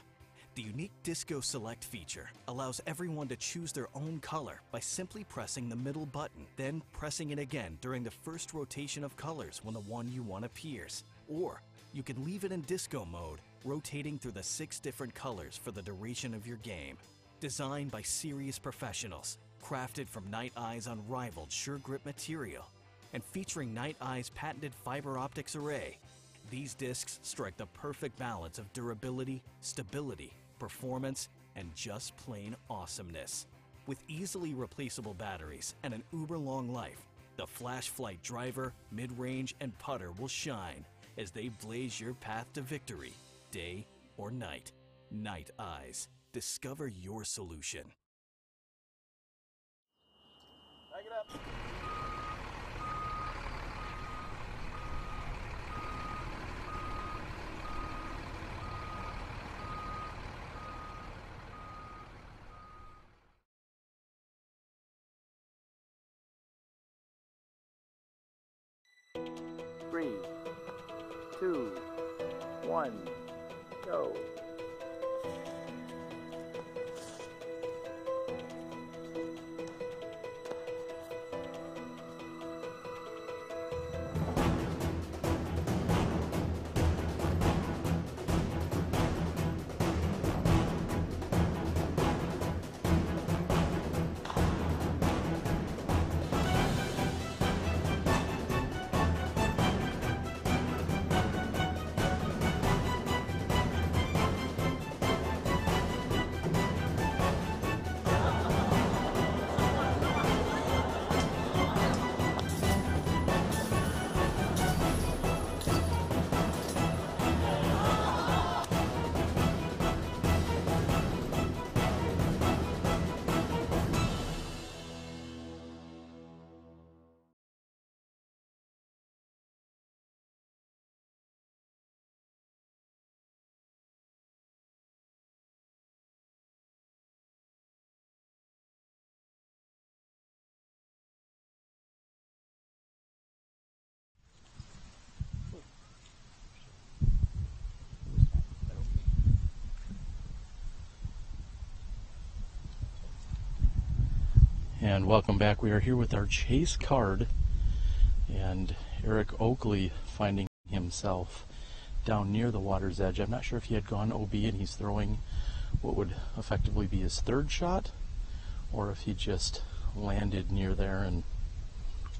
S21: The unique Disco Select feature allows everyone to choose their own color by simply pressing the middle button, then pressing it again during the first rotation of colors when the one you want appears. Or you can leave it in disco mode, rotating through the 6 different colors for the duration of your game. Designed by serious professionals, crafted from Night Eye's unrivaled sure grip material, and featuring Night Eye's patented fiber optics array, these discs strike the perfect balance of durability, stability, performance, and just plain awesomeness. With easily replaceable batteries and an uber-long life, the Flashlight driver, mid-range, and putter will shine as they blaze your path to victory, day or night. Night Eyes. Discover your solution.
S10: Back it up.
S12: Three, two, one, go.
S1: And welcome back. We are here with our chase card, and Eric Oakley finding himself down near the water's edge. I'm not sure if he had gone OB and he's throwing what would effectively be his third shot, or if he just landed near there and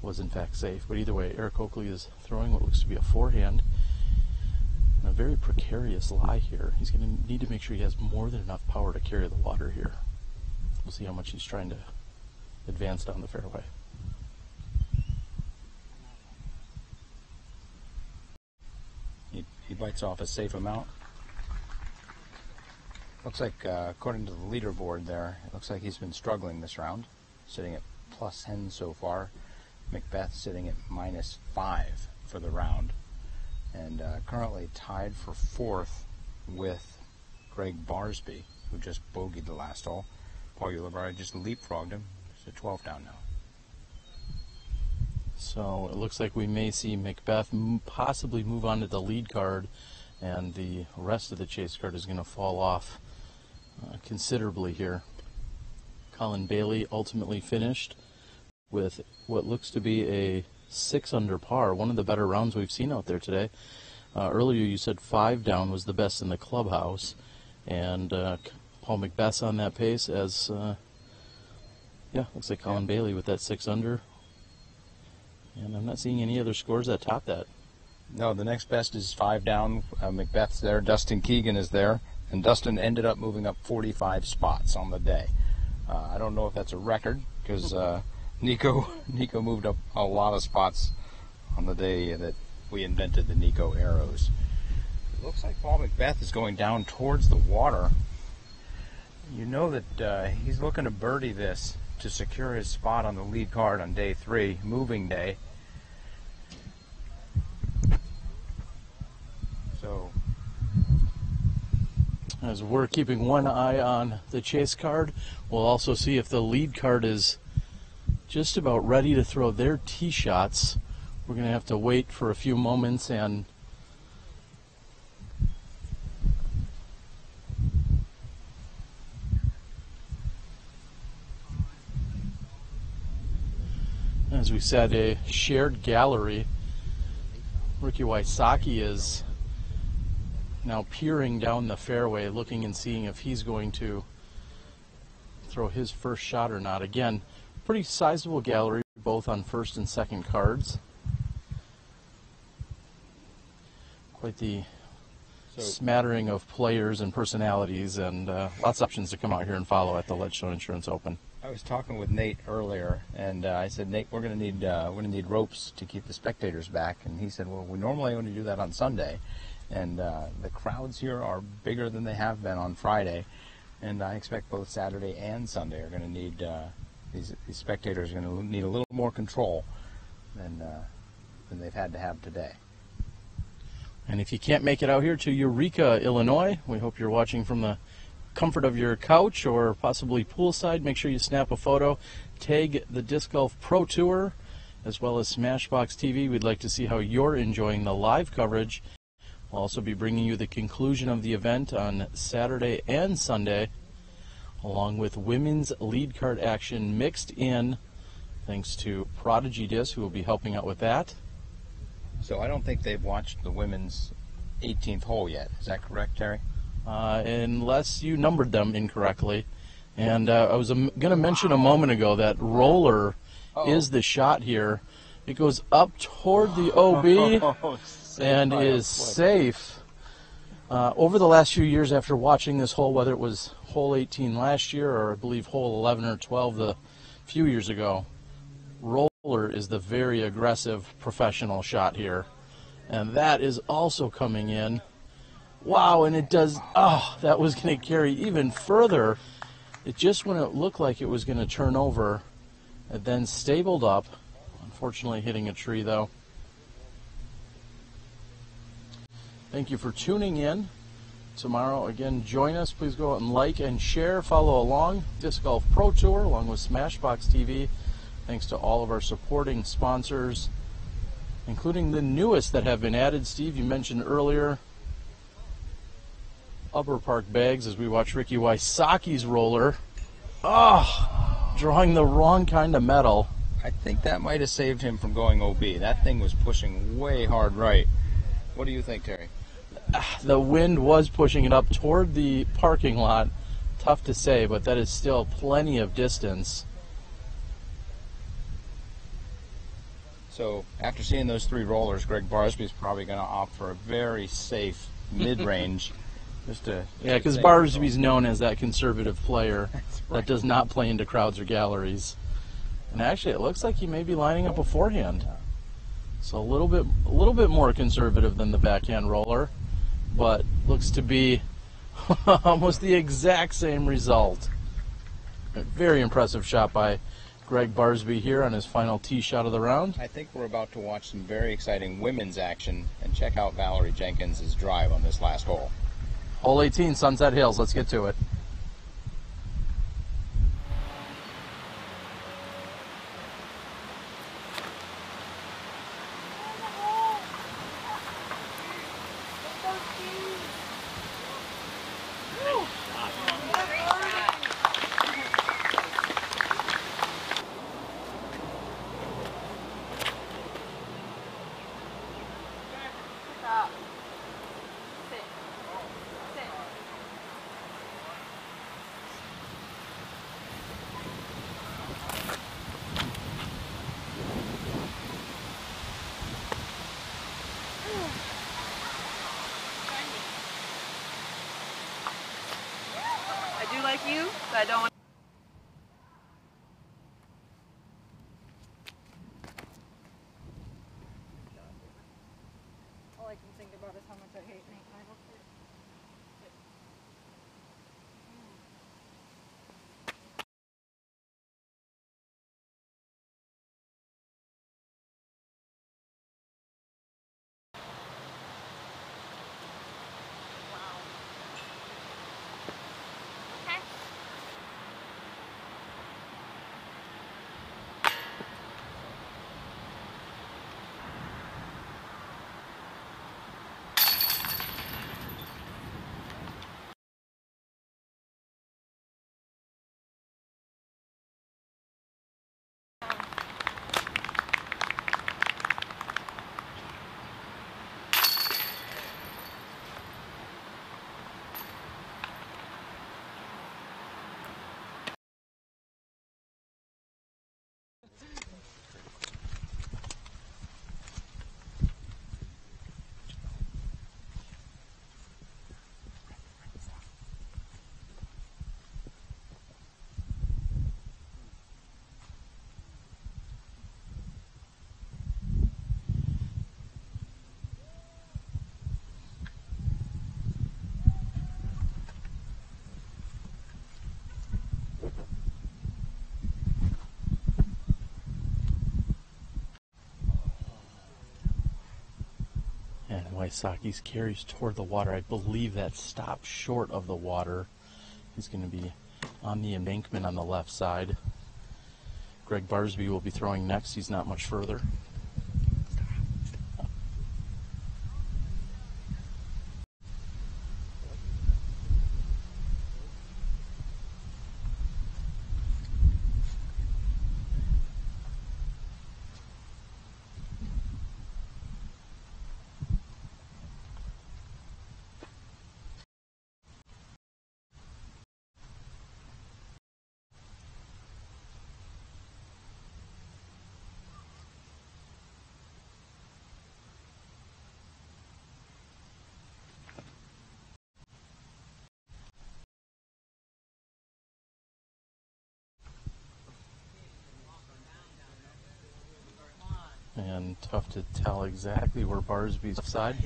S1: was in fact safe. But either way, Eric Oakley is throwing what looks to be a forehand in a very precarious lie here. He's going to need to make sure he has more than enough power to carry the water here. We'll see how much he's trying to advance down the fairway.
S2: He bites off a safe amount. Looks like, according to the leaderboard there, it looks like he's been struggling this round, sitting at +10 so far. Macbeth sitting at -5 for the round, and currently tied for 4th with Greg Barsby, who just bogeyed the last hole. Paul Ulibarri just leapfrogged him. It's a 12 down now.
S1: So it looks like we may see Macbeth possibly move on to the lead card, and the rest of the chase card is going to fall off considerably here. Colin Bailey ultimately finished with what looks to be a 6 under par, one of the better rounds we've seen out there today. Earlier you said 5 down was the best in the clubhouse, and Paul Macbeth's on that pace as, looks like Colin Bailey with that 6 under. And I'm not seeing any other scores that top that.
S2: No, the next best is 5 down. Macbeth's there. Dustin Keegan is there. And Dustin ended up moving up 45 spots on the day. I don't know if that's a record, because Nico moved up a lot of spots on the day that we invented the Nico arrows. It looks like Paul Macbeth is going down towards the water. You know that he's looking to birdie this to secure his spot on the lead card on day 3, moving day. So,
S1: as we're keeping one eye on the chase card, we'll also see if the lead card is just about ready to throw their tee shots. We're going to have to wait for a few moments, and as we said, a shared gallery. Ricky Wysocki is now peering down the fairway, looking and seeing if he's going to throw his first shot or not. Again, pretty sizable gallery, both on first and second cards. Quite the smattering of players and personalities, and lots of options to come out here and follow at the Ledgestone Insurance Open.
S2: I was talking with Nate earlier, and I said, Nate, we're going to need ropes to keep the spectators back. And he said, well, we normally only do that on Sunday, and the crowds here are bigger than they have been on Friday, and I expect both Saturday and Sunday are going to need these spectators are going to need a little more control than they've had to have today.
S1: And if you can't make it out here to Eureka, Illinois, we hope you're watching from the comfort of your couch or possibly poolside. Make sure you snap a photo, tag the Disc Golf Pro Tour as well as SmashBoxxTV. We'd like to see how you're enjoying the live coverage. We'll also be bringing you the conclusion of the event on Saturday and Sunday, along with women's lead card action mixed in, thanks to Prodigy Disc, who will be helping out with that.
S2: So I don't think they've watched the women's 18th hole yet. Is that correct, Terry?
S1: Unless you numbered them incorrectly. And I was going to mention a moment ago that roller is the shot here. It goes up toward the OB and is safe. Over the last few years after watching this hole, whether it was hole 18 last year or I believe hole 11 or 12 a few years ago, roller is the very aggressive professional shot here. And that is also coming in. Wow, and it does, that was going to carry even further. It just, when it looked like it was going to turn over, it then stabled up, unfortunately hitting a tree though. Thank you for tuning in. Tomorrow, again, join us. Please go out and like and share, follow along. Disc Golf Pro Tour, along with SmashBoxxTV. Thanks to all of our supporting sponsors, including the newest that have been added. Steve, you mentioned earlier, Upper Park Bags, as we watch Ricky Wysocki's roller. Oh, drawing the wrong kind of metal.
S2: I think that might have saved him from going OB. That thing was pushing way hard right. What do you think, Terry?
S1: The wind was pushing it up toward the parking lot. Tough to say, but that is still plenty of distance.
S2: So after seeing those 3 rollers, Greg Barsby is probably going to opt for a very safe mid-range.
S1: Yeah, because Barsby's known as that conservative player that does not play into crowds or galleries. And actually, it looks like he may be lining up a forehand. So a little bit more conservative than the backhand roller, but looks to be almost the exact same result. A very impressive shot by Greg Barsby here on his final tee shot of the round.
S2: I think we're about to watch some very exciting women's action, and check out Valerie Jenkins' drive on this last hole.
S1: Hole 18, Sunset Hills. Let's get to it.
S4: I do like you, but I don't want.
S9: All I can think about is how much I hate Nate Michael.
S1: And Waisaki's carries toward the water. I believe that stops short of the water. He's going to be on the embankment on the left side. Greg Barsby will be throwing next. He's not much further. And tough to tell exactly where Barsby's side.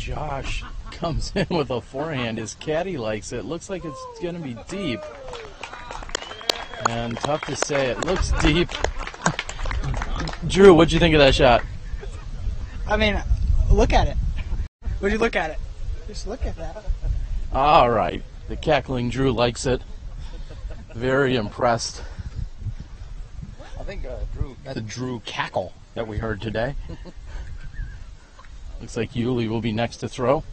S1: Josh comes in with a forehand. His caddy likes it. Looks like it's going to be deep. And tough to say. It looks deep. Drew, what'd you think of that shot?
S15: I mean, look at it. Would you look at it? Just look at that.
S1: All right. The cackling Drew likes it. Very impressed.
S2: I think Drew, the Drew cackle that we heard today.
S1: Looks like Yuli will be next to throw.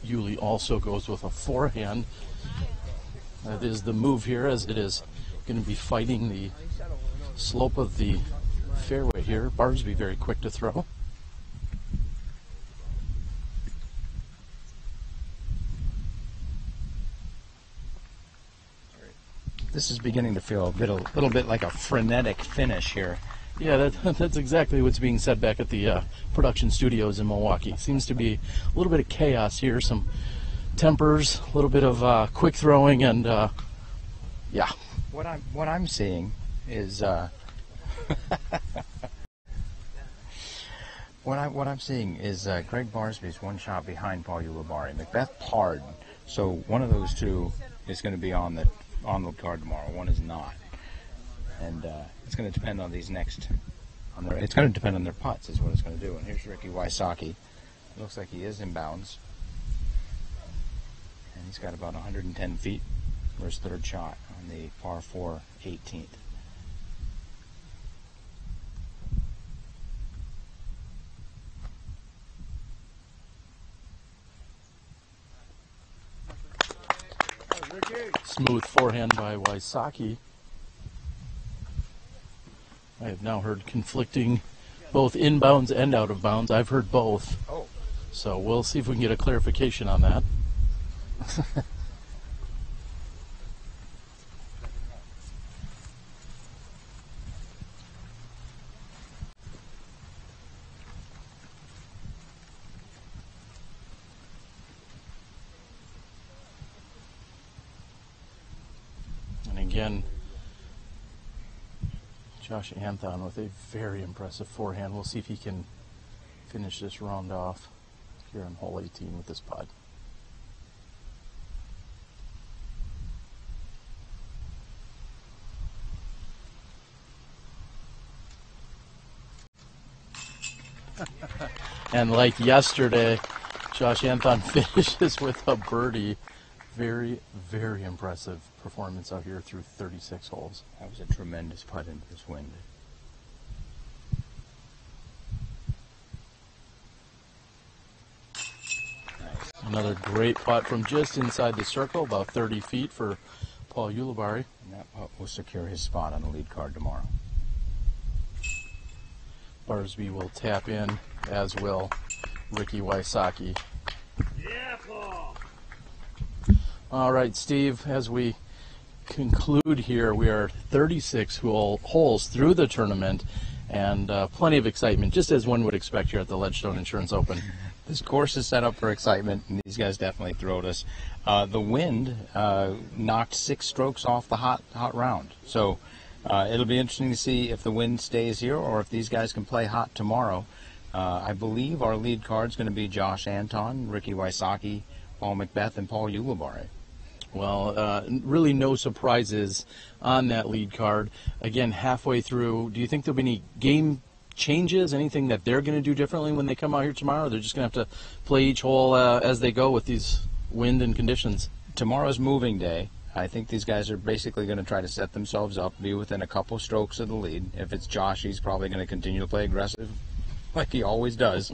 S1: Yuli also goes with a forehand. That is the move here, as it is going to be fighting the slope of the fairway here. Barsby very quick to throw.
S2: This is beginning to feel a little bit like a frenetic finish here.
S1: Yeah, that's exactly what's being said back at the production studios in Milwaukee. Seems to be a little bit of chaos here, some tempers, a little bit of quick throwing, and yeah.
S2: What I'm seeing is what I'm seeing is Greg Barsby's one shot behind Paul Ulibarri. Macbeth parred, so one of those two is going to be on the card tomorrow. One is not, and it's going to depend on these next. It's going to depend on their putts, is what it's going to do. And here's Ricky Wysocki. Looks like he is in bounds, and he's got about 110 feet for his third shot on the par 4 18th.
S1: Smooth forehand by Wysocki. I have now heard conflicting both inbounds and out of bounds. I've heard both.
S2: Oh.
S1: So we'll see if we can get a clarification on that. And again, Josh Anthon with a very impressive forehand. We'll see if he can finish this round off here on hole 18 with this putt. And like yesterday, Josh Anthon finishes with a birdie. Very, very impressive performance out here through 36 holes.
S2: That was a tremendous putt into this wind.
S1: Nice. Another great putt from just inside the circle, about 30 feet for Paul Ulibarri.
S2: And that putt will secure his spot on the lead card tomorrow.
S1: Barsby will tap in, as will Ricky Wysocki.
S10: Yeah, Paul.
S1: All right, Steve, as we conclude here, we are 36 holes through the tournament, and plenty of excitement, just as one would expect here at the Ledgestone Insurance Open.
S2: This course is set up for excitement, and these guys definitely throwed us. The wind knocked 6 strokes off the hot round, so it'll be interesting to see if the wind stays here or if these guys can play hot tomorrow. I believe our lead card is going to be Josh Anthon, Ricky Wysocki, Paul Macbeth, and Paul Ulibarri.
S1: Well, really no surprises on that lead card. Again, halfway through, do you think there'll be any game changes, anything that they're going to do differently when they come out here tomorrow? Or they're just going to have to play each hole as they go with these wind and conditions?
S2: Tomorrow's moving day. I think these guys are basically going to try to set themselves up, be within a couple strokes of the lead. If it's Josh, he's probably going to continue to play aggressive like he always does.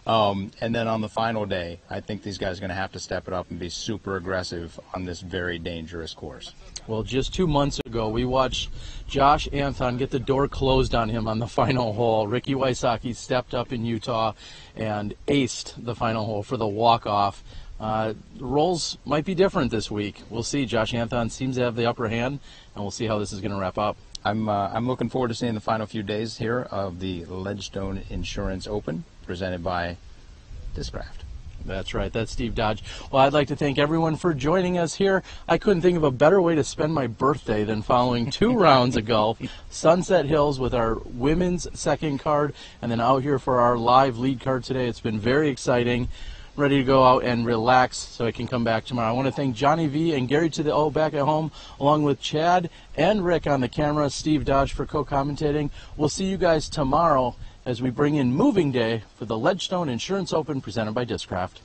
S2: And then on the final day, I think these guys are going to have to step it up and be super aggressive on this very dangerous course.
S1: Well, just 2 months ago, we watched Josh Anthon get the door closed on him on the final hole. Ricky Wysocki stepped up in Utah and aced the final hole for the walk-off. The roles might be different this week. We'll see. Josh Anthon seems to have the upper hand, and we'll see how this is going to wrap up.
S2: I'm looking forward to seeing the final few days here of the Ledgestone Insurance Open, presented by Discraft.
S1: That's right. That's Steve Dodge. Well, I'd like to thank everyone for joining us here. I couldn't think of a better way to spend my birthday than following 2 rounds of golf. Sunset Hills with our women's second card, and then out here for our live lead card today. It's been very exciting. Ready to go out and relax so I can come back tomorrow. I want to thank Johnny V and Gary to the O back at home, along with Chad and Rick on the camera, Steve Dodge for co-commentating. We'll see you guys tomorrow as we bring in Moving Day for the Ledgestone Insurance Open presented by Discraft.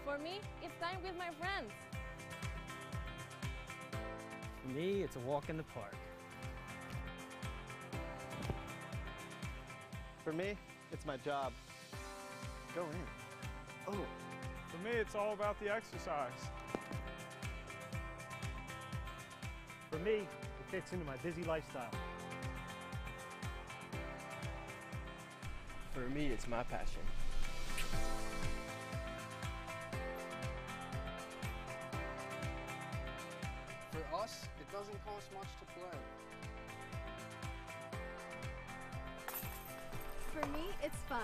S6: For me, it's time with my friends.
S10: For me, it's a walk in the park.
S3: For me, it's my job. Go in. Oh.
S18: For me, it's all about the exercise.
S10: For me, it fits into my busy lifestyle.
S3: For me, it's my passion.
S8: For us, it doesn't cost much to play.
S22: For me, it's fun.